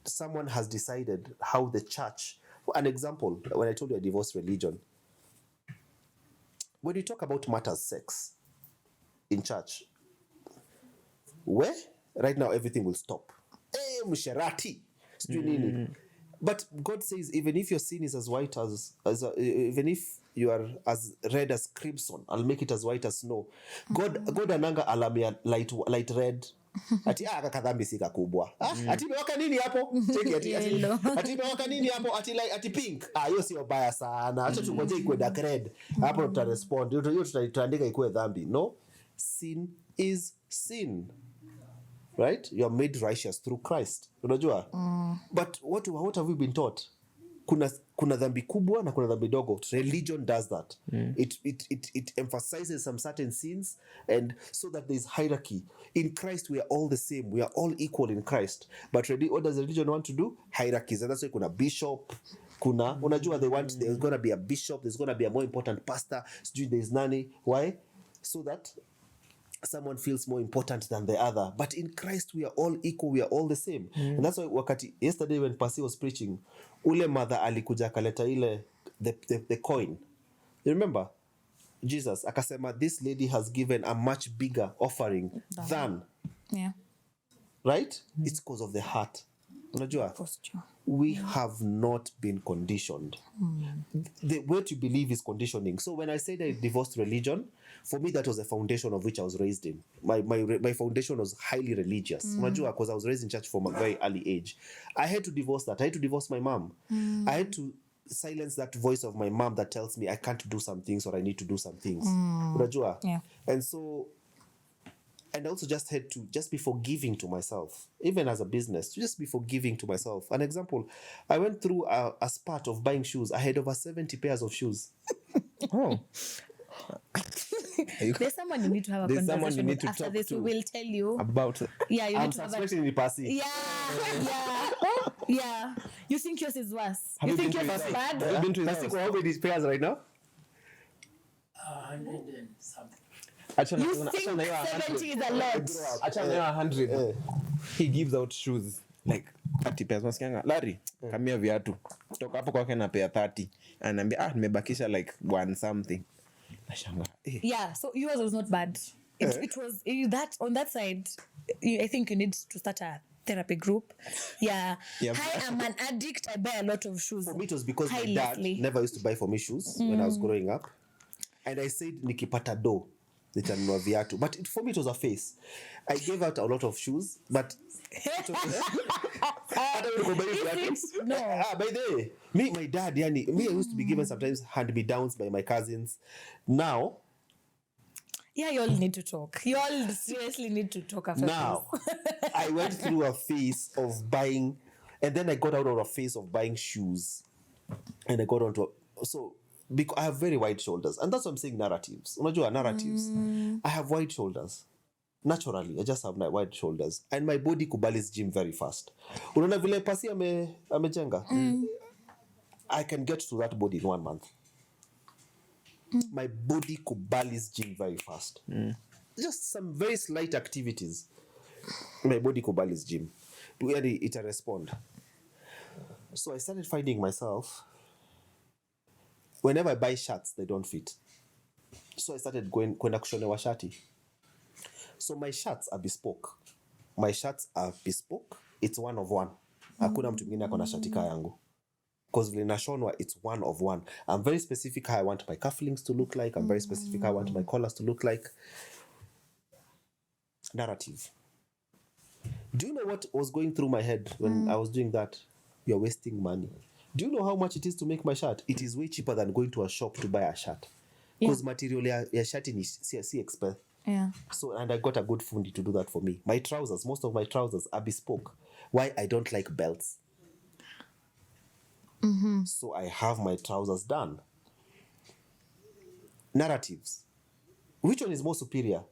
someone has decided how the church, for an example, when I told you I divorced religion, when you talk about matters sex in church, where right now everything will stop. Msherati. But God says, even if your sin is as white even if you are as red as crimson, I'll make it as white as snow. God ananga alamia light red. Ati kakadhambi si kakubwa. Ati imewaka nini hapo? Cheki ati imewaka nini hapo? Ati pink. Hiyo sio baya sana. Acha tungoje ikuwe dark red. Hapo tutarespond. Hiyo tutaandika ikuwe dhambi. No. Sin is sin. Right? You are made righteous through Christ. Unajua? But what have we been taught? Kuna dhambi kubwa na kuna dhambi dogo. Religion does that. It emphasizes some certain sins, and so that there is hierarchy. In Christ we are all the same. We are all equal in Christ. But what does religion want to do? Hierarchies. And that's why kuna bishop, unajua there's going to be a bishop, there's going to be a more important pastor, there's nani. Why? So that someone feels more important than the other. But in Christ we are all equal, we are all the same. And that's why yesterday when Pasi was preaching, ule mother alikuja kaleta ile the coin. You remember? Jesus akasema this lady has given a much bigger offering than. Yeah. Right? It's because of the heart. Unajua? We have not been conditioned. The what you believe is conditioning. So when I said I divorced religion, for me that was the foundation of which I was raised in. My foundation was highly religious. Unajua, because I was raised in church from a very early age. I had to divorce that. I had to divorce my mom. I had to silence that voice of my mom that tells me I can't do some things or I need to do some things. Unajua? Yeah. And I also just had to just be forgiving to myself, even as a business, to just be forgiving to myself. An example, I went through a spurt of buying shoes. I had over 70 pairs of shoes. Oh. There's someone you need to have a conversation with after this. We will tell you about. Yeah, you I'm need to have suspecting Yeah. You think yours is worse? Have you you think been yours to is his bad? Have you been to his Plastic, how many pairs right now? 100 and something. You think 70 is a lot? Achana 100. He gives out shoes like 30 pairs. Masikianga Larry, kamia viatu. Kutoka hapo kwake na pair 30. Ananiambia nimebakisha like one something. Nashanga. Yeah, so yours was not bad. It was that on that side. I think you need to start a therapy group. Yeah. Hi, I'm an addict. I buy a lot of shoes. For me, it was because Hi, my dad Leslie. never used to buy for me shoes when I was growing up. And I said, nikipata do, nitanunua viatu. But for me, it was a phase. I gave out a lot of shoes, but... No. By the way, my dad, I used to be given sometimes hand-me-downs by my cousins. Now... Yeah, you all need to talk. You all seriously need to talk after Now, this. I went through a phase of buying, and then I got out of a phase of buying shoes. And I got onto... So, because I have very wide shoulders, and that's what I'm saying. Narratives. Unajua narratives. I have wide shoulders. Naturally, I just have my wide shoulders, and my body kubalis gym very fast. Unaona vile pasi amejenga. I can get to that body in 1 month. My body kubalis gym very fast. Just some very slight activities. My body kubalis gym. It respond. So I started finding myself, whenever I buy shirts, they don't fit. So I started kwenda kushonewa shati. So my shirts are bespoke. It's one of one. Hakuna mtu mwingine akona shati kama yangu. Because vile nashonwa, it's one of one. I'm very specific how I want my cufflinks to look like. I'm very specific how I want my collars to look like. Narrative. Do you know what was going through my head when I was doing that? You're wasting money. Do you know how much it is to make my shirt? It is way cheaper than going to a shop to buy a shirt. Because material ya shirt is expensive. Yeah. So, and I got a good fundi to do that for me. My trousers, most of my trousers are bespoke. Why? I don't like belts. So I have my trousers done. Narratives. Which one is more superior?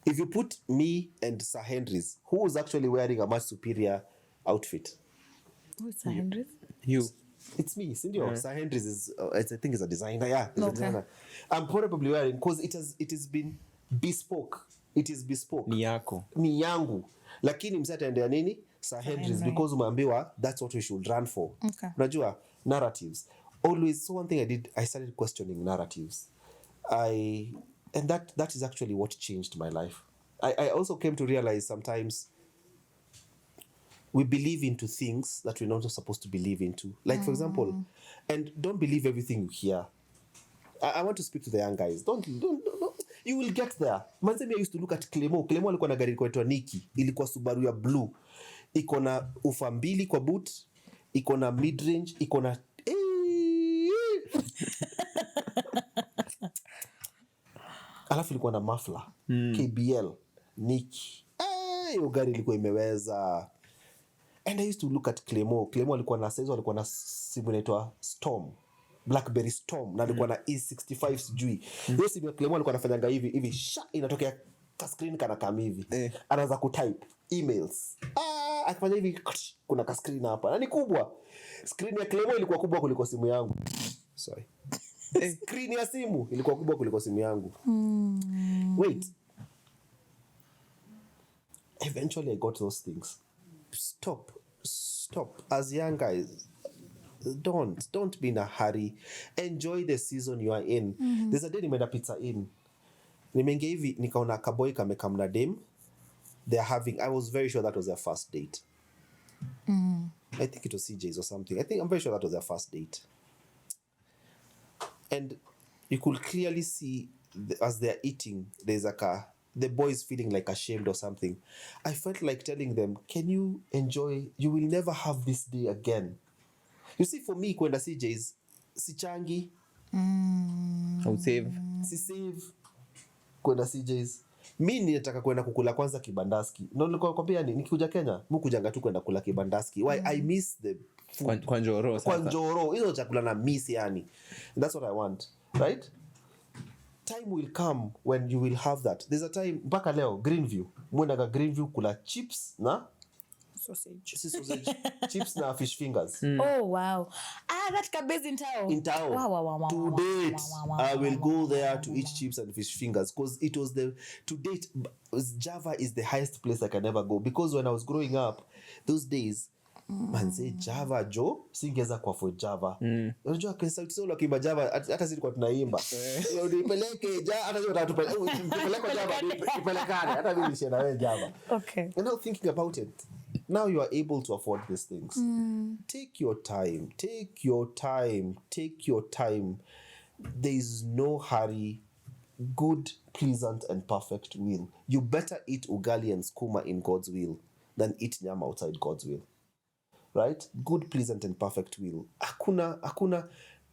If you put me and Sir Henry's, who is actually wearing a much superior outfit? Who is Sir Henry's? You. It's me, Cindy. Sir Henry's is, I think, is a designer. Yeah, Okay. a designer. I'm probably wearing, because it has been bespoke. It is bespoke. Ni yako. Ni yangu. Lakini msata endea nini? Sir Henry's, because umeambiwa that's what we should run for. Okay. Unajua, narratives. Always, so one thing I did, I started questioning narratives. And that is actually what changed my life. I also came to realize sometimes we believe into things that we're not supposed to believe into. Like, for example, and don't believe everything you hear. I want to speak to the young guys. Don't. You will get there. Manzemi, I used to look at Clemo. Clemo alikuwa na gari kwa Nikki. Ilikuwa Subaru ya blue. Iko na ufa mbili kwa boot. Iko na mid-range. Iko na... Alafu ilikuwa na muffler. KBL. Nikki. Hiyo gari ilikuwa imeweza. And I used to look at Clemo. Clemo alikuwa na size, alikuwa na simu inaitwa Storm. Blackberry Storm. Na alikuwa na E65 sijui. Hiyo simu ya Clemo alikuwa anafanyanga hivi. Inatokea ka screen kana kama hivi. Anaanza kutype emails. Akifanya hivi kuna ka screen hapa. Na ni kubwa. Screen ya Clemo ilikuwa kubwa kuliko simu yangu. Sorry. Screen ya simu ilikuwa kubwa kuliko simu yangu. Wait. Eventually I got those things. Stop. As young guys, don't be in a hurry. Enjoy the season you are in. There's a day nimeenda Pizza Inn. Nimeingia hivi nikaona kaboy kamekam na dem. I was very sure that was their first date. I think it was CJ's or something. I'm very sure that was their first date. And you could clearly see as they're eating, there's the boy is feeling like ashamed or something. I felt like telling them, can you enjoy? You will never have this day again. You see, for me, kwenda CJ's, sichangi. Si save. Kwenda CJ's. Mi ninataka kwenda kukula kwanza kibandaski. Nilikuwa nikikuja Kenya, mukujanga tu kwenda kula kibandaski. Why? I miss the food. Kwa njoro. Kwa njoro. Hizo chakula na miss yani. And that's what I want. Right? Time will come when you will have that. There's a time, mpaka leo, Greenview. Mwenaga Greenview kula chips na sausage. Chips na fish fingers. Oh, wow. That cabez in Tao. In Tao. Wow. To date, I will go there to eat chips and fish fingers because it was to date, Java is the highest place I can ever go. Because when I was growing up, those days, manze Java jo singeza kwa for Java. Unajua kwa sauti solo kimba Java hata sisi kwa tunaimba. Nipeleke hata sio tupeleke Java nipelekane hata mimi nishienda wewe Java. Okay. And now thinking about it, now you are able to afford these things. Take your time. There is no hurry. Good, pleasant and perfect will. You better eat ugali and skuma in God's will than eat nyama outside God's will. Right? Good, pleasant and perfect will. Hakuna.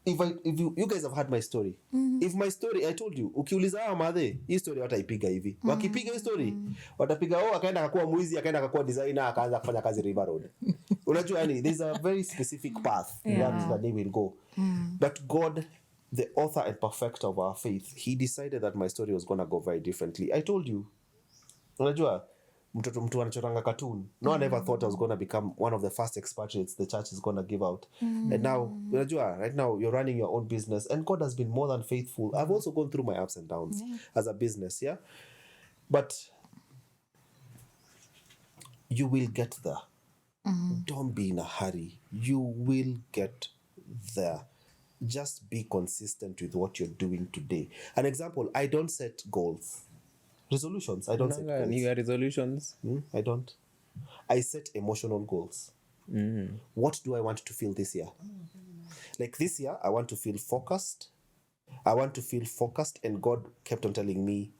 If you guys have heard my story. If my story, I told you, ukiuliza madhe, hii story wataipiga hivi. Wakipiga hii story, watapiga akaenda akakuwa mwizi, akaenda akakuwa designer, akaanza kufanya kazi River Road. Unajua yani, there's a very specific path that they will go. But God the author and perfecter of our faith, he decided that my story was going to go very differently. I told you, unajua, mtu anachoranga cartoon. No one ever thought I was going to become one of the first expatriates the church is going to give out. And now, unajua, right now you're running your own business, and God has been more than faithful. I've also gone through my ups and downs as a business, yeah? But you will get there. Don't be in a hurry. You will get there. Just be consistent with what you're doing today. An example, I don't set goals. Resolutions, I don't set goals. You got resolutions? I don't. I set emotional goals. What do I want to feel this year? Like this year, I want to feel focused. And God kept on telling me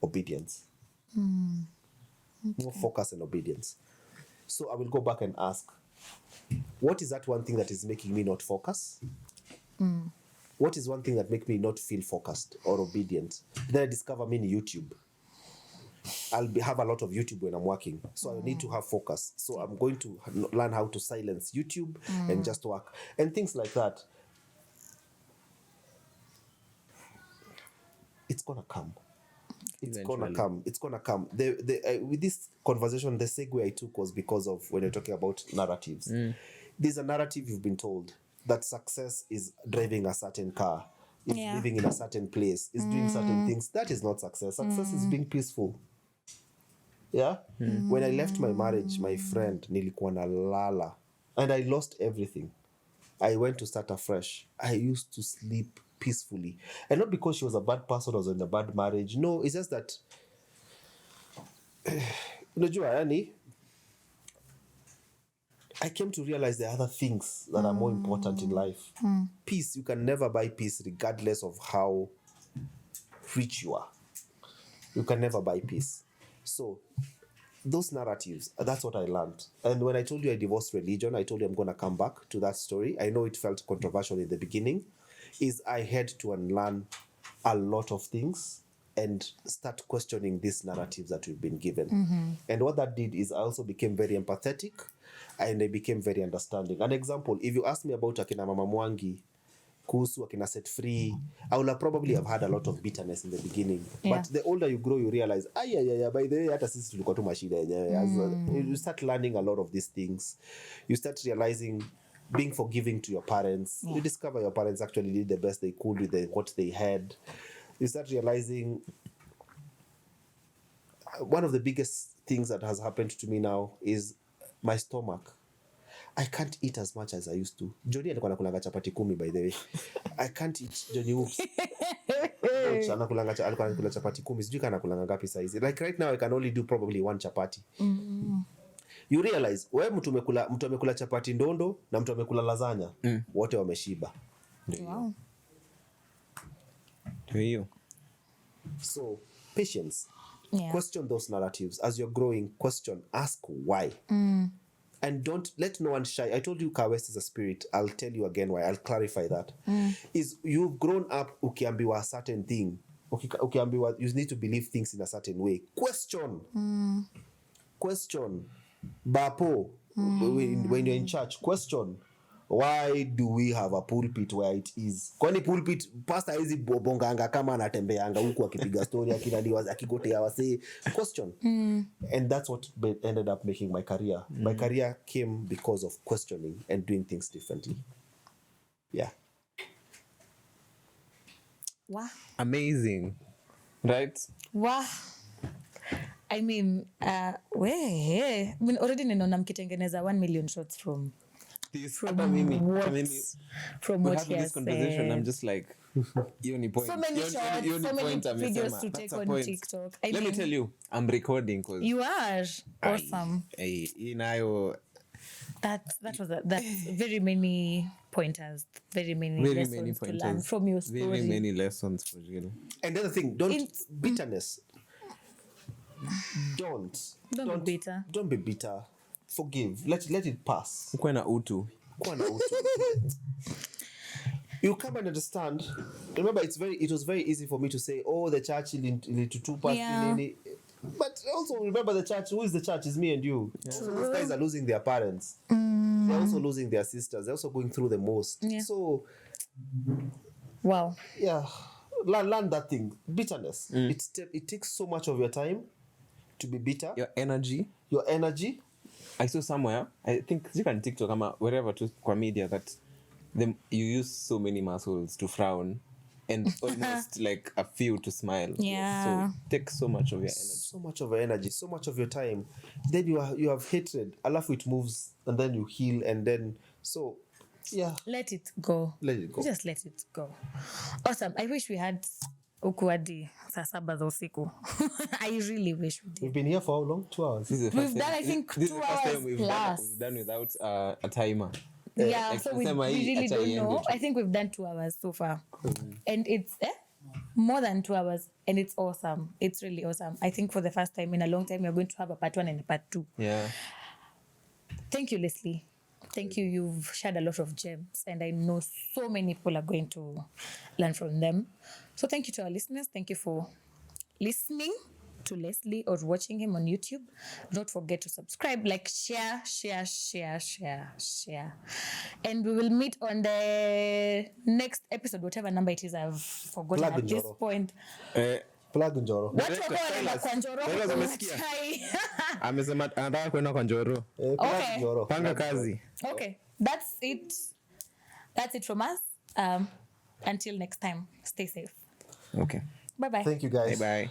obedience. More focus and obedience. So I will go back and ask, what is that one thing that is making me not focus? What is one thing that makes me not feel focused or obedient? Then I discover mini YouTube. I'll have a lot of YouTube when I'm working. So I need to have focus. So I'm going to learn how to silence YouTube and just work. And things like that. It's going to come. It's gonna come. With this conversation, the segue I took was because of when you're talking about narratives. There's a narrative you've been told that success is driving a certain car, is living in a certain place, is doing certain things. That is not success. Success is being peaceful. Yeah? When I left my marriage, my friend, nilikuwa na lala, and I lost everything. I went to start afresh. I used to sleep peacefully. And not because she was a bad person or was in a bad marriage. No, it's just that unajua yani, I came to realize there are other things that are more important in life. Peace, you can never buy peace regardless of how rich you are. You can never buy peace. So those narratives, that's what I learned. And when I told you I divorced religion, I told you I'm going to come back to that story. I know it felt controversial in the beginning. Is I had to unlearn a lot of things and start questioning these narratives that we've been given. And what that did is I also became very empathetic and I became very understanding. An example, if you ask me about akina Mama Mwangi, kuhusu akina Set Free, I would have probably have had a lot of bitterness in the beginning. But the older you grow, you realize, by the way, hata sisi tulikuwa tu mashida yenyewe. You start learning a lot of these things. You start realizing being forgiving to your parents. You discover your parents actually did the best they could with what they had. You start realizing one of the biggest things that has happened to me now is my stomach. I can't eat as much as I used to. Johnny alikuwa anakulanga chapati 10 by the way. I can't eat Johnny Oops. Alikuwa anakula chapati 10. Sijui kana kulanga ngapi size. Like right now I can only do probably 1 chapati. You realize wewe mtu amekula chapati ndondo na mtu amekula lasagna, wote wameshiba. Wow. Ndio. So, patience. Question those narratives as you're growing. Question, ask why. And don't let no one shy. I told you Kawest is a spirit. I'll tell you again why. I'll clarify that. Is you've grown up ukiambiwa a certain thing. Ukiambiwa you need to believe things in a certain way. Question. Question. Bapo, when you're in church, question, why do we have a pulpit where it is? Kwani pulpit, pastor hizi bonganga kama anatembeanga huku akipiga story akidaliwa akigotea wase. Question. And that's what ended up making my career. My career came because of questioning and doing things differently. Yeah. Wow. Amazing. Right? Wow. I mean, already ninaona mkitengeneza 1 million shots from what he has this conversation said. I'm just like hiyo ni point. So many shots, so many videos to take on TikTok. Let me tell you, I'm recording because you are awesome. Inayo That's very many pointers, very many lessons to learn from your story. Very many lessons for real. And the other thing, bitterness. Don't be bitter. Don't be bitter. Forgive. Let it pass. Ukuwe na utu. You come and understand. Remember, it was very easy for me to say, oh, the church ilitutupa. But also remember the church. Who is the church? Is me and you. So these guys are losing their parents. They're also losing their sisters. They're also going through the most. So Wow. Yeah, learn that thing. Bitterness. It takes so much of your time to be bitter. Your energy. I saw somewhere, I think you can TikTok or wherever to kwa media that you use so many muscles to frown and almost like a few to smile. Yeah. So it takes so much of your energy. So much of your energy, so much of your time. Then you have hatred. Alafu it moves and then you heal and then so yeah. Let it go. Just let it go. Awesome. I wish we had ukuadi saa 7 za usiku. I really wish we did. We've been here for how long? 2 hours. We've done, I think, 2 hours plus. We've done without a timer. Yeah, like so we really don't know. I think we've done 2 hours so far. And it's more than 2 hours. And it's awesome. It's really awesome. I think for the first time in a long time, we're going to have a part 1 and a part 2. Yeah. Thank you, Leslie. Thank you. You've shared a lot of gems. And I know so many people are going to learn from them. So thank you to our listeners. Thank you for listening to Leslie or watching him on YouTube. Don't forget to subscribe, like, share. And we will meet on the next episode, whatever number it is. I've forgotten at this point. Plug Njoro. Watu wako kwa Njoro. Amesema anataka kwenda kwa Njoro. Okay. Panga kazi. Okay. That's it from us. Until next time, stay safe. Okay. Bye-bye. Thank you guys. Bye-bye.